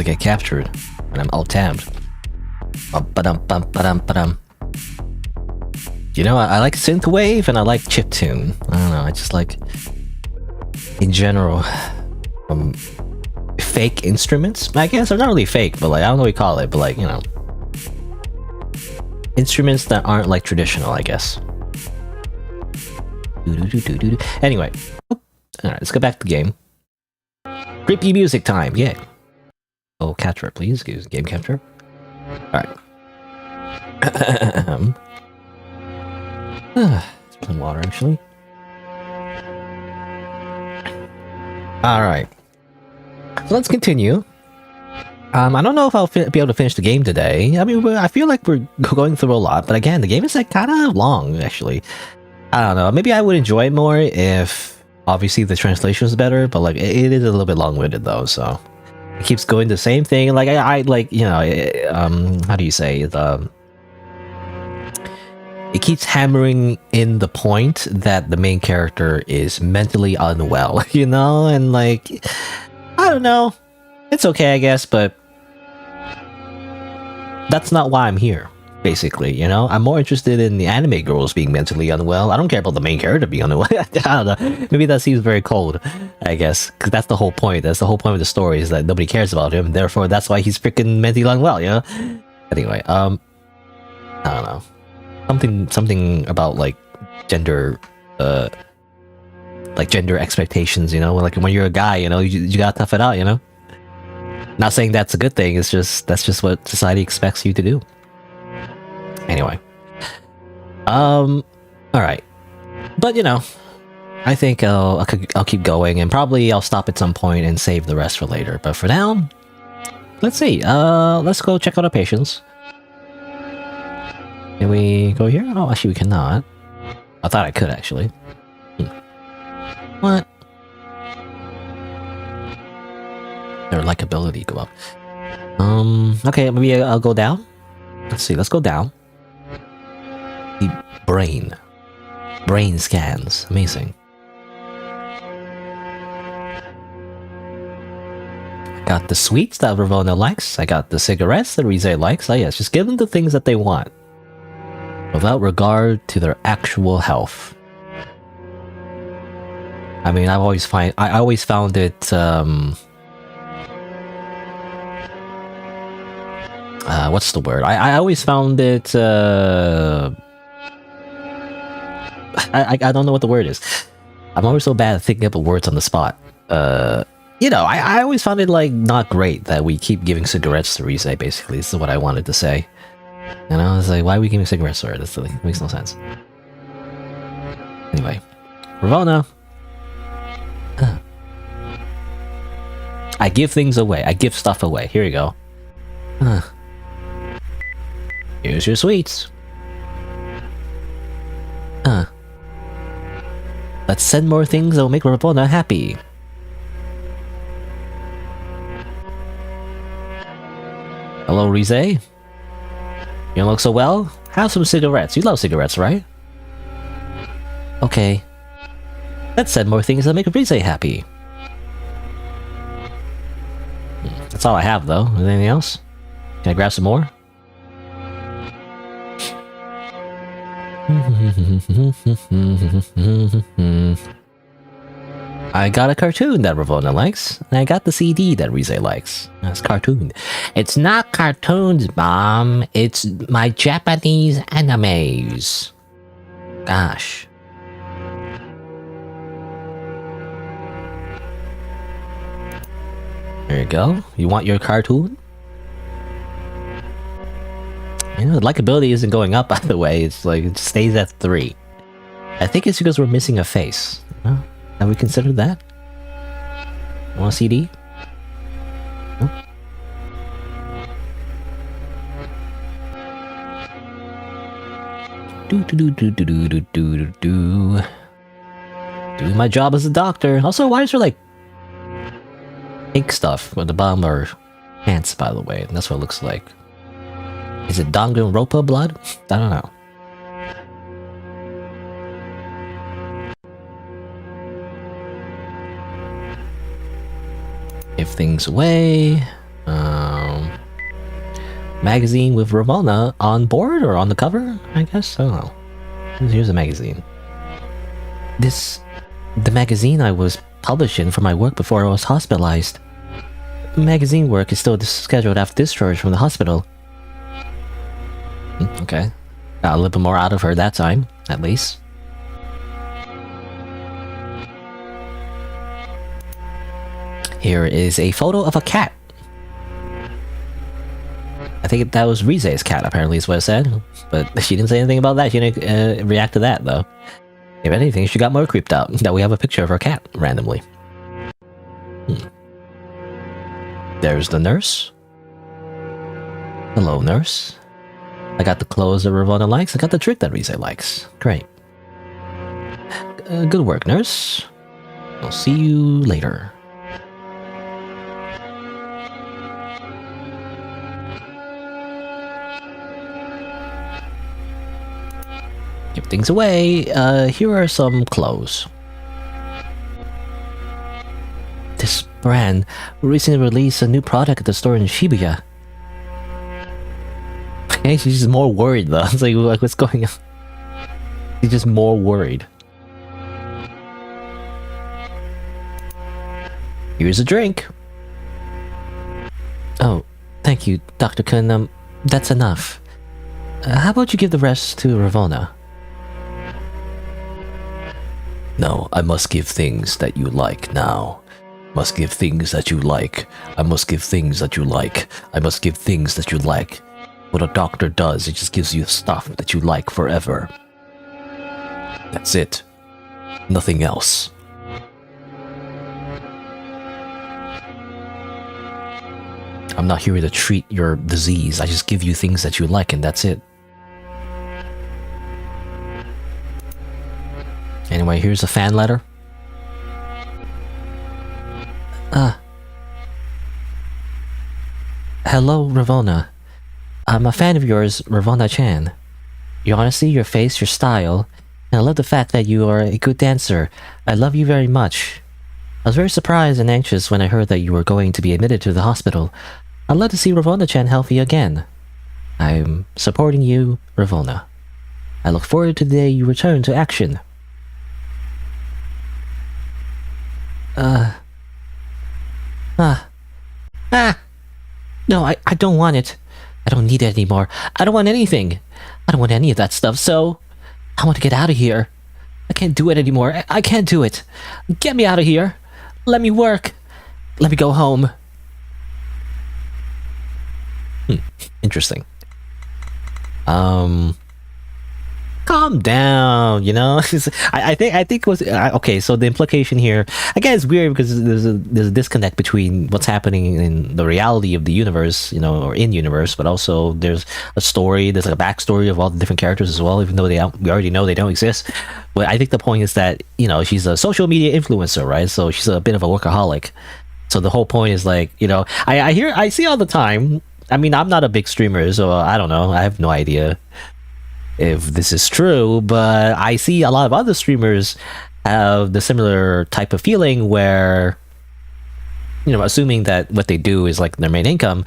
I get captured and I'm alt-tabbed. Ba-dum-bum-ba-dum-ba-dum. You know, I like synthwave and I like chiptune. I don't know, I just like, in general, fake instruments, I guess. They're not really fake, but like, I don't know what you call it, but like, you know, instruments that aren't like traditional, I guess. Anyway, alright, let's go back to the game. Creepy music time, yeah. Oh, capture, please. Game capture. Alright. Some water, actually. Alright. So let's continue. I don't know if I'll be able to finish the game today. I mean, I feel like we're going through a lot, but again, the game is like kind of long, actually. I don't know. Maybe I would enjoy it more if, obviously, the translation was better, but like, it is a little bit long-winded, though, so... It keeps going the same thing. Like, I like, you know, how do you say it? It keeps hammering in the point that the main character is mentally unwell, you know? And like, I don't know. It's okay, I guess, but that's not why I'm here, basically, you know? I'm more interested in the anime girls being mentally unwell. I don't care about the main character being unwell. I don't know. Maybe that seems very cold, I guess, because that's the whole point. That's the whole point of the story, is that nobody cares about him. Therefore, that's why he's freaking mentally unwell, you know? Anyway, I don't know. Something about like gender expectations, you know, like when you're a guy, you know, you gotta tough it out, you know. Not saying that's a good thing. It's just that's just what society expects you to do. Anyway, all right, but you know, I think I'll keep going, and probably I'll stop at some point and save the rest for later. But for now, let's see. Let's go check out our patients. Can we go here? Oh, actually, we cannot. I thought I could, actually. What? Their likability go up. Okay, maybe I'll go down. Let's see, let's go down. The brain. Brain scans. Amazing. I got the sweets that Ravona likes. I got the cigarettes that Rize likes. Oh yes, just give them the things that they want, without regard to their actual health. I mean, I always found it, what's the word? I always found it, I don't know what the word is. I'm always so bad at thinking up words on the spot. You know, I always found it, like, not great that we keep giving cigarettes to Rize, basically. This is what I wanted to say. You know, it's like, why are we giving cigarettes to her? This like, makes no sense. Anyway, Ravona. I give things away. I give stuff away. Here you go. Here's your sweets. Let's send more things that will make Ravona happy. Hello, Rize? You don't look so well? Have some cigarettes. You love cigarettes, right? Okay. Let's send more things that make Rize happy. That's all I have, though. Anything else? Can I grab some more? I got a cartoon that Ravona likes, and I got the CD that Rize likes. That's cartoon. It's not cartoons, Mom. It's my Japanese animes. Gosh. There you go. You want your cartoon? You know, the likability isn't going up, by the way. It's like, it stays at 3. I think it's because we're missing a face. Huh? Have we considered that? Want a CD? Huh? Doing my job as a doctor. Also, why is there like pink stuff at the bottom of our pants, by the way? That's what it looks like. Is it Danganronpa blood? I don't know. Give things away. magazine with Ravonna on board or on the cover, I guess? I don't know. Here's a magazine. The magazine I was publishing for my work before I was hospitalized. Magazine work is still scheduled after discharge from the hospital. Okay. Got a little bit more out of her that time, at least. Here is a photo of a cat. I think that was Rize's cat, apparently, is what it said. But she didn't say anything about that. She didn't react to that, though. If anything, she got more creeped out that we have a picture of her cat, randomly. There's the nurse. Hello, nurse. I got the clothes that Ravonna likes. I got the trick that Rize likes. Great. Good work, nurse. I'll see you later. Give things away. Here are some clothes. This brand recently released a new product at the store in Shibuya. Okay, she's just more worried though. It's like, what's going on? She's just more worried. Here's a drink. Oh, thank you, Dr. Kun. That's enough. How about you give the rest to Ravonna? No, I must give things that you like now. Must give things that you like. I must give things that you like. I must give things that you like. What a doctor does, it just gives you stuff that you like forever. That's it. Nothing else. I'm not here to treat your disease. I just give you things that you like and that's it. Anyway, here's a fan letter. Hello, Ravonna. I'm a fan of yours, Ravonna-chan. Your honesty, your face, your style, and I love the fact that you are a good dancer. I love you very much. I was very surprised and anxious when I heard that you were going to be admitted to the hospital. I'd love to see Ravonna-chan healthy again. I'm supporting you, Ravonna. I look forward to the day you return to action. No, I don't want it. I don't need it anymore. I don't want anything. I don't want any of that stuff, so I want to get out of here. I can't do it anymore. I can't do it. Get me out of here. Let me work. Let me go home. Interesting. Calm down, you know. I think it was okay. So the implication here, again, it's weird because there's a disconnect between what's happening in the reality of the universe, you know, or in universe, but also there's a story. There's like a backstory of all the different characters as well, even though we already know they don't exist. But I think the point is that, you know, she's a social media influencer, right? So she's a bit of a workaholic. So the whole point is like, you know, I see all the time. I mean, I'm not a big streamer, so I don't know. I have no idea if this is true, but I see a lot of other streamers have the similar type of feeling where, you know, assuming that what they do is like their main income,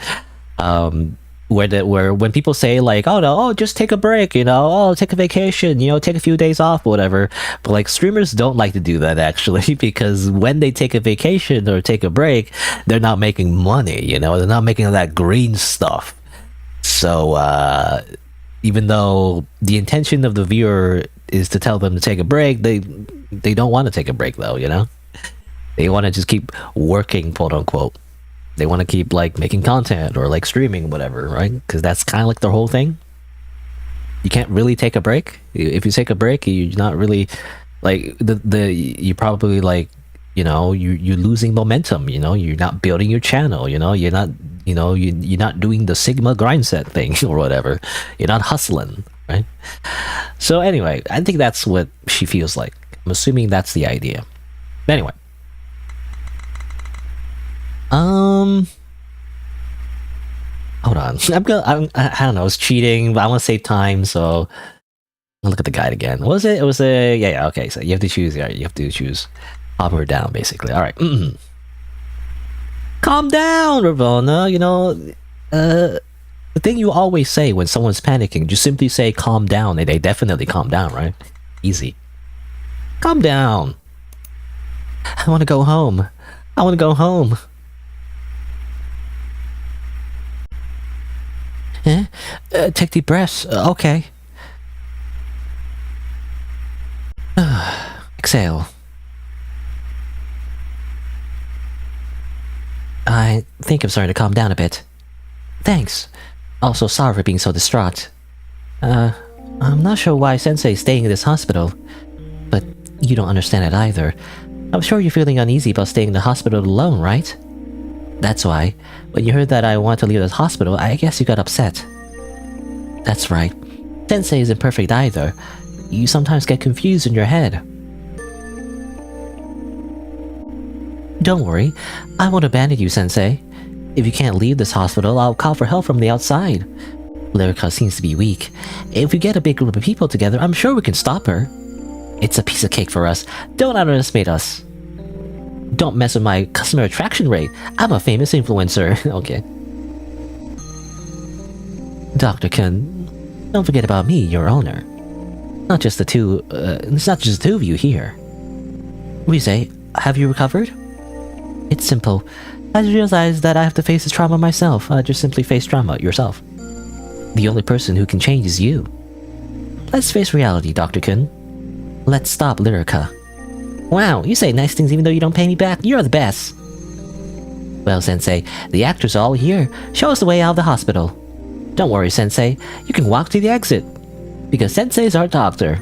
where when people say like, oh no, oh just take a break, you know, oh take a vacation, you know, take a few days off, whatever. But like streamers don't like to do that actually, because when they take a vacation or take a break, they're not making money, you know, they're not making all that green stuff. So even though the intention of the viewer is to tell them to take a break, they don't want to take a break though, you know? They want to just keep working, quote unquote. They want to keep like making content or like streaming, whatever, right? Because that's kind of like their whole thing. You can't really take a break. If you take a break, you're not really like you probably like, you know, you're losing momentum, you know, you're not building your channel, you know, you're not, you know, you're not doing the Sigma grind set thing or whatever. You're not hustling, right? So anyway, I think that's what she feels like. I'm assuming that's the idea. But anyway. Hold on. I don't know, it's cheating, but I want to save time, so I'll look at the guide again. What was it? It was yeah, okay, so you have to choose, yeah, you have to choose up or down, basically. All right. Calm down, Ravonna. You know, The thing you always say when someone's panicking, just simply say calm down, and they definitely calm down, right? Easy. Calm down. I want to go home. I want to go home. Take deep breaths. Okay. Exhale. I think I'm starting to calm down a bit. Thanks. Also sorry for being so distraught. I'm not sure why Sensei's staying in this hospital, but you don't understand it either. I'm sure you're feeling uneasy about staying in the hospital alone, right? That's why, when you heard that I want to leave this hospital, I guess you got upset. That's right. Sensei isn't perfect either. You sometimes get confused in your head. Don't worry, I won't abandon you, Sensei. If you can't leave this hospital, I'll call for help from the outside. Lyrica seems to be weak. If we get a big group of people together, I'm sure we can stop her. It's a piece of cake for us. Don't underestimate us. Don't mess with my customer attraction rate. I'm a famous influencer. Okay. Dr. Kun, don't forget about me, your owner. Not just the two, it's not just the two of you here. Rise, have you recovered? It's simple. I realized that I have to face this trauma myself. Just simply face trauma yourself. The only person who can change is you. Let's face reality, Dr. Kun. Let's stop Lyrica. Wow, you say nice things even though you don't pay me back. You're the best. Well, Sensei, the actors are all here. Show us the way out of the hospital. Don't worry, Sensei. You can walk to the exit. Because Sensei's our doctor.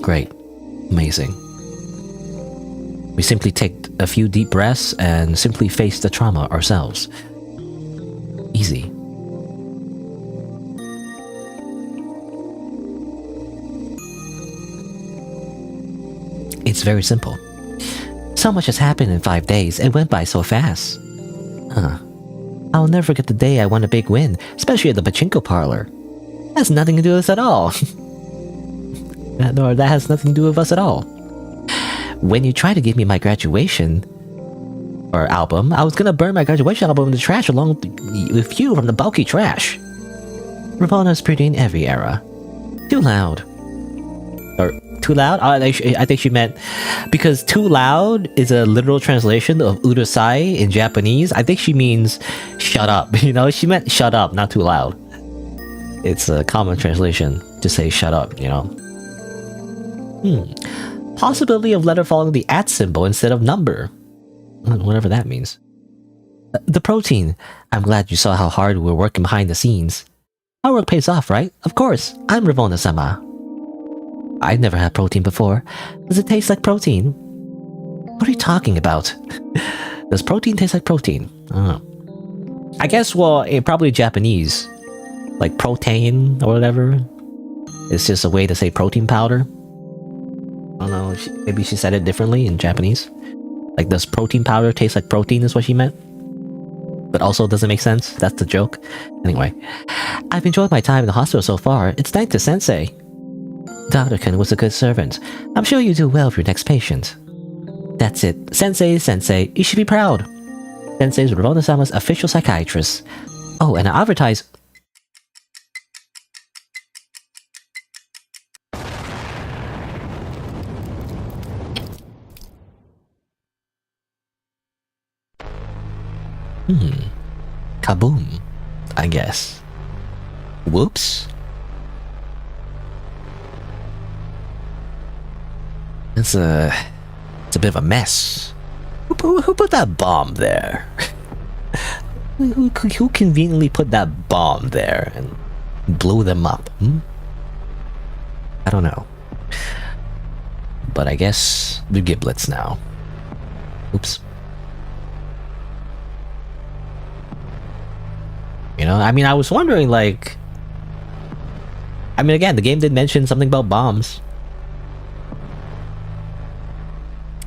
Great. Amazing. We simply take a few deep breaths and simply face the trauma ourselves. Easy. It's very simple. So much has happened in 5 days. It went by so fast. I'll never forget the day I won a big win, especially at the pachinko parlor. That has nothing to do with us at all. That has nothing to do with us at all. When you tried to give me my graduation or album, I was gonna burn my graduation album in the trash along with you from the bulky trash. Rapona's pretty in every era. Too loud. Or too loud? I think she meant because too loud is a literal translation of urusai in Japanese. I think she means shut up. You know, she meant shut up, not too loud. It's a common translation to say shut up, you know. Possibility of letter following the @ symbol instead of number. Whatever that means. The protein. I'm glad you saw how hard we're working behind the scenes. Our work pays off, right? Of course. I'm Ravona-sama. I've never had protein before. Does it taste like protein? What are you talking about? Does protein taste like protein? I don't know. I guess, well, probably Japanese. Like protein or whatever. It's just a way to say protein powder. I don't know, maybe she said it differently in Japanese. Like, does protein powder taste like protein is what she meant? But also doesn't make sense. That's the joke. Anyway, I've enjoyed my time in the hospital so far. It's thanks to Sensei. Dr. Kun was a good servant. I'm sure you do well for your next patient. That's it. Sensei is Sensei. You should be proud. Sensei is Ravona-sama's official psychiatrist. Oh, and I advertise... Kaboom, I guess. Whoops. It's a bit of a mess. Who put that bomb there? who conveniently put that bomb there and blew them up? I don't know. But I guess the giblets now. Oops. You know, I mean, I was wondering, like... I mean, again, the game did mention something about bombs.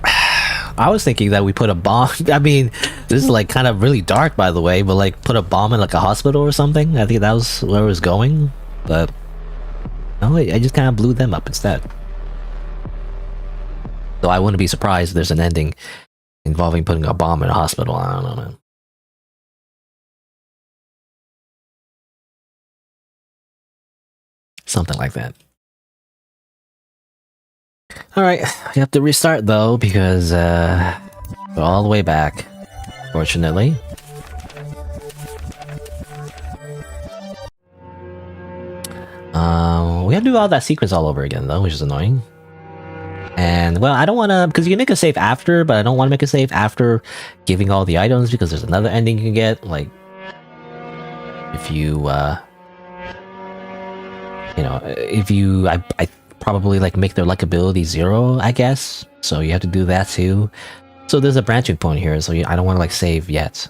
I was thinking that we put a bomb... I mean, this is, like, kind of really dark, by the way, but, like, put a bomb in, like, a hospital or something? I think that was where it was going, but... No, I just kind of blew them up instead. So I wouldn't be surprised if there's an ending involving putting a bomb in a hospital. I don't know, man. Something like that. All right, we have to restart though because we're all the way back. Fortunately. We have to do all that sequence all over again though, which is annoying. And well, I don't want to, because you can make a save after, but I don't want to make a save after giving all the items because there's another ending you can get. Like, if you, I probably like make their likability 0, I guess. So you have to do that too. So there's a branching point here, so I don't want to like save yet.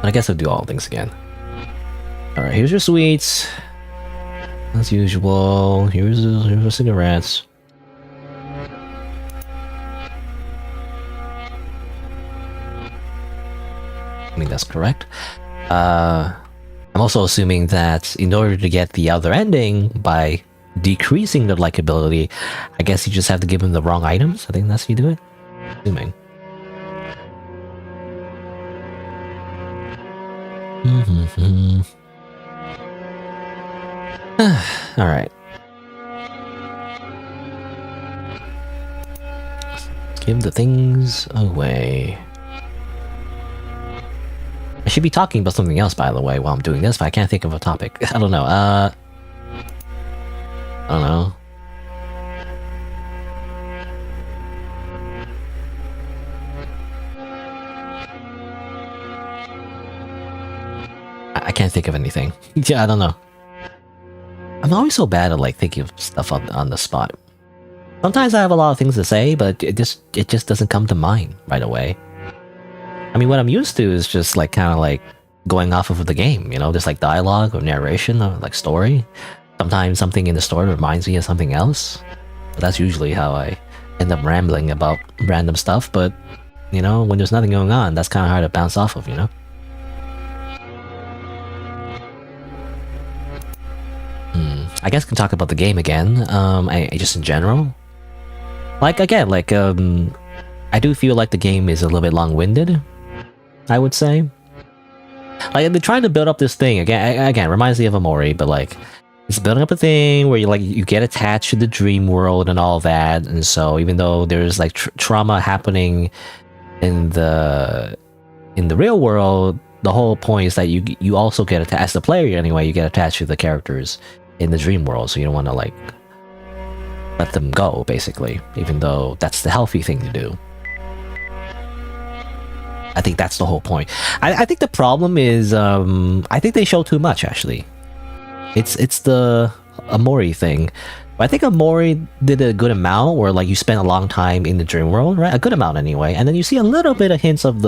But I guess I'll do all things again. Alright, here's your sweets. As usual, here's the cigarettes. I mean, that's correct. I'm also assuming that in order to get the other ending by decreasing the likability, I guess you just have to give him the wrong items. I think that's how you do it. Assuming. Alright. Give the things away. I should be talking about something else, by the way, while I'm doing this, but I can't think of a topic. I don't know. I don't know. I can't think of anything. Yeah, I don't know. I'm always so bad at like thinking of stuff on the spot. Sometimes I have a lot of things to say, but it just doesn't come to mind right away. I mean, what I'm used to is just like kind of like going off of the game, you know, just like dialogue or narration or like story. Sometimes something in the story reminds me of something else. But that's usually how I end up rambling about random stuff. But you know, when there's nothing going on, that's kind of hard to bounce off of, you know. I guess I can talk about the game again. Just in general, like again, like I do feel like the game is a little bit long-winded. I would say, like they're trying to build up this thing again. Reminds me of Amori, but like it's building up a thing where you get attached to the dream world and all that. And so even though there's like trauma happening in the real world, the whole point is that you also get attached as the player anyway. You get attached to the characters in the dream world, so you don't want to like let them go, basically, even though that's the healthy thing to do. I think that's the whole point. I think the problem is I think they show too much, actually. It's the Amori thing. I think Amori did a good amount where like you spend a long time in the dream world, right? A good amount anyway, and then you see a little bit of hints of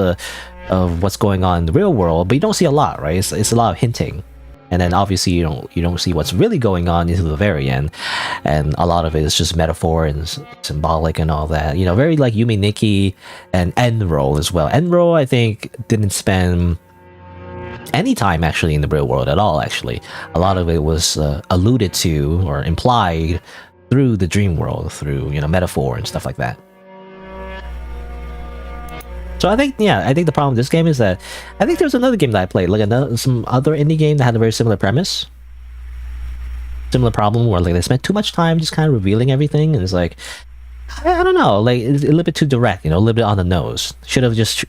what's going on in the real world, but you don't see a lot, right? It's a lot of hinting. And then obviously you don't see what's really going on until the very end, and a lot of it is just metaphor and symbolic and all that. You know, very like Yumi Nikki and Enro as well. Enro, I think, didn't spend any time actually in the real world at all. Actually, a lot of it was alluded to or implied through the dream world, through metaphor and stuff like that. So I think the problem with this game is that I think there was another game that I played, like some other indie game that had a very similar premise, similar problem where like they spent too much time just kind of revealing everything, and it's like I don't know, like it's a little bit too direct, a little bit on the nose. Should have just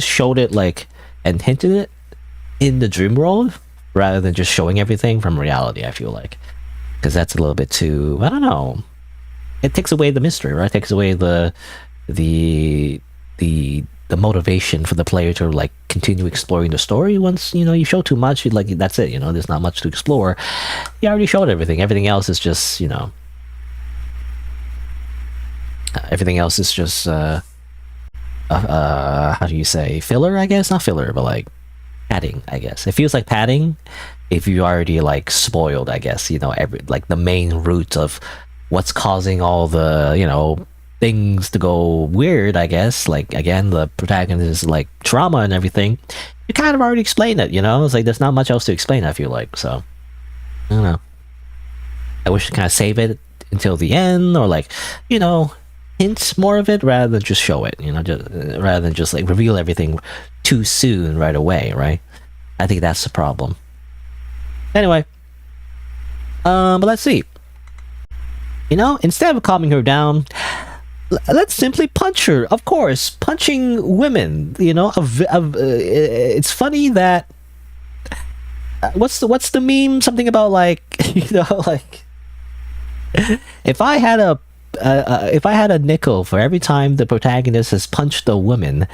showed it like and hinted it in the dream world rather than just showing everything from reality. I feel like because that's a little bit too, I don't know. It takes away the mystery, right? It takes away the motivation for the player to like continue exploring the story. Once you show too much, like that's it. There's not much to explore. You already showed everything. Everything else is just everything else is just how do you say, filler? I guess not filler, but like padding. I guess it feels like padding if you already like spoiled. I guess like the main root of what's causing all the things to go weird, I guess. Like again, the protagonist is like trauma and everything. You kind of already explained it, it's like there's not much else to explain, I feel like. So I don't know, I wish to kind of save it until the end, or like hint more of it rather than just show it, rather than just like reveal everything too soon right away, right? I think that's the problem. Anyway, but let's see. You know, instead of calming her down, let's simply punch her. Of course, punching women. You know, it's funny that what's the meme? Something about like like if I had a nickel for every time the protagonist has punched a woman,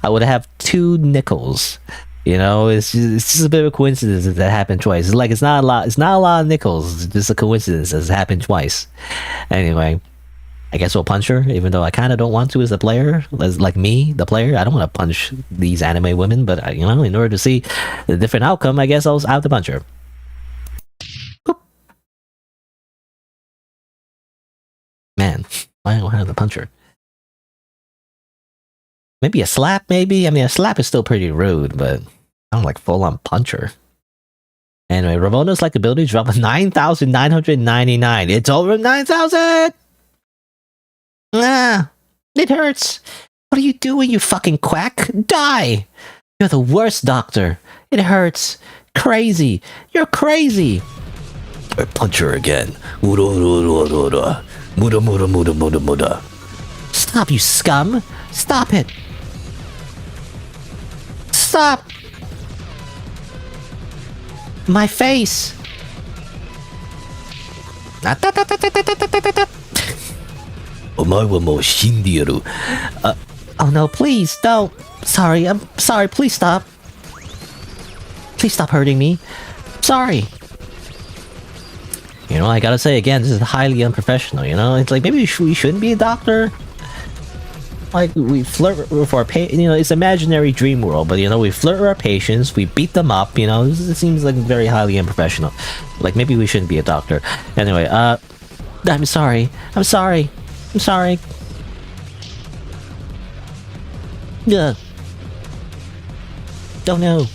I would have 2 nickels. You know, it's just a bit of a coincidence that happened twice. It's like it's not a lot of nickels. It's just a coincidence that it's happened twice. Anyway, I guess we'll punch her, even though I kind of don't want to as a player. Like me, the player, I don't want to punch these anime women, but you know, in order to see the different outcome, I guess I'll have to punch her. Boop. Man, why don't I have to punch her? Maybe a slap, maybe? I mean, a slap is still pretty rude, but I don't like full-on punch her. Anyway, Ravona's likability dropped 9,999. It's over 9,000! Ah, it hurts. What are you doing, you fucking quack? Die! You're the worst doctor. It hurts. Crazy. You're crazy. Punch her again. Muda. Stop, you scum. Stop it. Stop. My face. Oh no, please, don't. Sorry, I'm sorry, please stop. Please stop hurting me. Sorry. You know, I gotta say again, this is highly unprofessional, you know? It's like, maybe we shouldn't be a doctor. Like, we flirt with our you know, it's imaginary dream world, but you know, we flirt with our patients, we beat them up, you know? It seems like very highly unprofessional. Like, maybe we shouldn't be a doctor. Anyway, I'm sorry. I'm sorry. I'm sorry. Yeah. Don't know.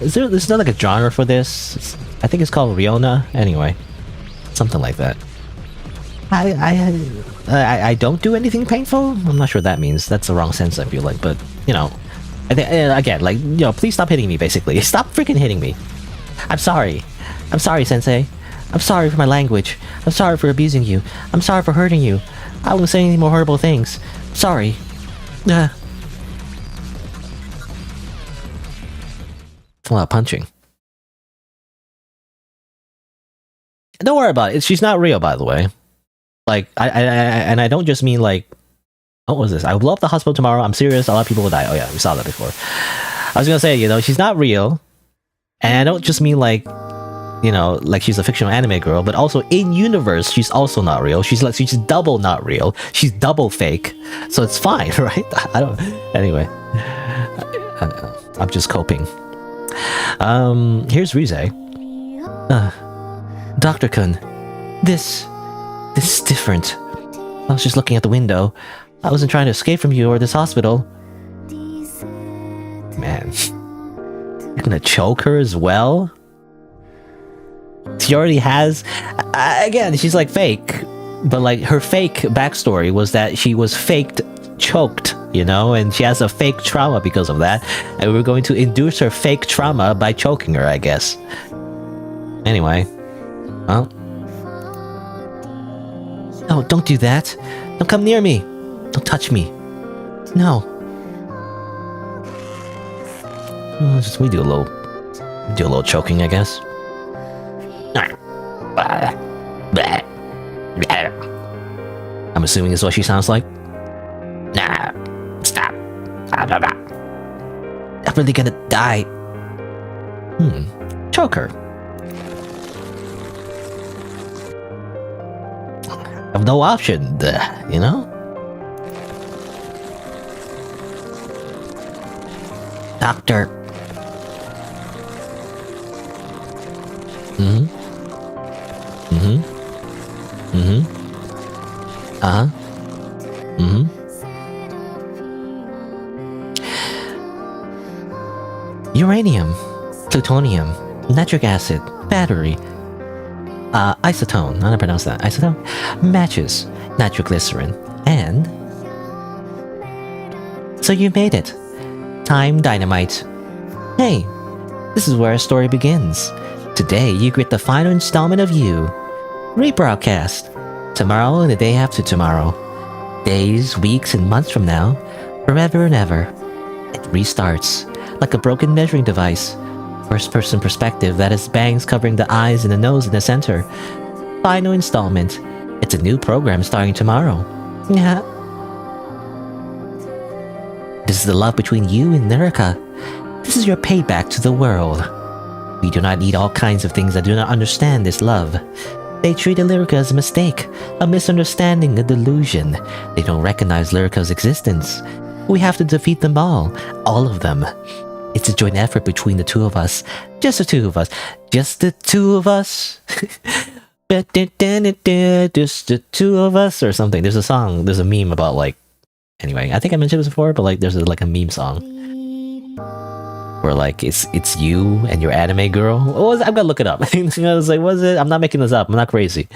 There's not like a genre for this? I think it's called Riona. Anyway. Something like that. I don't do anything painful? I'm not sure what that means. That's the wrong sense, I feel like. But, you know, I think, again, like, you know, please stop hitting me, basically. Stop freaking hitting me. I'm sorry. I'm sorry, Sensei. I'm sorry for my language. I'm sorry for abusing you. I'm sorry for hurting you. I won't say any more horrible things. Sorry. A lot of punching. Don't worry about it. She's not real, by the way. Like, I don't just mean like, what was this? I will blow up the hospital tomorrow. I'm serious. A lot of people will die. Oh yeah, we saw that before. I was gonna say, you know, she's not real, and I don't just mean like, you know, like she's a fictional anime girl, but also in universe, she's also not real. She's double not real. She's double fake, so it's fine, right? I don't. Anyway, I'm just coping. Here's Rize. Dr. Kun, this is different. I was just looking at the window. I wasn't trying to escape from you or this hospital. Man, you're gonna choke her as well? She already has... again, she's like fake. But like, her fake backstory was that she was faked choked, you know? And she has a fake trauma because of that. And we're going to induce her fake trauma by choking her, I guess. Anyway. Well. No, don't do that. Don't come near me. Don't touch me. No. Well, just we do a little choking, I guess. I'm assuming this is what she sounds like. Nah, stop. I'm really gonna die. Choke her. I have no option, you know? Doctor. Uranium, plutonium, nitric acid, battery, isotone, how do I pronounce that? Isotone? Matches, nitroglycerin, and... So you made it. Time Dynamite. Hey, this is where our story begins. Today, you get the final installment of You. Rebroadcast. Tomorrow and the day after tomorrow. Days, weeks, and months from now. Forever and ever. It restarts. Like a broken measuring device. First-person perspective that has bangs covering the eyes and the nose in the center. Final installment. It's a new program starting tomorrow. Yeah. This is the love between you and Lyrica. This is your payback to the world. We do not need all kinds of things that do not understand this love. They treat Lyrica as a mistake, a misunderstanding, a delusion. They don't recognize Lyrica's existence. We have to defeat them all of them. It's a joint effort between the two of us. Just the two of us. Just the two of us. Just the two of us or something. There's a song, there's a meme about like, anyway, I think I mentioned this before, but like there's like a meme song where like it's you and your anime girl. What was it? I'm gonna look it up. I was like, what is it? I'm not making this up. I'm not crazy.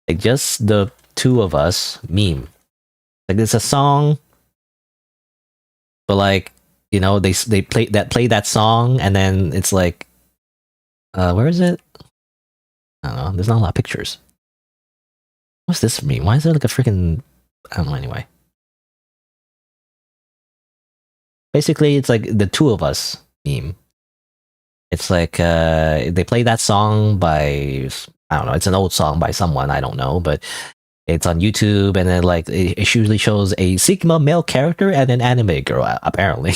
Like just the two of us meme. Like it's a song, but like, you know, they play that song and then it's like, where is it? I don't know. There's not a lot of pictures. What's this meme? Why is there like a freaking, I don't know. Anyway, basically it's like the two of us meme. It's like they play that song by, I don't know, it's an old song by someone, I don't know, but it's on YouTube and then like it usually shows a Sigma male character and an anime girl, apparently.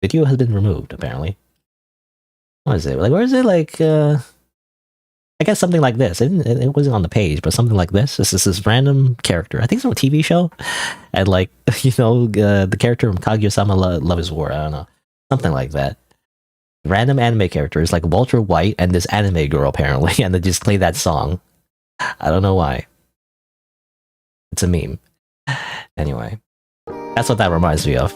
Video has been removed, apparently. What is it? Like, where is it? Like, I guess something like this. It wasn't on the page, but something like this. This is this random character. I think it's on a TV show. And like, you know, the character from Kaguya-sama Love is War. I don't know. Something like that. Random anime characters like Walter White and this anime girl, apparently. And they just play that song. I don't know why. It's a meme. Anyway. That's what that reminds me of.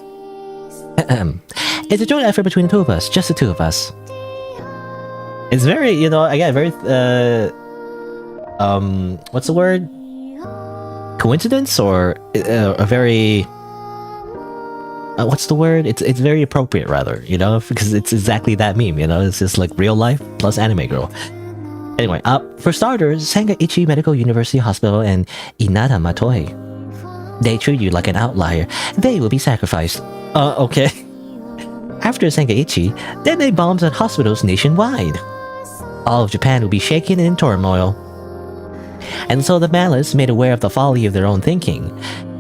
It's a joint effort between the two of us. Just the two of us. It's very, you know, again, very, what's the word? Coincidence or a very, what's the word? It's very appropriate, rather, you know, because it's exactly that meme, you know, it's just like real life plus anime girl. Anyway, for starters, Sangaichi Medical University Hospital and Inada Matoi. They treat you like an outlier. They will be sacrificed. Okay. After Sangaichi, then they bombs at hospitals nationwide. All of Japan will be shaken and in turmoil. And so the malice, made aware of the folly of their own thinking,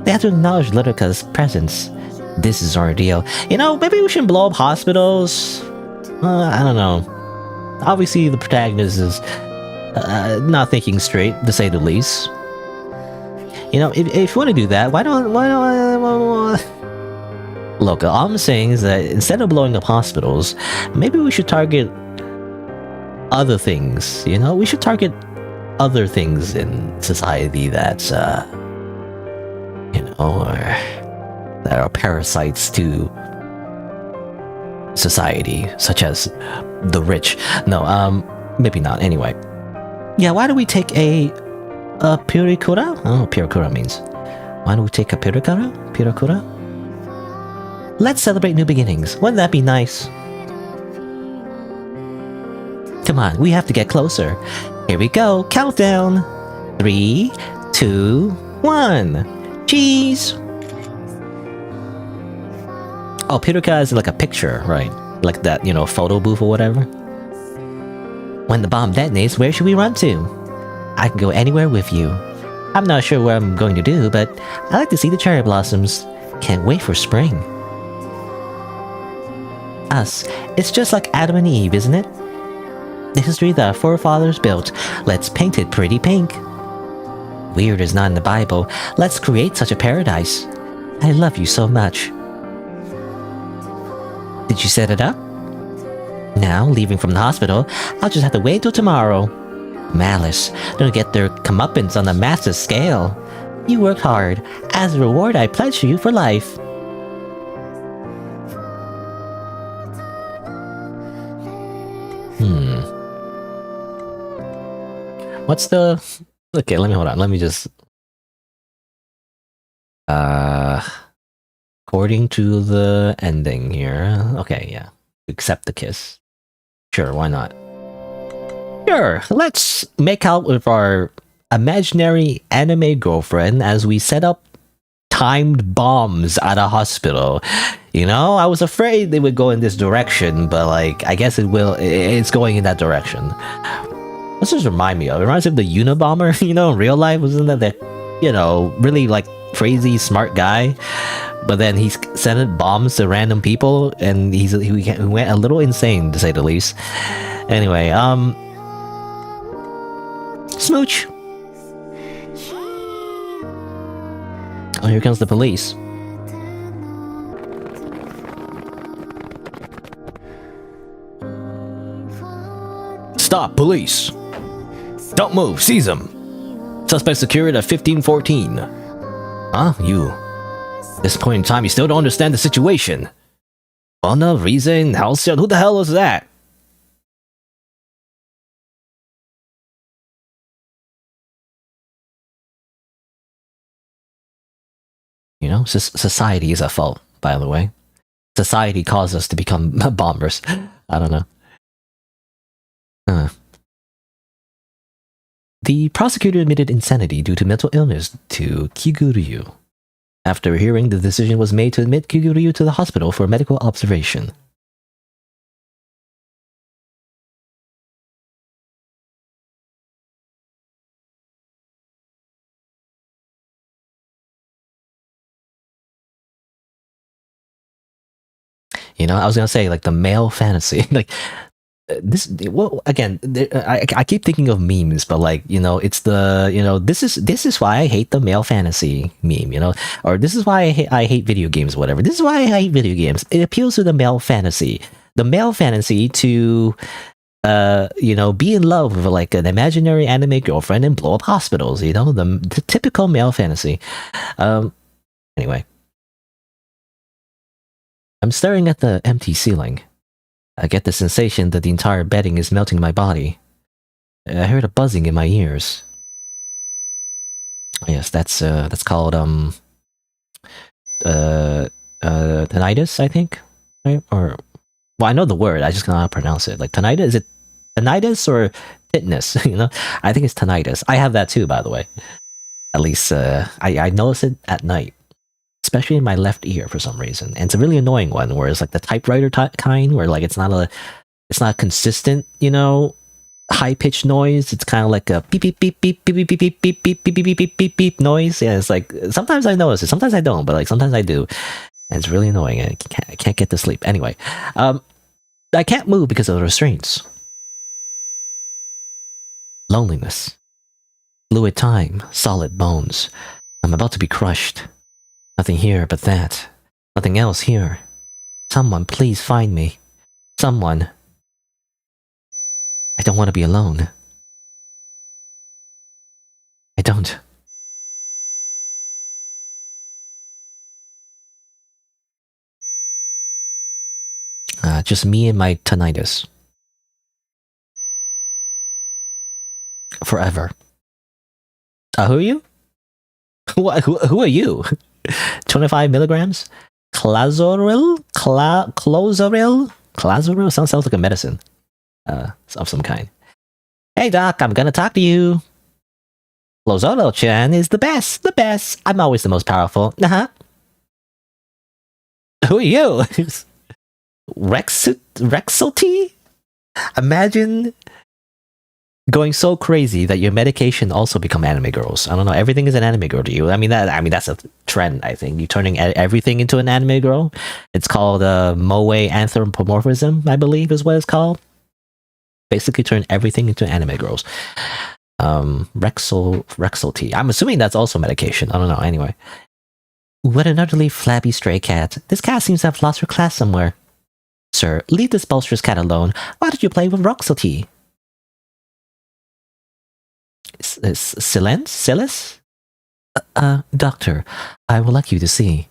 they have to acknowledge Lyrica's presence. This is our deal. You know, maybe we shouldn't blow up hospitals. I don't know. Obviously, the protagonist is not thinking straight, to say the least. You know, if you want to do that, why don't look, all I'm saying is that instead of blowing up hospitals, maybe we should target other things, you know? We should target other things in society that, you know, that are parasites to society, such as the rich. No, maybe not. Anyway. Yeah, why don't we take a pirikura? I don't know what pirikura means. Why don't we take a pirikura? Pirikura? Let's celebrate new beginnings. Wouldn't that be nice? Come on, we have to get closer. Here we go. Countdown. 3, 2, 1. Cheese. Oh, pirika is like a picture, right? Like that, you know, photo booth or whatever. When the bomb detonates, where should we run to? I can go anywhere with you. I'm not sure what I'm going to do, but I like to see the cherry blossoms. Can't wait for spring. Us. It's just like Adam and Eve, isn't it? The history that our forefathers built. Let's paint it pretty pink. Weird is not in the Bible. Let's create such a paradise. I love you so much. Did you set it up? Now, leaving from the hospital, I'll just have to wait till tomorrow. Malice, don't get their comeuppance on a massive scale. You worked hard. As a reward, I pledge to you for life. What's the... Okay, hold on. Let me just... According to the ending here. Okay, yeah. Accept the kiss. Sure, why not? Sure, let's make out with our imaginary anime girlfriend as we set up timed bombs at a hospital. You know, I was afraid they would go in this direction, but like, I guess it's going in that direction. This just remind me of, it reminds me of the Unabomber, you know, in real life. Wasn't that, you know, really like crazy smart guy? But then he's sending bombs to random people, and he went a little insane, to say the least. Anyway, smooch. Oh, here comes the police. Stop, police! Don't move, seize him! Suspect secured at 1514. Huh? You? At this point in time, you still don't understand the situation. Honor, reason, halcyon, who the hell is that? You know, society is at fault, by the way. Society caused us to become bombers. I don't know. The prosecutor admitted insanity due to mental illness to Kiguryu. After hearing, the decision was made to admit Kiguryu to the hospital for medical observation. You know, I was gonna say, like, the male fantasy. Like, this, well, again, I keep thinking of memes, but like, you know, it's the, you know, this is why I hate the male fantasy meme, you know, or this is why I hate video games, whatever. This is why I hate video games. It appeals to the male fantasy to, you know, be in love with like an imaginary anime girlfriend and blow up hospitals, you know, the typical male fantasy. Anyway, I'm staring at the empty ceiling. I get the sensation that the entire bedding is melting my body. I heard a buzzing in my ears. Yes, that's called tinnitus, I think, right? Or, well, I know the word, I just cannot pronounce it. Like tinnitus, is it tinnitus or titness? You know, I think it's tinnitus. I have that too, by the way. At least I notice it at night, especially in my left ear for some reason. And it's a really annoying one, where it's like the typewriter kind, where like it's not a consistent, you know, high-pitched noise. It's kind of like a beep beep beep beep beep beep beep beep beep beep beep beep beep beep beep noise. Yeah, it's like sometimes I notice it, sometimes I don't, but like sometimes I do, and it's really annoying. I can't get to sleep. Anyway, I can't move because of the restraints. Loneliness, fluid time, solid bones. I'm about to be crushed. Nothing here but that. Nothing else here. Someone, please find me. Someone. I don't want to be alone. I don't. Just me and my tinnitus. Forever. Who are you? Who are you? 25 milligrams? Clozaril? Clozaril? Sounds like a medicine. Of some kind. Hey doc, I'm gonna talk to you. Clozaril-chan is the best. I'm always the most powerful. Who are you? Rexulty? Imagine going so crazy that your medication also become anime girls. I don't know. Everything is an anime girl to you. I mean, that's a trend. I think you're turning everything into an anime girl. It's called moe anthropomorphism, I believe, is what it's called. Basically, turn everything into anime girls. Rexulty. I'm assuming that's also medication. I don't know. Anyway, what an utterly flabby stray cat. This cat seems to have lost her class somewhere. Sir, leave this bolsterous cat alone. Why did you play with Rexulty? Silas? Doctor, I would like you to see.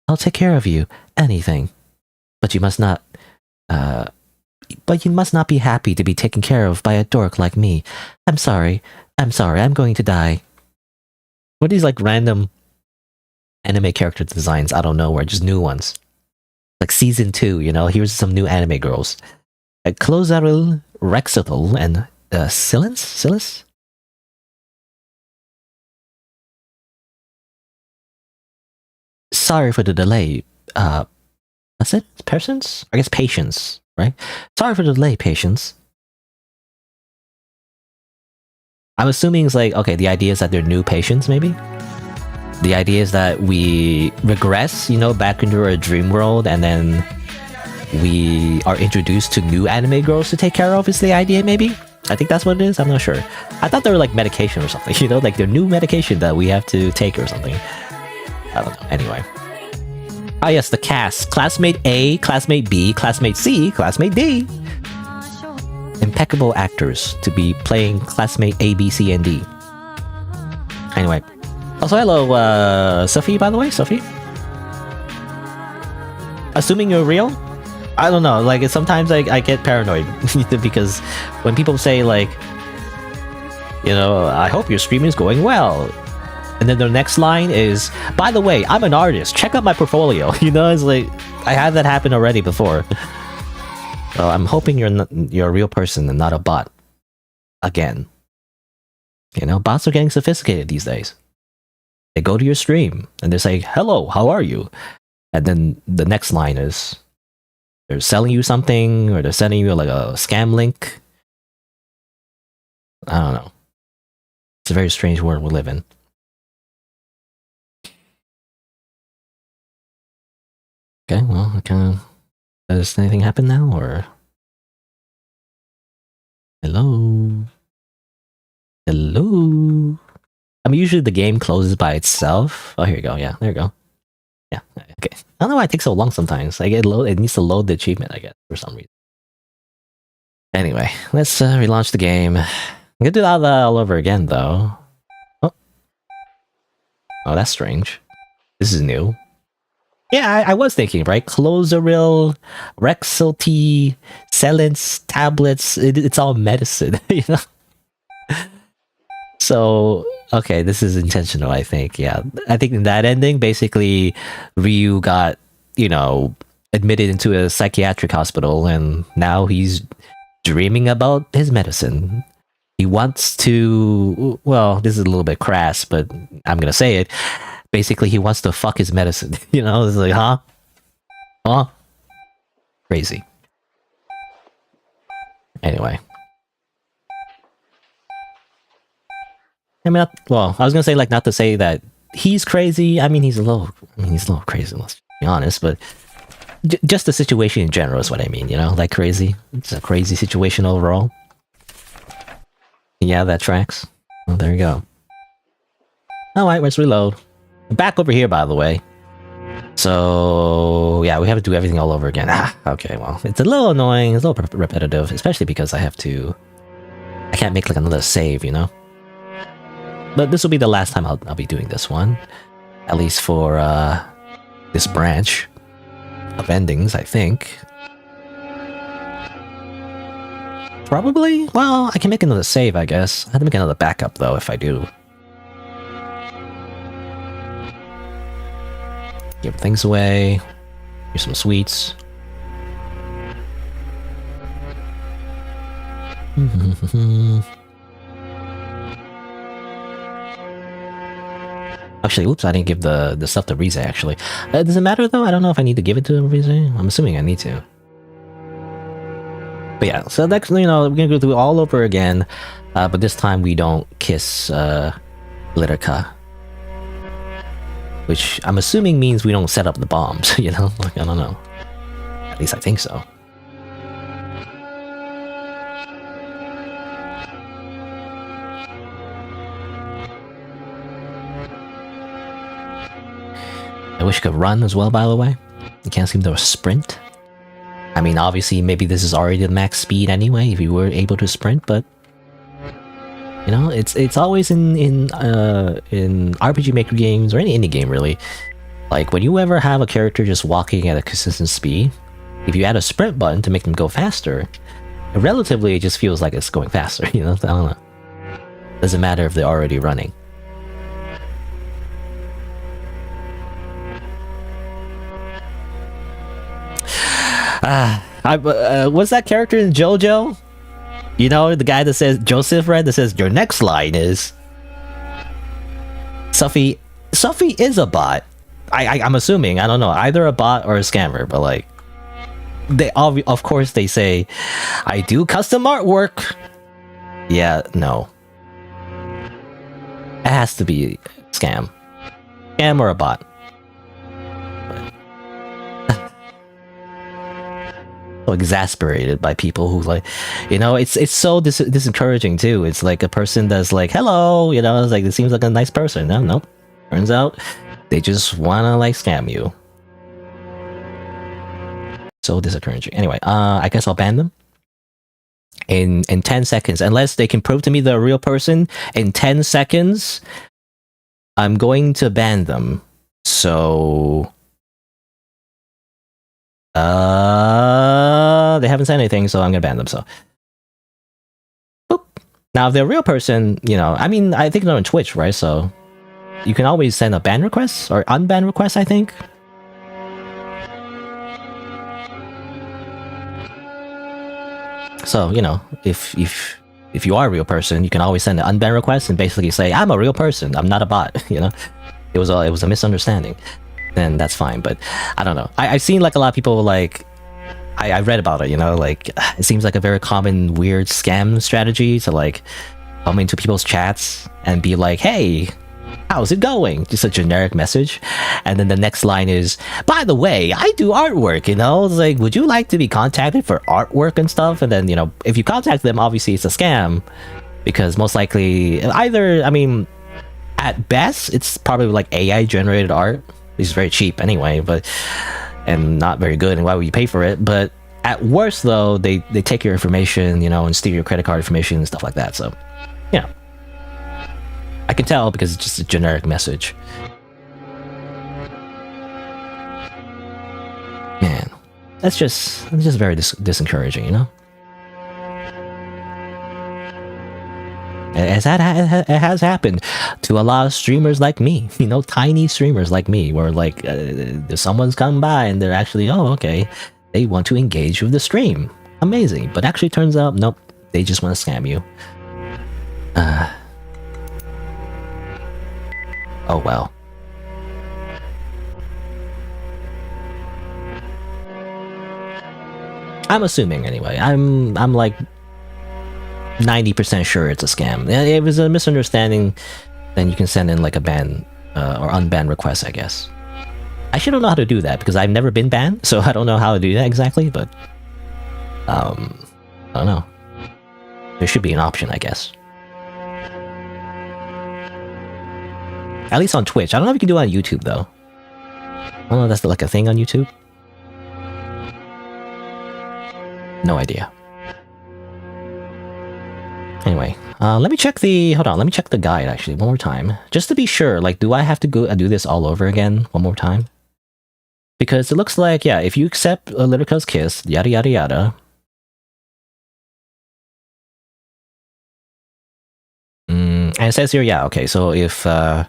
I'll take care of you. Anything. But you must not be happy to be taken care of by a dork like me. I'm sorry. I'm going to die. What are these like random anime character designs out of nowhere, just new ones. Like season 2, you know, here's some new anime girls. Like Carelesser, Rexethel, and Silis? Sorry for the delay. That's it? Patience? I guess patience, right? Sorry for the delay, patience. I'm assuming it's like, okay, the idea is that they're new patients, maybe? The idea is that we regress, you know, back into our dream world, and then we are introduced to new anime girls to take care of, is the idea, maybe? I think that's what it is, I'm not sure. I thought they were like medication or something, you know, like they're new medication that we have to take or something. I don't know, anyway. Ah yes, the cast. Classmate A, Classmate B, Classmate C, Classmate D. Impeccable actors to be playing Classmate A, B, C, and D. Anyway. Also, hello, Sophie, by the way, Sophie. Assuming you're real? I don't know, like, sometimes I get paranoid, because when people say, like, you know, I hope your stream is going well. And then the next line is, by the way, I'm an artist, check out my portfolio. You know, it's like, I had that happen already before. So I'm hoping you're a real person and not a bot. Again. You know, bots are getting sophisticated these days. They go to your stream and they say, hello, how are you? And then the next line is, they're selling you something, or they're sending you like a scam link. I don't know. It's a very strange world we live in. Okay, well, does anything happen now, or? Hello? Hello? I mean, usually the game closes by itself. Oh, here you go. Yeah, there you go. Yeah, okay. I don't know why it takes so long sometimes. Like, it needs to load the achievement, I guess, for some reason. Anyway, let's relaunch the game. I'm gonna do that all over again, though. Oh, that's strange. This is new. Yeah, I was thinking, right? Closeril, Rexelty, Celents, tablets, it's all medicine, you know? So, okay, this is intentional, I think, yeah. I think in that ending, basically, Ryu got, you know, admitted into a psychiatric hospital, and now he's dreaming about his medicine. He wants to, well, this is a little bit crass, but I'm gonna say it. Basically, he wants to fuck his medicine. You know, it's like, huh? Huh? Crazy. Anyway. I mean, well, I was gonna say, like, not to say that he's crazy. I mean, he's a little crazy, let's be honest, but just the situation in general is what I mean, you know? Like, crazy. It's a crazy situation overall. Yeah, that tracks. Well, there you go. Alright, let's reload. Back over here, by the way. So, yeah, we have to do everything all over again. Okay, well, it's a little annoying, it's a little repetitive, especially because I can't make, like, another save, you know? But this will be the last time I'll be doing this one. At least for, this branch of endings, I think. Probably? Well, I can make another save, I guess. I have to make another backup, though, if I do. Give things away. Here's some sweets. Actually, oops, I didn't give the stuff to Rize, actually. Does it matter, though? I don't know if I need to give it to Rize. I'm assuming I need to. But yeah, so next, you know, we're gonna go through all over again. But this time we don't kiss Litica. Which I'm assuming means we don't set up the bombs, you know? Like, I don't know. At least I think so. I wish I could run as well, by the way. You can't seem to sprint. I mean, obviously, maybe this is already the max speed anyway, if you were able to sprint, but... You know, it's always in RPG Maker games, or any indie game, really. Like, when you ever have a character just walking at a consistent speed, if you add a sprint button to make them go faster, relatively, it just feels like it's going faster, you know? I don't know. Doesn't matter if they're already running. What's that character in JoJo? You know, the guy that says Joseph, right? That says your next line is Suffy is a bot. I'm assuming, I don't know, either a bot or a scammer, but like of course they say I do custom artwork. Yeah, no. It has to be scam or a bot. So exasperated by people who like, you know, it's so disencouraging too. It's like a person that's like, hello, you know, it's like, it seems like a nice person. No, nope. Turns out they just wanna like scam you. So disencouraging. Anyway, I guess I'll ban them in 10 seconds, unless they can prove to me they're a real person. In 10 seconds, I'm going to ban them. So they haven't said anything, so I'm gonna ban them. So boop. Now if they're a real person, you know, I mean, I think they're on Twitch, right? So you can always send a ban request or unban request, I think. So, you know, if you are a real person, you can always send an unban request and basically say, I'm a real person, I'm not a bot, you know? It was a misunderstanding. Then that's fine, but I don't know. I've seen like a lot of people like, I read about it, you know, like it seems like a very common weird scam strategy to like come into people's chats and be like, hey, how's it going? Just a generic message. And then the next line is, by the way, I do artwork, you know? It's like, would you like to be contacted for artwork and stuff? And then, you know, if you contact them, obviously it's a scam, because most likely either, I mean, at best, it's probably like AI generated art. It's very cheap anyway, but and not very good, and why would you pay for it? But at worst though, they take your information, you know, and steal your credit card information and stuff like that. So, yeah. I can tell because it's just a generic message. Man, that's just very disencouraging, you know? It has happened to a lot of streamers like me, you know, tiny streamers like me, where like someone's come by and they're actually, oh, okay, they want to engage with the stream. Amazing. But actually turns out, nope, they just want to scam you. Oh well. I'm assuming anyway. I'm like 90% sure it's a scam. If it was a misunderstanding, then you can send in like a ban or unban request, I guess. I actually don't know how to do that because I've never been banned, so I don't know how to do that exactly, but I don't know. There should be an option, I guess. At least on Twitch. I don't know if you can do it on YouTube though. I don't know if that's like a thing on YouTube. No idea. Anyway, let me check the... Hold on, let me check the guide actually one more time. Just to be sure, like, do I have to go do this all over again one more time? Because it looks like, yeah, if you accept Lyrica's kiss, yada yada yada. And it says here, yeah, okay, so if her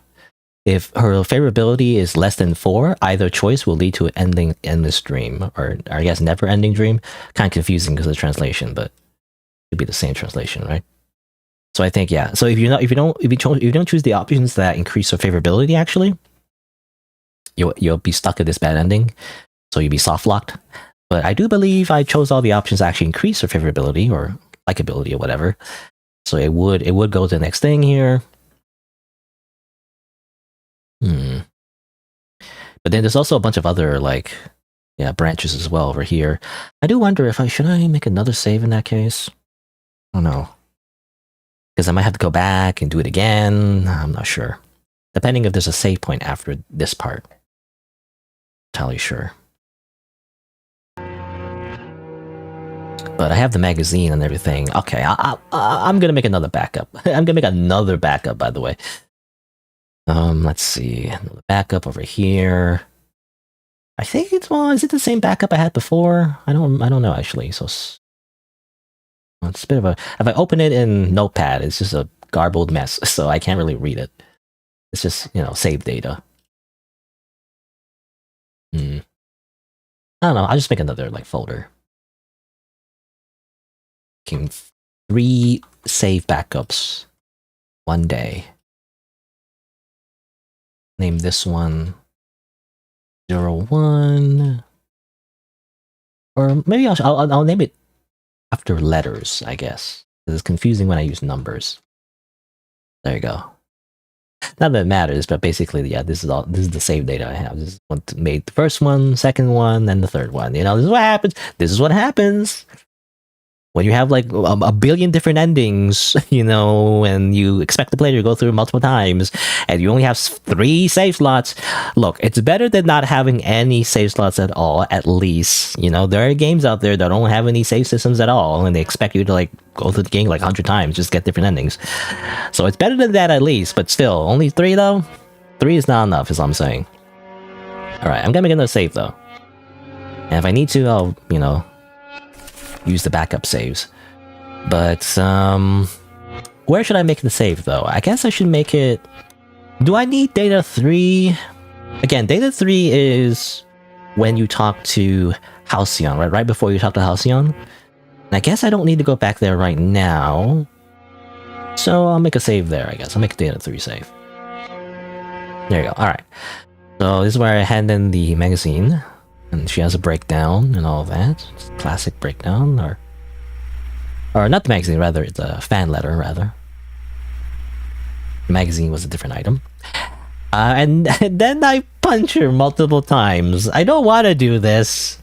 favorability is less than 4, either choice will lead to an ending endless dream, or I guess never-ending dream. Kind of confusing because of the translation, but it should be the same translation, right? So I think, yeah. So if you don't choose the options that increase your favorability, actually, you'll be stuck at this bad ending. So you'll be soft locked. But I do believe I chose all the options that actually increase your favorability or likability or whatever. So it would go to the next thing here. But then there's also a bunch of other like, yeah, branches as well over here. I do wonder if should I make another save in that case? I don't know. Because I might have to go back and do it again. I'm not sure. Depending if there's a save point after this part. Entirely sure. But I have the magazine and everything. Okay, I'm gonna make another backup. I'm gonna make another backup, by the way. Let's see. Another backup over here. I think it's, well, is it the same backup I had before? I don't know actually. So it's a bit of a, if I open it in Notepad, it's just a garbled mess, so I can't really read it. It's just, you know, save data. I don't know. I'll just make another like folder. Making 3 save backups. 1 day. Name this one 01. Or maybe I'll name it after letters, I guess. It's confusing when I use numbers. There you go. Not that it matters, but basically, yeah, this is the save data I have. This is what made the first one, second one, then the third one. You know, this is what happens. This is what happens when you have like a billion different endings, you know, and you expect the player to go through multiple times, and you only have 3 save slots. Look, it's better than not having any save slots at all, at least. You know, there are games out there that don't have any save systems at all, and they expect you to like go through the game like 100 times, just get different endings. So it's better than that at least, but still, only 3 though? 3 is not enough, is what I'm saying. Alright, I'm gonna make another save though. And if I need to, I'll, you know, use the backup saves. But, where should I make the save, though? I guess I should make it... Do I need data 3? Again, data 3 is when you talk to Halcyon, right? Right before you talk to Halcyon. And I guess I don't need to go back there right now. So I'll make a save there, I guess. I'll make a data 3 save. There you go. Alright. So this is where I hand in the magazine. And she has a breakdown and all that. Classic breakdown, or not the magazine, rather, it's a fan letter, rather. The magazine was a different item. And then I punch her multiple times. I don't want to do this.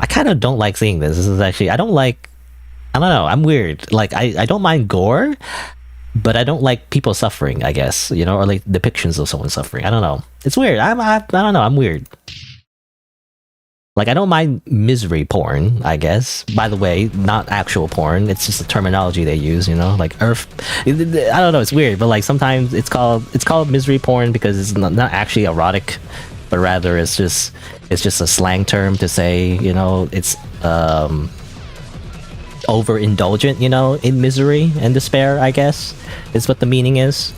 I kind of don't like seeing this. This is actually, I don't know, I'm weird. Like, I don't mind gore, but I don't like people suffering, I guess, you know, or like depictions of someone suffering. I don't know. It's weird. I don't know, I'm weird. Like, I don't mind misery porn, I guess. By the way, not actual porn. It's just the terminology they use, you know? Like, Earth... I don't know, it's weird, but like, sometimes it's called misery porn because it's not actually erotic, but rather it's just a slang term to say, you know, it's overindulgent, you know, in misery and despair, I guess, is what the meaning is.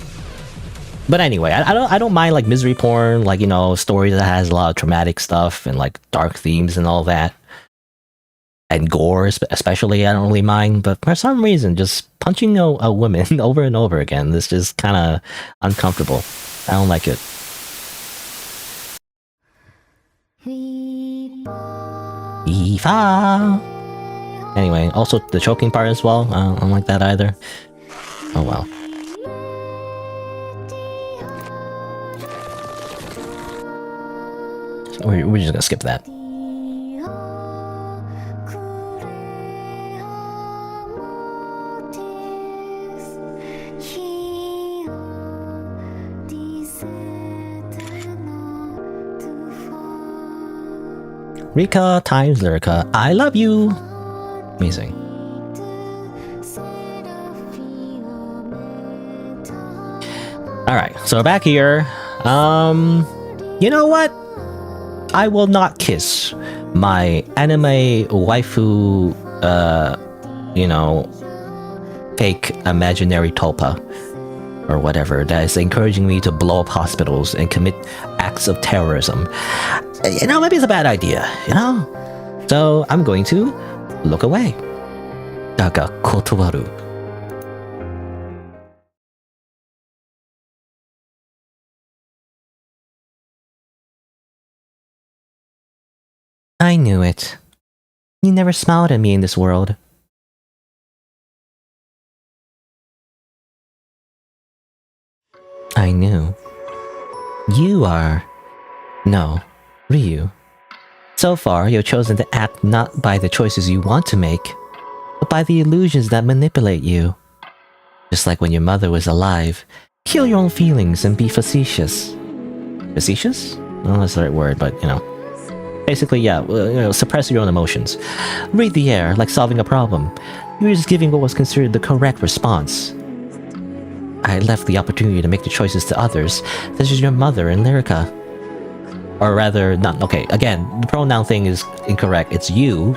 But anyway, I don't mind like misery porn, like, you know, story that has a lot of traumatic stuff and like dark themes and all that. And gore, especially, I don't really mind. But for some reason, just punching a woman over and over again is just kind of uncomfortable. I don't like it. Anyway, also the choking part as well. I don't like that either. Oh well. We're just gonna skip that. Rika times Lyrica, I love you! Amazing. Alright, so back here. You know what? I will not kiss my anime waifu, you know, fake imaginary tulpa, or whatever, that is encouraging me to blow up hospitals and commit acts of terrorism. You know, maybe it's a bad idea, you know? So I'm going to look away. Daga kotowaru. I knew it. You never smiled at me in this world. I knew. You are... No, Ryu. So far, you've chosen to act not by the choices you want to make, but by the illusions that manipulate you. Just like when your mother was alive, kill your own feelings and be facetious. Facetious? I don't know if that's the right word, but, you know. Basically, yeah, you know, suppress your own emotions. Read the air like solving a problem. You were just giving what was considered the correct response. I left the opportunity to make the choices to others, such as your mother and Lyrica. Or rather, not, okay, again, the pronoun thing is incorrect. It's you,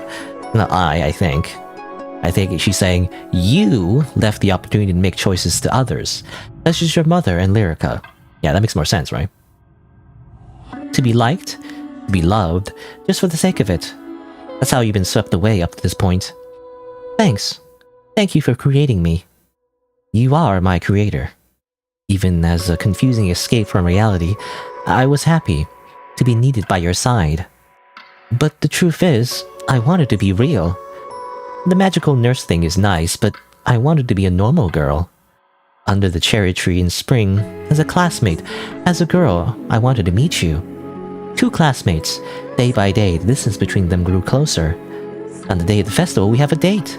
not I think. I think she's saying, you left the opportunity to make choices to others, such as your mother and Lyrica. Yeah, that makes more sense, right? To be liked, To be loved, just for the sake of it. That's how you've been swept away up to this point. Thanks. Thank you for creating me. You are my creator. Even as a confusing escape from reality, I was happy to be needed by your side. But the truth is, I wanted to be real. The magical nurse thing is nice, but I wanted to be a normal girl. Under the cherry tree in spring, as a classmate, as a girl, I wanted to meet you. 2 classmates. Day by day, the distance between them grew closer. On the day of the festival, we have a date.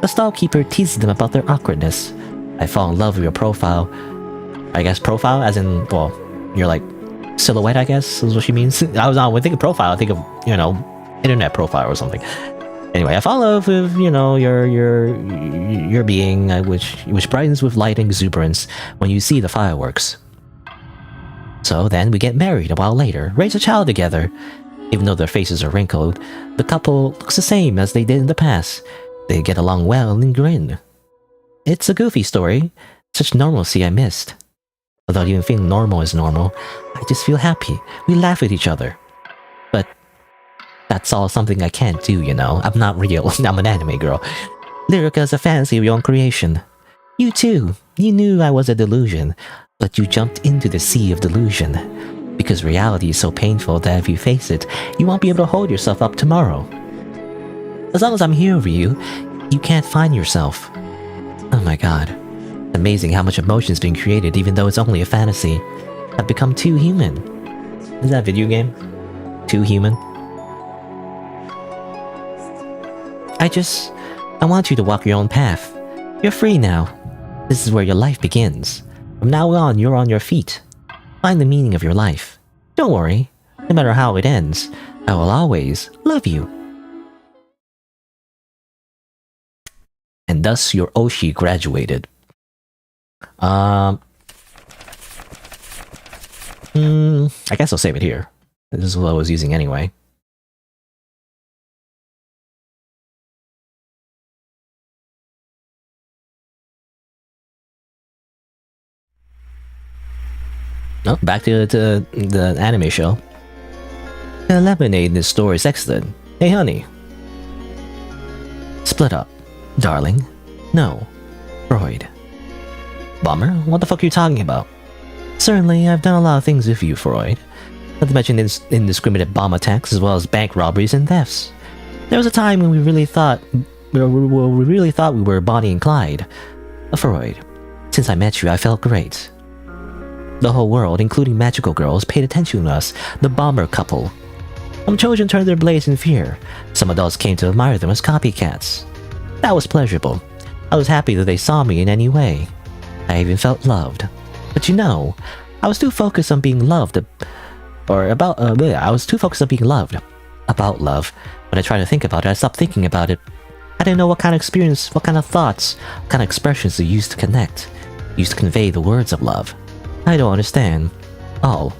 The stall-keeper teases them about their awkwardness. I fall in love with your profile. I guess profile, as in, well, you're like, silhouette, I guess, is what she means. When I think of profile, I think of, internet profile or something. Anyway, I fall in love with, your being, which brightens with light and exuberance when you see the fireworks. So then we get married a while later, raise a child together. Even though their faces are wrinkled, the couple looks the same as they did in the past. They get along well and grin. It's a goofy story, such normalcy I missed. Without even feeling normal is normal, I just feel happy. We laugh at each other. But that's all something I can't do, I'm not real. I'm an anime girl. Lyrica is a fantasy of your own creation. You too. You knew I was a delusion, but you jumped into the sea of delusion. Because reality is so painful that if you face it, you won't be able to hold yourself up tomorrow. As long as I'm here for you, you can't find yourself. Oh my god. Amazing how much emotion's been created even though it's only a fantasy. I've become too human. Is that a video game? Too human? I want you to walk your own path. You're free now. This is where your life begins. From now on, you're on your feet. Find the meaning of your life. Don't worry. No matter how it ends, I will always love you. And thus your Oshi graduated. I guess I'll save it here. This is what I was using anyway. Oh, back to the anime show. The lemonade in this store is excellent. Hey honey. Split up. Darling. No. Freud. Bummer? What the fuck are you talking about? Certainly, I've done a lot of things with you, Freud. Not to mention indiscriminate bomb attacks as well as bank robberies and thefts. There was a time when we really thought we were Bonnie and Clyde. Freud. Since I met you, I felt great. The whole world, including magical girls, paid attention to us, the bomber couple. Some children turned their blades in fear. Some adults came to admire them as copycats. That was pleasurable. I was happy that they saw me in any way. I even felt loved. But I was too focused on being loved, I was too focused on being loved. About love. When I tried to think about it, I stopped thinking about it. I didn't know what kind of experience, what kind of thoughts, what kind of expressions to use to connect, used to convey the words of love. I don't understand. All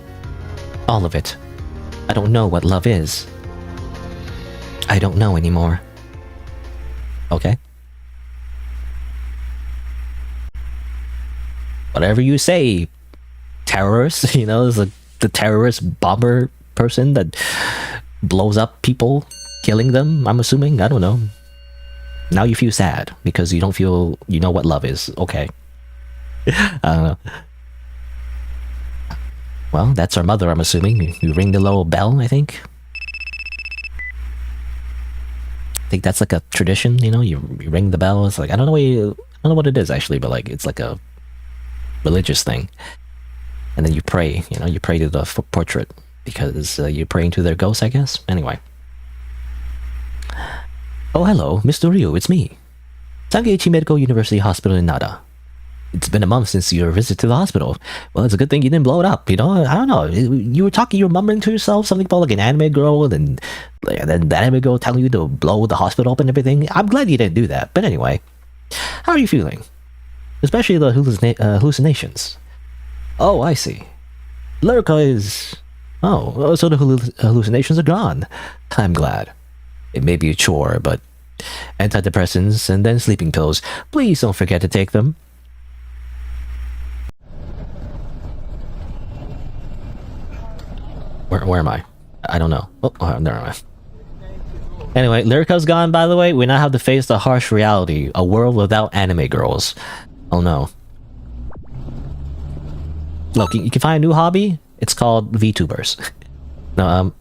of it. I don't know what love is. I don't know anymore. Okay. Whatever you say, terrorist, is like the terrorist bomber person that blows up people, killing them, I'm assuming. I don't know. Now you feel sad because you don't feel you know what love is. Okay. I don't know. Well, that's our mother, I'm assuming. You ring the little bell, I think. I think that's like a tradition, you ring the bell. It's like I don't know what it is actually, but like it's like a religious thing. And then you pray, you pray to the portrait because you're praying to their ghost, I guess. Anyway. Oh, hello, Mr. Ryu, it's me. Sangeichi Medical University Hospital in Nara. It's been a month since your visit to the hospital. Well, it's a good thing you didn't blow it up, I don't know. You were mumbling to yourself something about like an anime girl, and then the anime girl telling you to blow the hospital up and everything. I'm glad you didn't do that. But anyway, how are you feeling? Especially the hallucinations. Oh, I see. Lyrica is... Oh, so the hallucinations are gone. I'm glad. It may be a chore, but... Antidepressants and then sleeping pills. Please don't forget to take them. Where am I? I don't know. Oh, never mind. Anyway, Lyrica's gone, by the way. We now have to face the harsh reality. A world without anime girls. Oh no. Look, you can find a new hobby. It's called VTubers. No,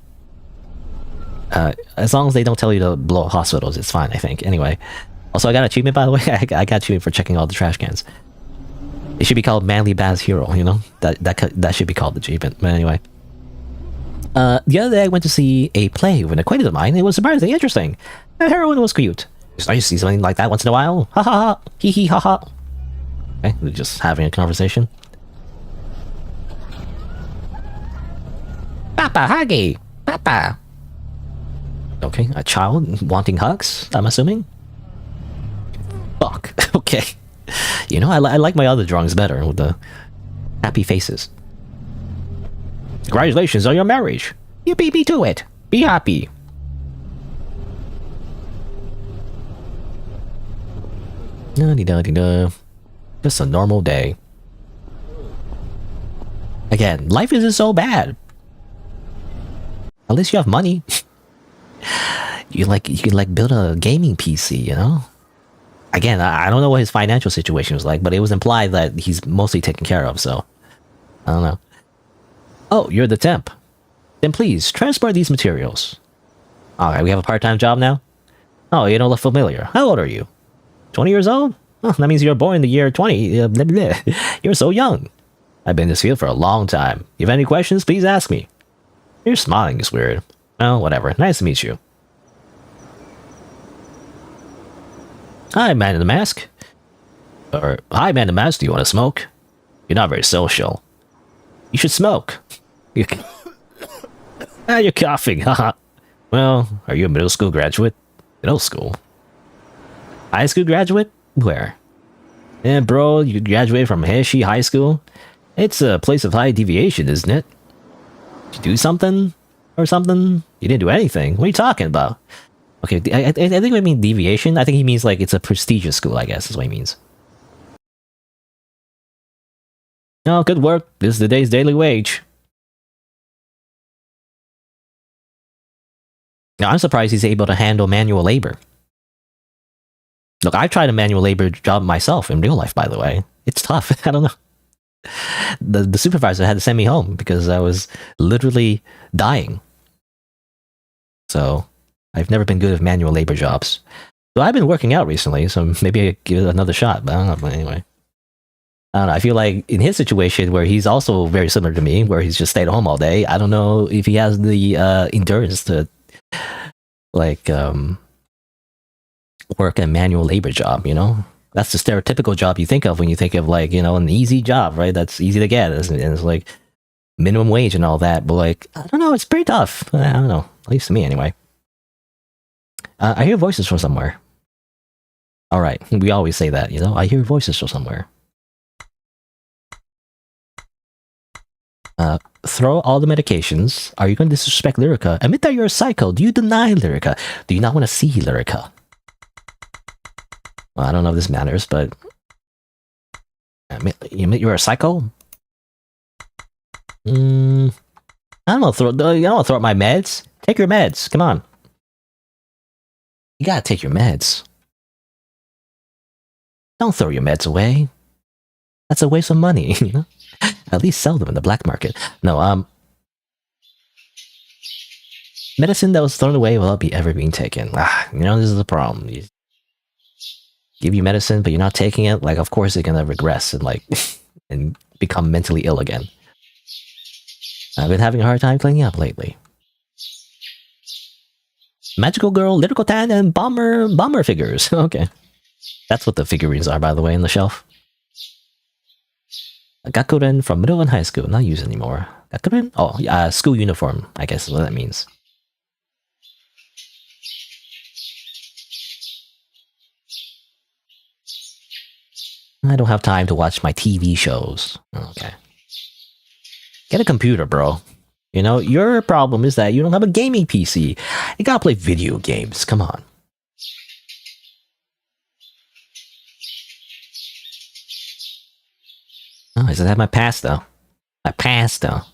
as long as they don't tell you to blow up hospitals, it's fine, I think. Anyway. Also, I got an achievement, by the way. I got achievement for checking all the trash cans. It should be called Manly Baz Hero, you know? That should be called the achievement. But anyway. The other day I went to see a play with an acquaintance of mine. It was surprisingly interesting. The heroine was cute. It's nice to see something like that once in a while. Ha ha ha. Hee hee ha ha. Okay, we're just having a conversation. Papa, huggy! Papa! Okay, a child wanting hugs, I'm assuming? Fuck. Okay. You know, I like my other drawings better with the happy faces. Congratulations on your marriage. You beat me to it. Be happy. Da-de-da-de-da. Just a normal day. Again, life isn't so bad. At least you have money. You can build a gaming PC, you know? Again, I don't know what his financial situation was like, but it was implied that he's mostly taken care of, so I don't know. Oh, you're the temp. Then please, transport these materials. Alright, we have a part-time job now? Oh, you don't look familiar. How old are you? 20 years old? Oh, that means you were born in the year 20. Blah, blah. You're so young. I've been in this field for a long time. If you have any questions, please ask me. Your smiling is weird. Oh, whatever. Nice to meet you. Hi, man in the mask. Or, hi, man in the mask, do you want to smoke? You're not very social. You should smoke. You're coughing, haha. Well, are you a middle school graduate? Middle school? High school graduate? Where? Yeah, bro, you graduated from Heishi High School? It's a place of high deviation, isn't it? Did you do something? Or something? You didn't do anything. What are you talking about? Okay, I think we mean deviation. I think he means like it's a prestigious school, I guess is what he means. Oh, good work. This is the day's daily wage. Now, I'm surprised he's able to handle manual labor. Look, I tried a manual labor job myself in real life, by the way. It's tough. I don't know. The supervisor had to send me home because I was literally dying. So, I've never been good at manual labor jobs. So I've been working out recently, so maybe I give it another shot, but I don't know. But anyway. I don't know, I feel like in his situation where he's also very similar to me, where he's just stayed at home all day, I don't know if he has the endurance to like work a manual labor job, you know? That's the stereotypical job you think of when you think of like, you know, an easy job, right? That's easy to get, and it's like minimum wage and all that, but like, I don't know, it's pretty tough. I don't know, at least to me anyway. I hear voices from somewhere. Alright, we always say that, you know? I hear voices from somewhere. Throw all the medications. Are you going to disrespect Lyrica? Admit that you're a psycho. Do you deny Lyrica? Do you not want to see Lyrica? Well, I don't know if this matters, but... You admit you're a psycho? I don't want to throw up my meds. Take your meds. Come on. You gotta take your meds. Don't throw your meds away. That's a waste of money, you know? At least sell them in the black market. No, medicine that was thrown away will not be ever being taken. You know, this is the problem. You give you medicine, but you're not taking it, like, of course you're gonna regress and, like, and become mentally ill again. I've been having a hard time cleaning up lately. Magical Girl, Lyrical Tan, and Bomber figures. Okay. That's what the figurines are, by the way, in the shelf. Gakuren from middle and high school, not used anymore. Gakuren? Oh, yeah, school uniform, I guess is what that means. I don't have time to watch my TV shows. Okay. Get a computer, bro. You know, your problem is that you don't have a gaming PC. You gotta play video games, come on. Oh, I said I have my pasta. My pasta.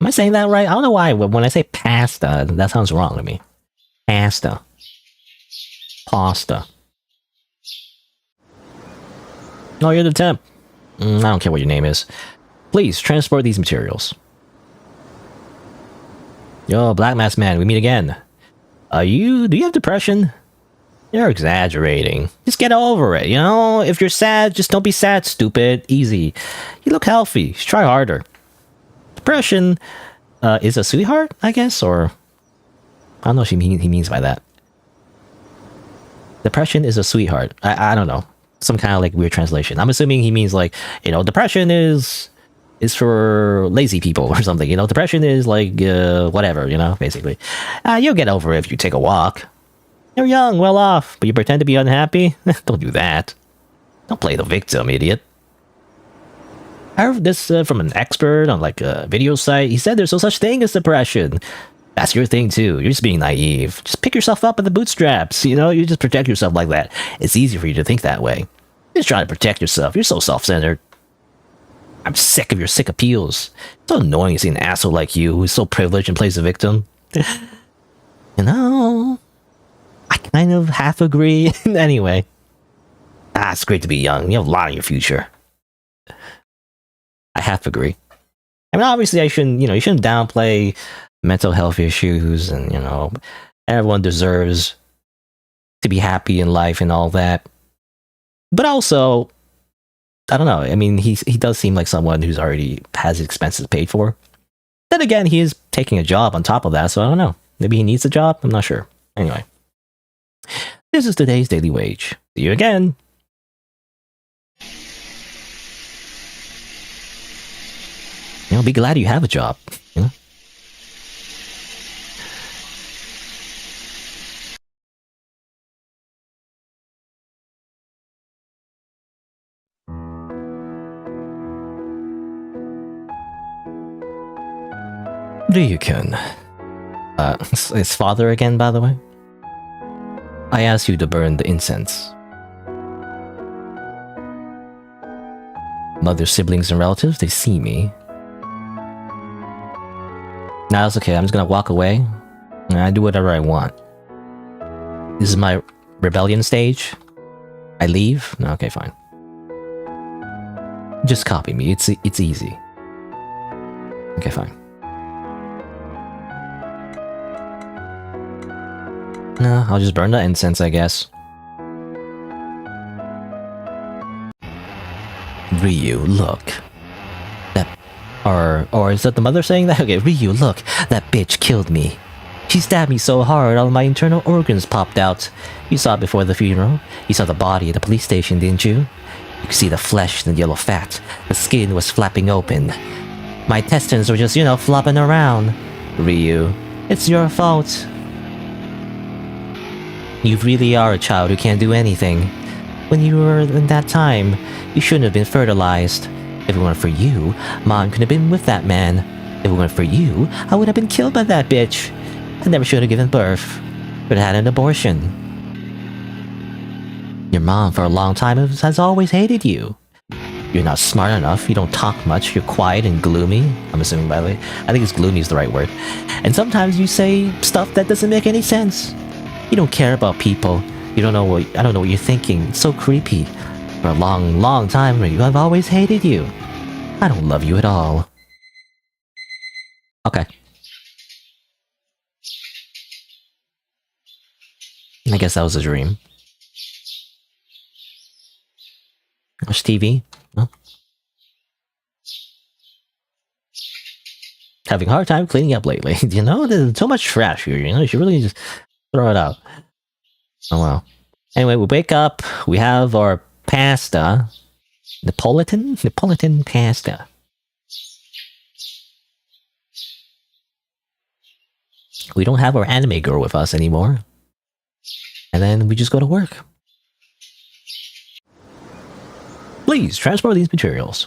Am I saying that right? I don't know why. When I say pasta, that sounds wrong to me. Pasta. Pasta. Oh, you're the temp. I don't care what your name is. Please, transport these materials. Yo, Black Mask Man, we meet again. Do you have depression? You're exaggerating. Just get over it, you know? If you're sad, just don't be sad, stupid. Easy. You look healthy. Just try harder. Depression, is a sweetheart, I guess? Or... I don't know what he means by that. Depression is a sweetheart. I don't know. Some kind of like weird translation. I'm assuming he means like, you know, depression is for lazy people or something. You know, depression is like, whatever, you know, basically. You'll get over it if you take a walk. You're young, well off, but you pretend to be unhappy? Don't do that. Don't play the victim, idiot. I heard this from an expert on like a video site. He said there's no such thing as depression. That's your thing too. You're just being naive. Just pick yourself up by the bootstraps, you know? You just protect yourself like that. It's easy for you to think that way. Just trying to protect yourself. You're so self-centered. I'm sick of your sick appeals. It's so annoying to see an asshole like you who's so privileged and plays the victim. You know, I kind of half agree. Anyway. It's great to be young. You have a lot in your future. I half agree. I mean, obviously I shouldn't, you know, you shouldn't downplay mental health issues and, you know, everyone deserves to be happy in life and all that. But also, I don't know. I mean, he does seem like someone who's already has his expenses paid for. Then again, he is taking a job on top of that, so I don't know. Maybe he needs a job? I'm not sure. Anyway. This is today's Daily Wage. See you again. You know, be glad you have a job. You know? Ryukun. His father again, by the way. I asked you to burn the incense. Mother's siblings and relatives, they see me. Nah, it's okay. I'm just gonna walk away. And I do whatever I want. This is my rebellion stage. I leave? No, okay, fine. Just copy me. It's easy. Okay, fine. No, I'll just burn the incense, I guess. Ryu, look. That... Or is that the mother saying that? Okay, Ryu, look. That bitch killed me. She stabbed me so hard all my internal organs popped out. You saw it before the funeral. You saw the body at the police station, didn't you? You could see the flesh and the yellow fat. The skin was flapping open. My intestines were just, you know, flopping around. Ryu, it's your fault. You really are a child who can't do anything. When you were in that time, you shouldn't have been fertilized. If it weren't for you, Mom could have been with that man. If it weren't for you, I would have been killed by that bitch. I never should have given birth. But I had an abortion. Your mom for a long time has always hated you. You're not smart enough, you don't talk much, you're quiet and gloomy. I'm assuming, by the way. I think it's gloomy is the right word. And sometimes you say stuff that doesn't make any sense. You don't care about people. You don't know what... I don't know what you're thinking. It's so creepy. For a long, long time, Ryu, I've always hated you. I don't love you at all. Okay. I guess that was a dream. Watch TV? No? Having a hard time cleaning up lately. You know, there's so much trash here, you know? You should really just throw it out. Oh well. Anyway, we wake up, we have our pasta. Napolitan pasta. We don't have our anime girl with us anymore. And then we just go to work. Please, transport these materials.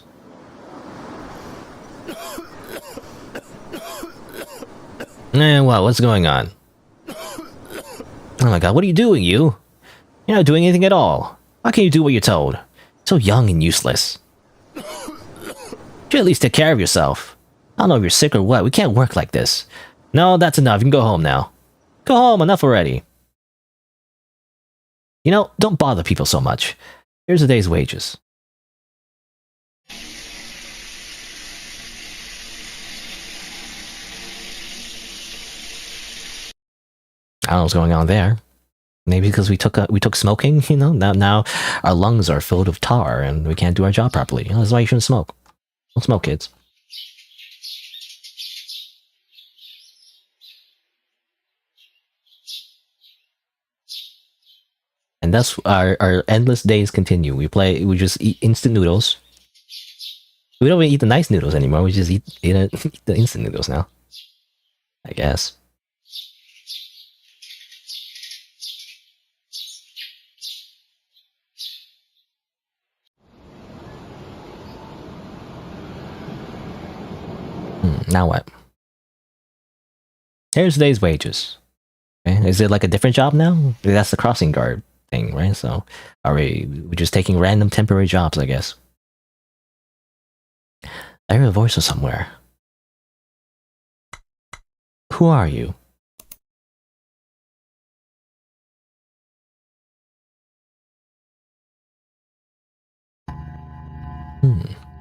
Wow, what's going on? Oh my god, what are you doing, you? You're not doing anything at all. Why can't you do what you're told? So young and useless. You should at least take care of yourself. I don't know if you're sick or what. We can't work like this. No, that's enough. You can go home now. Go home. Enough already. You know, don't bother people so much. Here's a day's wages. I don't know what's going on there. Maybe because we took smoking, you know. Now our lungs are filled with tar and we can't do our job properly. You know, that's why you shouldn't smoke. Don't smoke, kids. And that's our endless days continue. We just eat instant noodles. We don't even eat the nice noodles anymore. We just eat the instant noodles now, I guess. Now what? Here's today's wages. Okay. Is it like a different job now? That's the crossing guard thing, right? So we're just taking random temporary jobs, I guess. I hear a voice from somewhere. Who are you?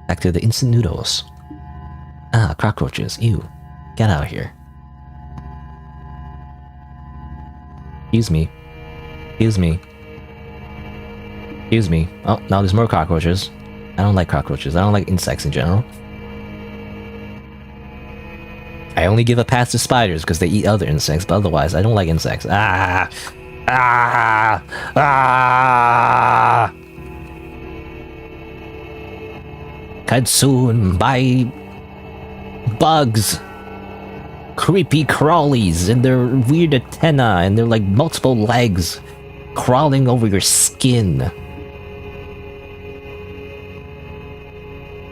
Back to the instant noodles. Ah, cockroaches. Ew. Get out of here. Excuse me. Excuse me. Excuse me. Oh, now there's more cockroaches. I don't like cockroaches. I don't like insects in general. I only give a pass to spiders because they eat other insects, but otherwise, I don't like insects. Ah! Ah! Ah! Consumed by bugs. Creepy crawlies and their weird antenna and they're like multiple legs crawling over your skin.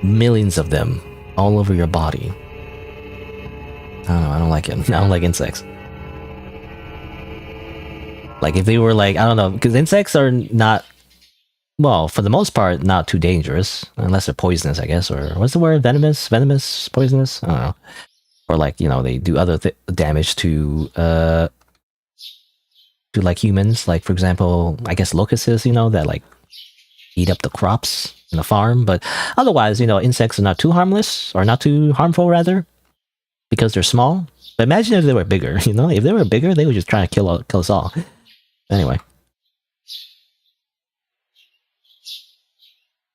Millions of them all over your body. I don't know, I don't like it. I don't like insects. Like if they were like, I don't know, because insects are not, well, for the most part, not too dangerous. Unless they're poisonous, I guess. Or what's the word? Venomous? Venomous? Poisonous? I don't know. Or like, you know, they do other damage to like humans. Like, for example, I guess locusts, you know, that like eat up the crops in the farm. But otherwise, you know, insects are not too harmless, or not too harmful, rather, because they're small. But imagine if they were bigger, you know? If they were bigger, they would just try to kill us all. Anyway.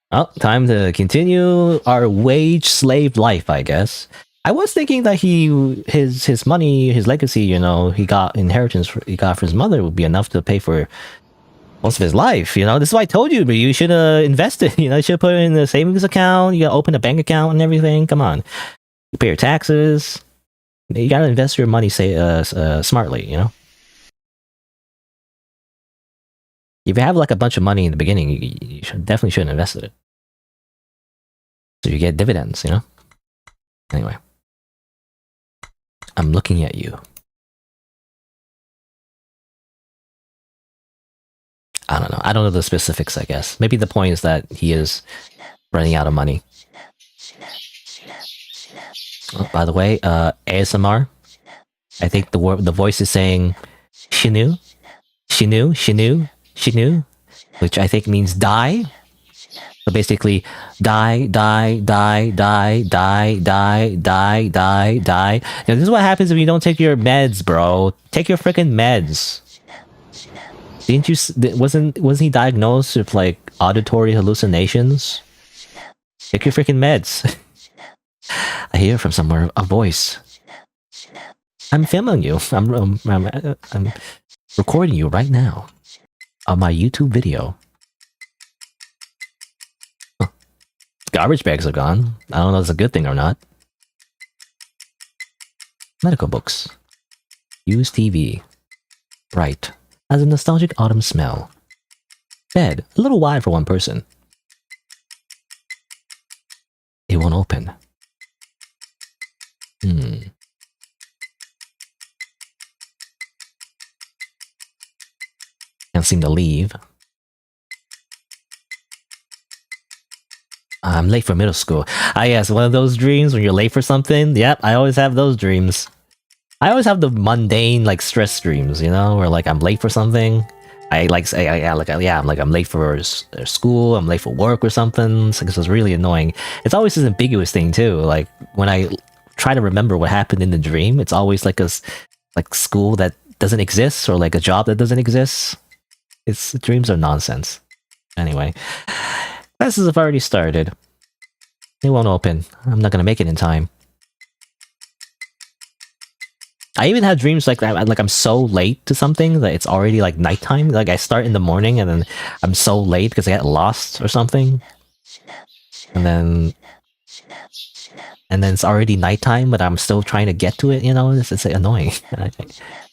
Oh, time to continue our wage slave life, I guess. I was thinking that his money, his legacy, you know, he got inheritance he got from his mother would be enough to pay for most of his life, you know. This is why I told you, but you should invest it, you know, you should put it in a savings account, you gotta open a bank account and everything. Come on. You pay your taxes. You gotta invest your money smartly, you know. If you have like a bunch of money in the beginning, you definitely shouldn't invest it. So you get dividends, you know. Anyway, I'm looking at you. I don't know. I don't know the specifics, I guess. Maybe the point is that he is running out of money. Oh, by the way, ASMR. I think the voice is saying Shinu, Shinu, Shinu, Shinu, which I think means die. So basically, die, die, die, die, die, die, die, die, die. Now, this is what happens if you don't take your meds, bro. Take your freaking meds. Didn't you? Wasn't he diagnosed with like auditory hallucinations? Take your freaking meds. I hear from somewhere a voice. I'm filming you. I'm recording you right now on my YouTube video. Huh. Garbage bags are gone. I don't know if it's a good thing or not. Medical books. Used TV. Bright. Has a nostalgic autumn smell. Bed. A little wide for one person. It won't open. Can't seem to leave. I'm late for middle school. Yes, one of those dreams when you're late for something. Yep, I always have those dreams. I always have the mundane, like, stress dreams, you know, where, like, I'm late for something. I'm late for school, I'm late for work or something. So it's really annoying. It's always this ambiguous thing, too. Like, when I try to remember what happened in the dream, it's always like like school that doesn't exist, or like a job that doesn't exist. Dreams are nonsense. Anyway, classes have already started. It won't open. I'm not gonna make it in time. I even had dreams like I'm so late to something that it's already like nighttime. Like I start in the morning and then I'm so late because I get lost or something. And then it's already nighttime, but I'm still trying to get to it, you know? It's annoying.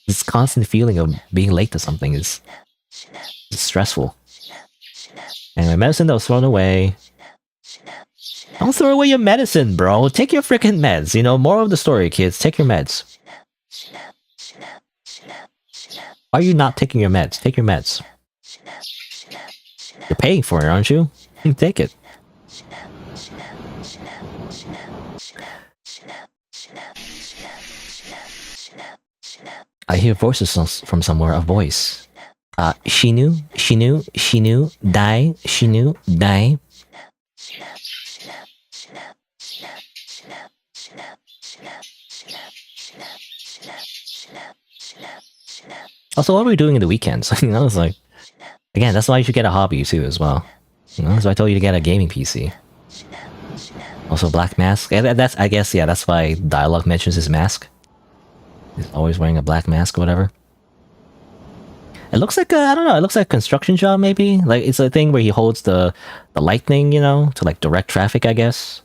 This constant feeling of being late to something is stressful. Anyway, medicine that was thrown away. Don't throw away your medicine, bro. Take your freaking meds. You know, moral of the story, kids. Take your meds. Why are you not taking your meds? Take your meds. You're paying for it, aren't you? Take it. I hear voices from somewhere. A voice. She knew, die, she knew, die. Also, what are we doing in the weekends? You know, it's like, again, that's why you should get a hobby too, as well. You know, that's why I told you to get a gaming PC. Also, black mask. I guess, that's why Dialogue mentions his mask. He's always wearing a black mask or whatever. It looks like I don't know. It looks like a construction job, maybe. Like it's a thing where he holds the lightning, you know, to like direct traffic, I guess.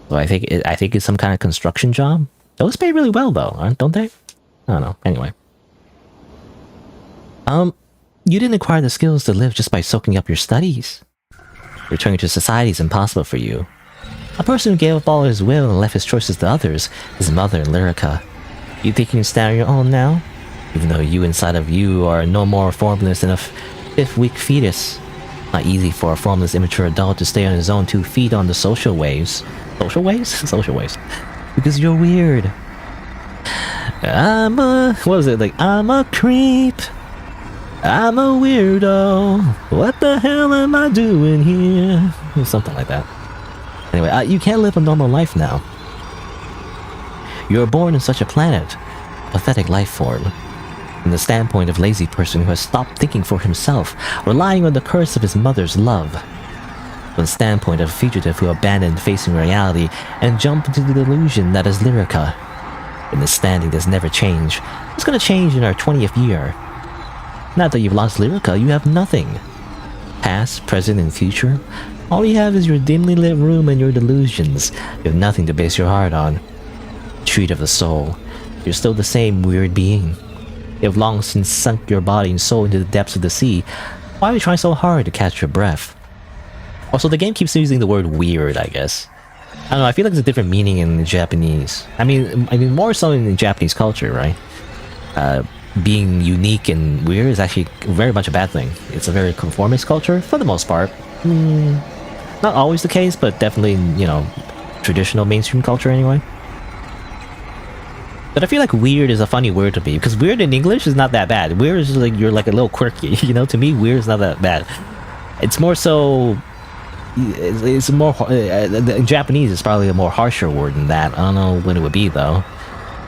So I think it's some kind of construction job. Those pay really well, though, don't they? I don't know. Anyway. You didn't acquire the skills to live just by soaking up your studies. Returning to society is impossible for you. A person who gave up all his will and left his choices to others, his mother and Lyrica. You think you can stand on your own now? Even though you inside of you are no more formless than a fifth-week fetus. Not easy for a formless immature adult to stay on his own 2 feet on the social waves. Social waves? Social waves. Because you're weird. What was it? Like, I'm a creep. I'm a weirdo. What the hell am I doing here? Something like that. Anyway, you can't live a normal life now. You were born in such a planet. A pathetic life form. From the standpoint of a lazy person who has stopped thinking for himself, relying on the curse of his mother's love. From the standpoint of a fugitive who abandoned facing reality and jumped into the delusion that is Lyrica. In the standing that's never changed. What's gonna change in our 20th year? Now that you've lost Lyrica, you have nothing. Past, present, and future. All you have is your dimly lit room and your delusions. You have nothing to base your heart on. Treat of the soul. You're still the same weird being. You have long since sunk your body and soul into the depths of the sea. Why are you trying so hard to catch your breath? Also, the game keeps using the word weird, I guess. I don't know, I feel like there's a different meaning in Japanese. I mean more so in Japanese culture, right? Being unique and weird is actually very much a bad thing. It's a very conformist culture, for the most part. Not always the case, but definitely, you know, traditional mainstream culture anyway. But I feel like weird is a funny word to me, because weird in English is not that bad. Weird is like, you're like a little quirky, you know? To me, weird is not that bad. It's more so... It's more... in Japanese, it's probably a more harsher word than that. I don't know what it would be, though.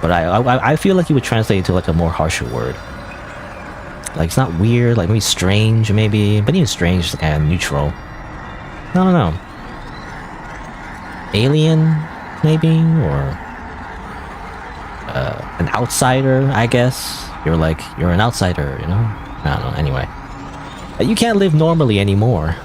But I feel like you would translate it to like a more harsher word. Like, it's not weird, like maybe strange, maybe. But even strange is kind of neutral. I don't know. Alien, maybe? Or... an outsider, I guess. You're an outsider, you know? I don't know, anyway. You can't live normally anymore.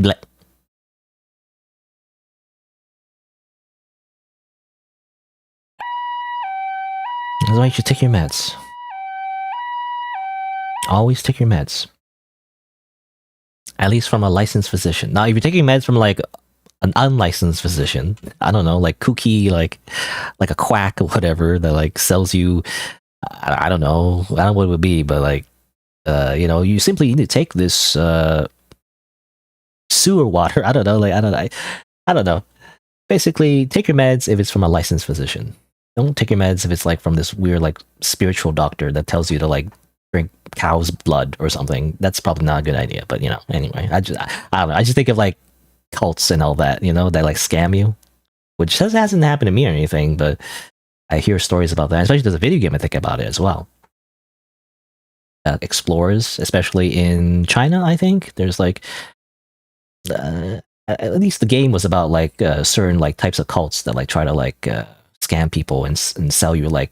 Blech. That's why you should take your meds. Always take your meds. At least from a licensed physician. Now, if you're taking meds from like an unlicensed physician. I don't know, like kooky, like a quack or whatever that like sells you. I don't know. I don't know what it would be, but like, you simply need to take this sewer water. I don't know. Like I don't know. Basically, take your meds if it's from a licensed physician. Don't take your meds if it's like from this weird like spiritual doctor that tells you to like drink cow's blood or something. That's probably not a good idea. But anyway, I don't know. I just think of like cults and all that, that like scam you, which hasn't happened to me or anything, but I hear stories about that. Especially there's a video game I think about it as well. Explorers, especially in China, I think there's like at least the game was about like certain like types of cults that like try to like scam people and sell you like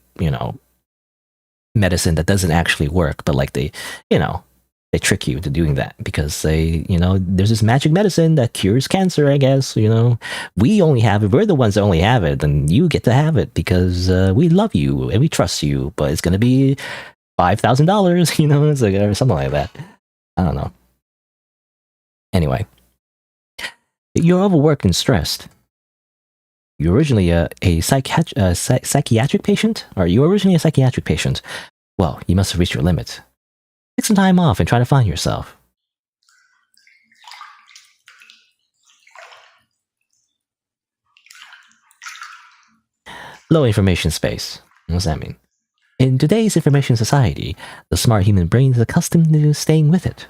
medicine that doesn't actually work, but like they trick you into doing that because they there's this magic medicine that cures cancer, I guess. We only have it, we're the ones that only have it, and you get to have it because we love you and we trust you, but it's gonna be $5,000, it's like, or something like that. I don't know. Anyway, you're overworked and stressed. You're originally a psychiatric patient? Or you were originally a psychiatric patient? Well, you must have reached your limit. Take some time off and try to find yourself. Low information space. What does that mean? In today's information society, the smart human brain is accustomed to staying with it.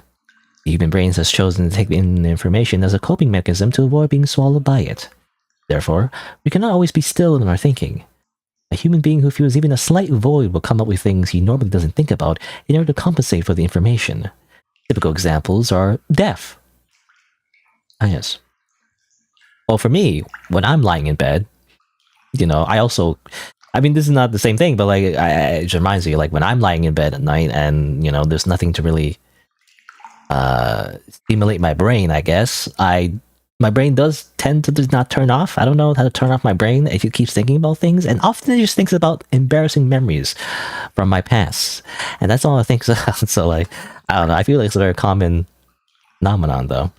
The human brain has chosen to take in the information as a coping mechanism to avoid being swallowed by it. Therefore, we cannot always be still in our thinking. A human being who feels even a slight void will come up with things he normally doesn't think about in order to compensate for the information. Typical examples are deaf. Ah, yes. Well, for me, when I'm lying in bed, this is not the same thing, but like, it just reminds me, like when I'm lying in bed at night and, there's nothing to really stimulate my brain, I guess, my brain does tend to just not turn off. I don't know how to turn off my brain if it keeps thinking about things, and often it just thinks about embarrassing memories from my past, and that's all I think about. So like, I don't know, I feel like it's a very common phenomenon though.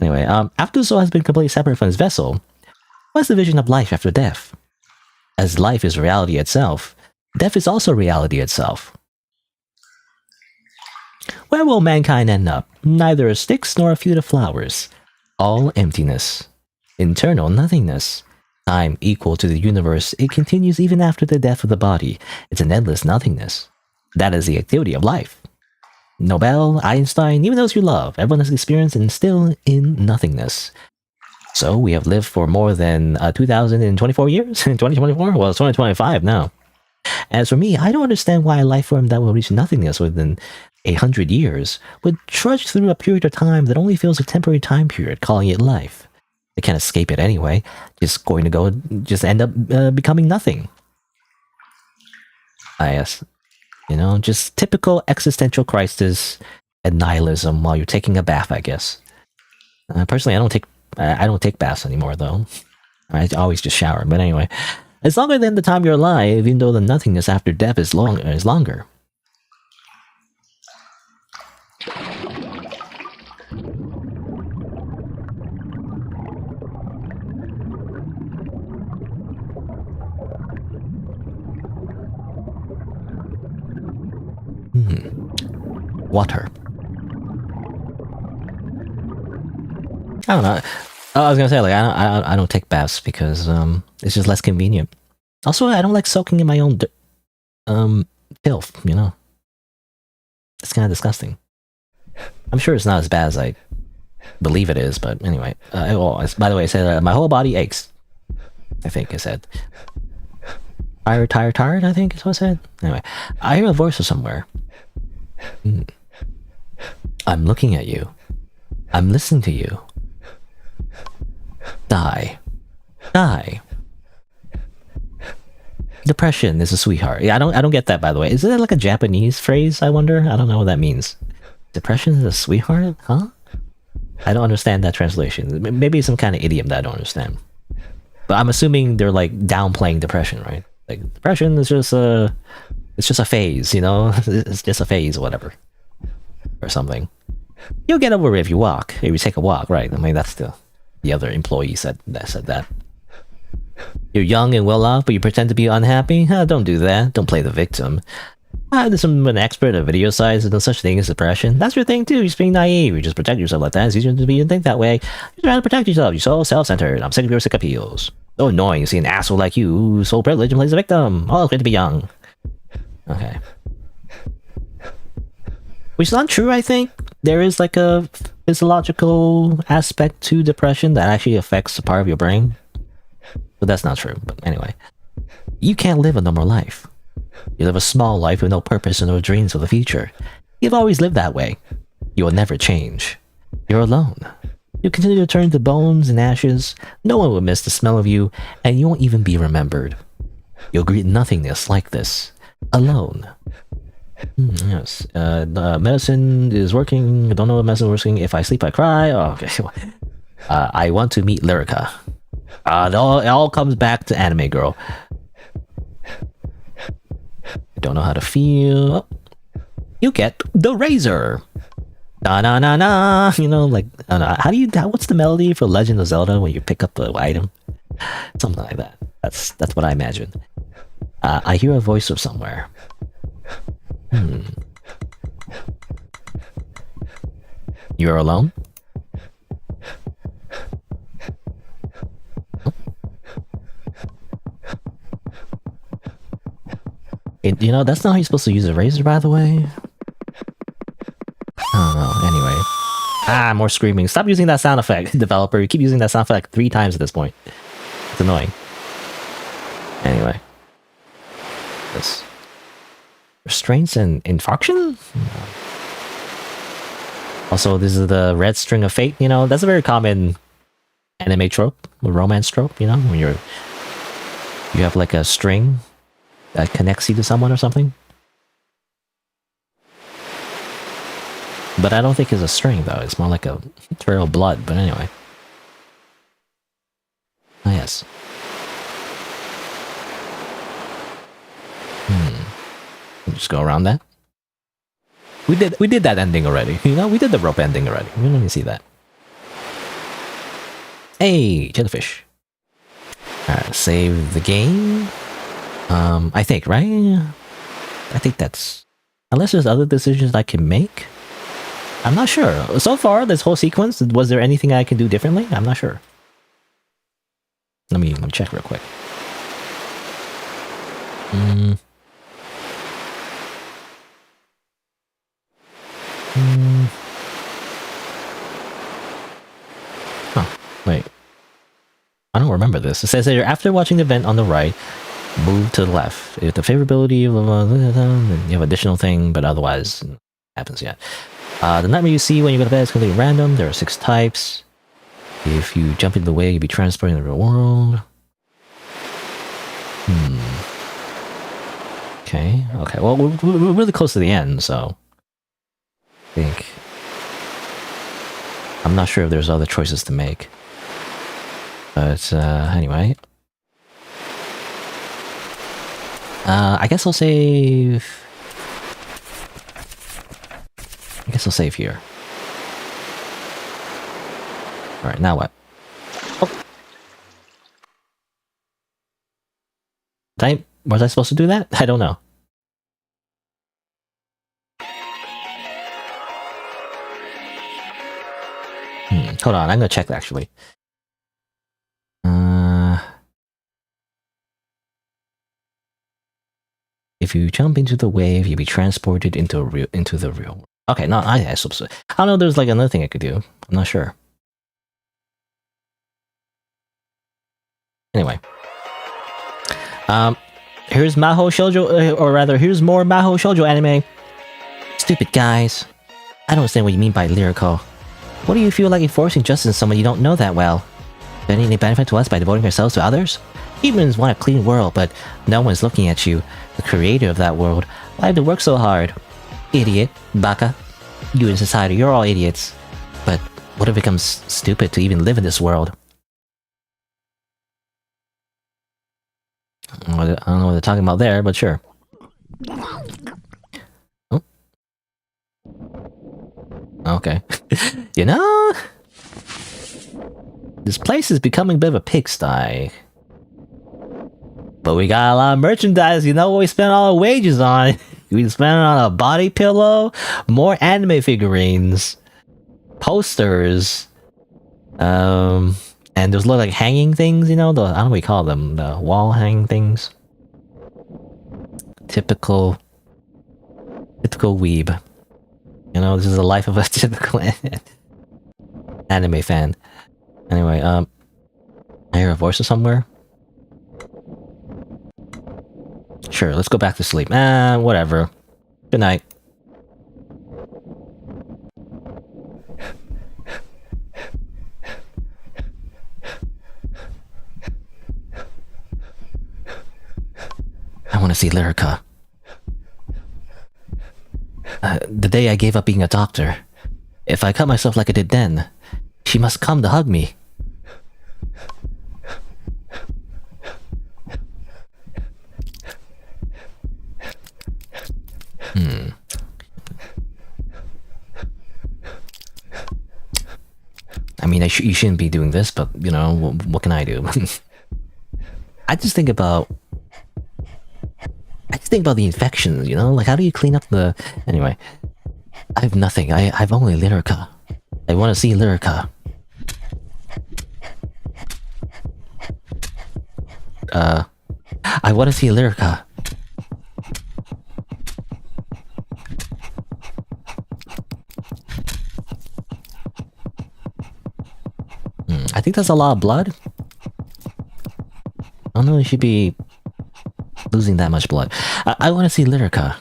Anyway, after the soul has been completely separate from its vessel, what's the vision of life after death? As life is reality itself, death is also reality itself. Where will mankind end up? Neither a sticks nor a field of flowers. All emptiness. Internal nothingness. Time equal to the universe, it continues even after the death of the body. It's an endless nothingness. That is the activity of life. Nobel, Einstein, even those you love, everyone has experienced and still in nothingness. So we have lived for more than 2,024 years in 2024? Well, it's 2025 now. As for me, I don't understand why a life form that will reach nothingness within 100 years would trudge through a period of time that only feels a temporary time period, calling it life. They can't escape it anyway. Just end up becoming nothing. Yes. Just typical existential crisis and nihilism while you're taking a bath, I guess. Personally, I don't take baths anymore, though. I always just shower. But anyway, it's longer than the time you're alive, even though the nothingness after death is longer. Water. I don't know. I was gonna say, like, I don't take baths because it's just less convenient. Also, I don't like soaking in my own filth. It's kind of disgusting. I'm sure it's not as bad as I believe it is, but anyway. By the way, I said my whole body aches. I think I said. Tired, I think is what I said. Anyway, I hear a voice somewhere. I'm looking at you. I'm listening to you. Die. Depression is a sweetheart. Yeah, I don't get that, by the way. Is it like a Japanese phrase, I wonder? I don't know what that means. Depression is a sweetheart? Huh? I don't understand that translation. Maybe it's some kind of idiom that I don't understand. But I'm assuming they're like downplaying depression, right? Like, depression is just a phase, It's just a phase or whatever. Or something. You'll get over it if you walk. If you take a walk, right? I mean, that's the The other employee said that. You're young and well off, but you pretend to be unhappy? Don't do that. Don't play the victim. I'm an expert at video sites and no such thing as depression. That's your thing too. You're just being naive. You just protect yourself like that. It's easier to be and think that way. You're trying to protect yourself. You're so self-centered. I'm sick of your sick appeals. So annoying to see an asshole like you who's so privileged and plays the victim. Oh, it's great to be young. Okay. Which is not true, I think. There is like a physiological aspect to depression that actually affects a part of your brain. But that's not true. But anyway. You can't live a normal life. You live a small life with no purpose and no dreams for the future. You've always lived that way. You will never change. You're alone. You continue to turn to bones and ashes. No one will miss the smell of you, and you won't even be remembered. You'll greet nothingness like this. Alone. Yes. Medicine is working. I don't know if medicine is working. If I sleep, I cry. Oh, okay. I want to meet Lyrica. It all comes back to anime girl. I don't know how to feel. You get the razor. Na na na na. You know, like, I don't know. What's the melody for Legend of Zelda when you pick up the item? Something like that. That's what I imagine. I hear a voice from somewhere. You're alone? You know, that's not how you're supposed to use a razor, by the way. Oh, anyway. More screaming. Stop using that sound effect, developer. You keep using that sound effect like 3 times at this point. It's annoying. Anyway. This. Restraints and infarction? Also, this is the red string of fate, you know? That's a very common anime trope, a romance trope, you know? When you have like a string that connects you to someone or something. But I don't think it's a string, though. It's more like a trail of blood, but anyway. Oh, yes. Just go around that. We did that ending already. You know, we did the rope ending already. Let me see that. Hey, jellyfish. Alright, save the game. I think, right? I think that's... Unless there's other decisions I can make. I'm not sure. So far, this whole sequence, was there anything I can do differently? I'm not sure. Let me check real quick. Oh, wait. I don't remember this. It says that after watching the event on the right, move to the left. If the favorability of you have additional thing, but otherwise happens yet. The nightmare you see when you go to bed is completely random. There are 6 types. If you jump into the way, you'll be transported in the real world. Okay. Well, we're really close to the end, so I think I'm not sure if there's other choices to make. But anyway, I guess I'll save. Here. All right, now what? Oh. Was I supposed to do that? I don't know. Hold on, I'm gonna check actually. If you jump into the wave, you'll be transported into the real world. Okay, no, I don't know. There's like another thing I could do. I'm not sure. Anyway, here's Mahou Shoujo, or rather, here's more Mahou Shoujo anime. Stupid guys. I don't understand what you mean by lyrical. What do you feel like enforcing justice on someone you don't know that well? Is there any benefit to us by devoting ourselves to others? Humans want a clean world, but no one's looking at you, the creator of that world. Why have to work so hard? Idiot. Baka. You in society, you're all idiots. But what if it becomes stupid to even live in this world? I don't know what they're talking about there, but sure. Oh. Okay. You know? This place is becoming a bit of a pigsty. But we got a lot of merchandise, you know what we spent all our wages on? We spent on a body pillow, more anime figurines, posters, and those little like hanging things, you know, I don't know what we call them, the wall hanging things. Typical weeb. You know, this is the life of a typical anime fan. Anyway, I hear a voice somewhere. Sure, let's go back to sleep. Whatever. Good night. I want to see Lyrica. The day I gave up being a doctor. If I cut myself like I did then, she must come to hug me. I mean, you shouldn't be doing this, but, you know, what can I do? I just think about the infections, you know? Like, how do you clean up the... Anyway. I have nothing. I've only Lyrica. I want to see Lyrica. I want to see Lyrica. I think that's a lot of blood. I don't know if she'd be losing that much blood. I want to see Lyrica.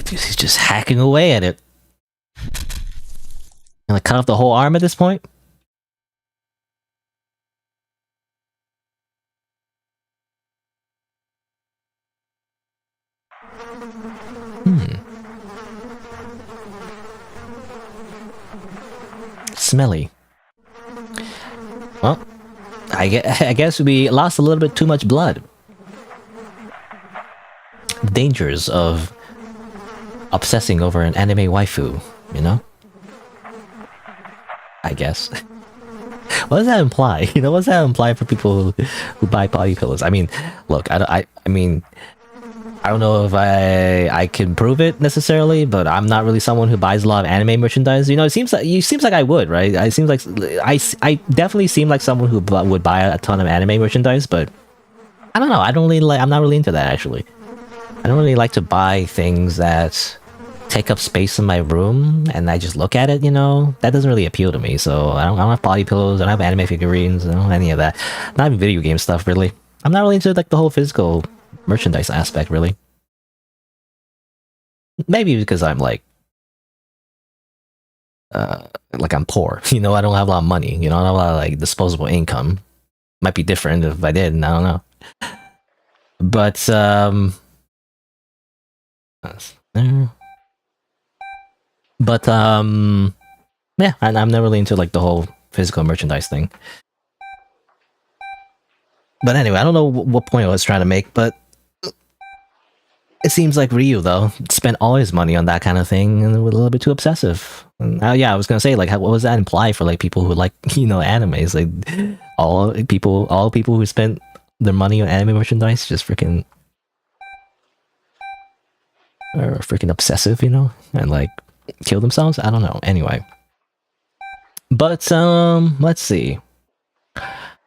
He's just hacking away at it. And like cut off the whole arm at this point? Smelly. Well, I guess we lost a little bit too much blood. Dangers of obsessing over an anime waifu, you know? I guess. What does that imply? You know, what does that imply for people who buy body pillows? I mean, look, I mean, I don't know if I can prove it necessarily, but I'm not really someone who buys a lot of anime merchandise. You know, it seems like I would, right? It seems like I definitely seem like someone who would buy a ton of anime merchandise, but I don't know. I'm not really into that actually. I don't really like to buy things that take up space in my room and I just look at it, you know? That doesn't really appeal to me, so I don't have body pillows, I don't have anime figurines, I don't have any of that. Not even video game stuff, really. I'm not really into like the whole physical merchandise aspect, really. Maybe because I'm like I'm poor, you know? I don't have a lot of money, you know? I don't have a lot of like disposable income. Might be different if I did, I don't know. But, yeah, I'm not really into like the whole physical merchandise thing. But anyway, I don't know what point I was trying to make, but it seems like Ryu, though, spent all his money on that kind of thing and was a little bit too obsessive. And, yeah, I was gonna say, like, what does that imply for like people who like, you know, animes? Like, all people who spent their money on anime merchandise just freaking are freaking obsessive, you know, and like kill themselves. I don't know. Anyway, but let's see.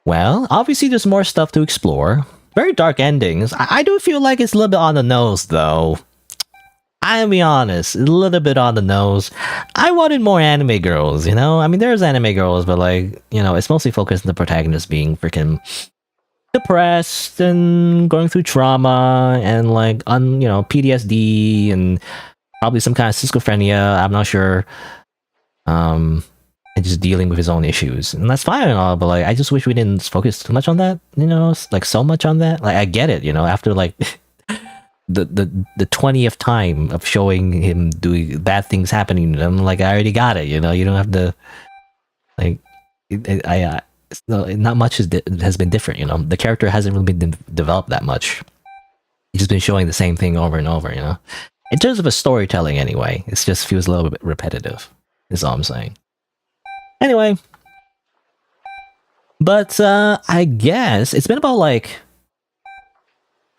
Well, obviously there's more stuff to explore. Very dark endings. I do feel like it's a little bit on the nose, though. I'll be honest, a little bit on the nose. I wanted more anime girls, you know? I mean, there's anime girls, but like, you know, it's mostly focused on the protagonist being freaking depressed and going through trauma and like, you know, PTSD and probably some kind of schizophrenia. I'm not sure. And just dealing with his own issues, and that's fine and all, but like I just wish we didn't focus too much on that, you know, like so much on that. Like I get it, you know, after like the 20th time of showing him doing bad things happening to him, like I already got it, you know. You don't have to like not much has been different, you know. The character hasn't really been developed that much. He's just been showing the same thing over and over, you know. In terms of a storytelling anyway, it just feels a little bit repetitive. is all I'm saying. Anyway, but I guess it's been about like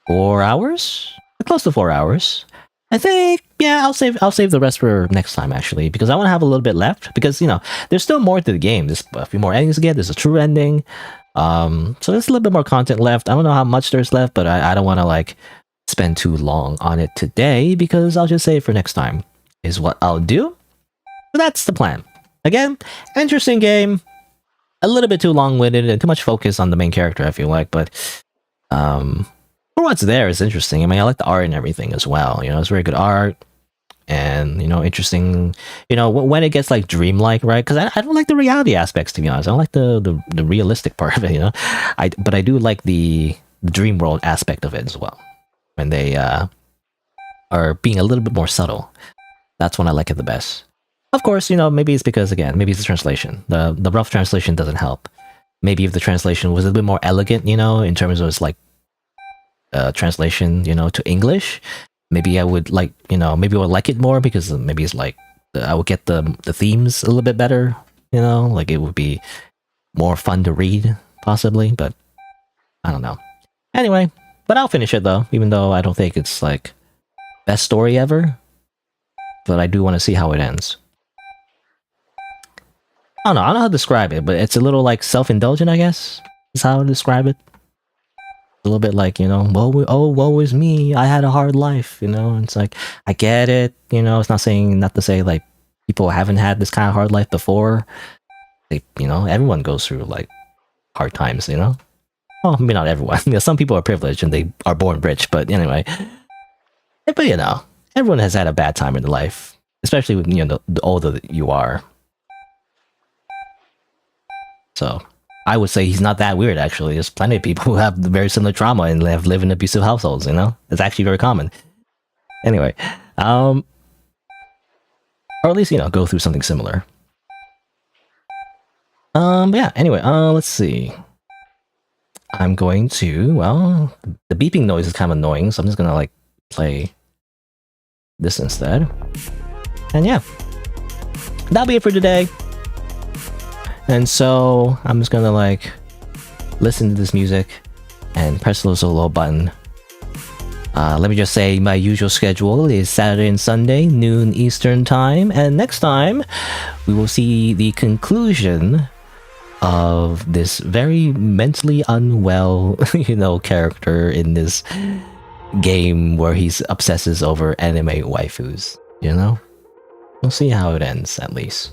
4 hours, close to 4 hours. I think, yeah, I'll save the rest for next time actually, because I want to have a little bit left, because you know there's still more to the game. There's a few more endings to get. There's a true ending, so there's a little bit more content left. I don't know how much there's left, but I don't want to like spend too long on it today, because I'll just save it for next time is what I'll do. So that's the plan. Again, interesting game, a little bit too long-winded and too much focus on the main character, I feel like, but for what's there, it's interesting. I mean, I like the art and everything as well. You know, it's very good art, and you know, interesting. You know, when it gets like dreamlike, right? Because I don't like the reality aspects, to be honest. I don't like the realistic part of it. You know, but I do like the dream world aspect of it as well. When they are being a little bit more subtle, that's when I like it the best. Of course, you know, maybe it's because again, maybe it's the translation. The rough translation doesn't help. Maybe if the translation was a bit more elegant, you know, in terms of its like translation, you know, to English, maybe I would like, you know, maybe I would like it more, because maybe it's like I would get the themes a little bit better, you know, like it would be more fun to read possibly, but I don't know. Anyway, but I'll finish it though, even though I don't think it's like best story ever, but I do want to see how it ends. I don't know how to describe it, but it's a little like self-indulgent, I guess is how I describe it. A little bit like, you know, woe is me, I had a hard life, you know. And it's like, I get it, you know. It's not to say like people haven't had this kind of hard life before. They, you know, everyone goes through like hard times, you know. Well, maybe not everyone. You know, some people are privileged and they are born rich, but anyway. But you know, everyone has had a bad time in their life, especially when, you know, the older that you are. So I would say he's not that weird, actually. There's plenty of people who have very similar trauma and have lived in abusive households, you know? It's actually very common. Anyway, or at least, you know, go through something similar. But yeah, anyway, let's see. I'm going to, well, the beeping noise is kind of annoying, so I'm just gonna, like, play this instead. And yeah, that'll be it for today. And so I'm just gonna like listen to this music and press the little button. Let me just say my usual schedule is Saturday and Sunday, noon Eastern time, and next time we will see the conclusion of this very mentally unwell, you know, character in this game where he obsesses over anime waifus, you know? We'll see how it ends, at least.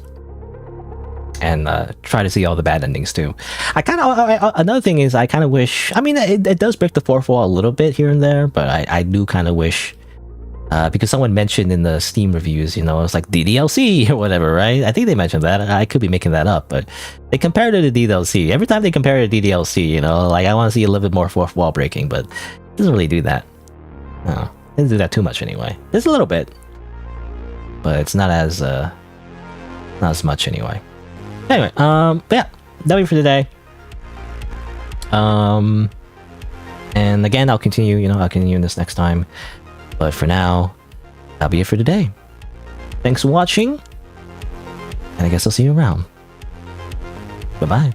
And try to see all the bad endings too. I kind of another thing is I kind of wish. I mean, it does break the fourth wall a little bit here and there, but I do kind of wish because someone mentioned in the Steam reviews, you know, it's like the DLC or whatever, right? I think they mentioned that. I could be making that up, but they compared it to DLC. Every time they compare it to DLC, you know, like I want to see a little bit more fourth wall breaking, but it doesn't really do that. No, it doesn't do that too much anyway. There's a little bit, but it's not as much anyway. Anyway, but yeah, that'll be for today. And again, I'll continue, you know, I'll continue this next time. But for now, that'll be it for today. Thanks for watching, and I guess I'll see you around. Bye-bye.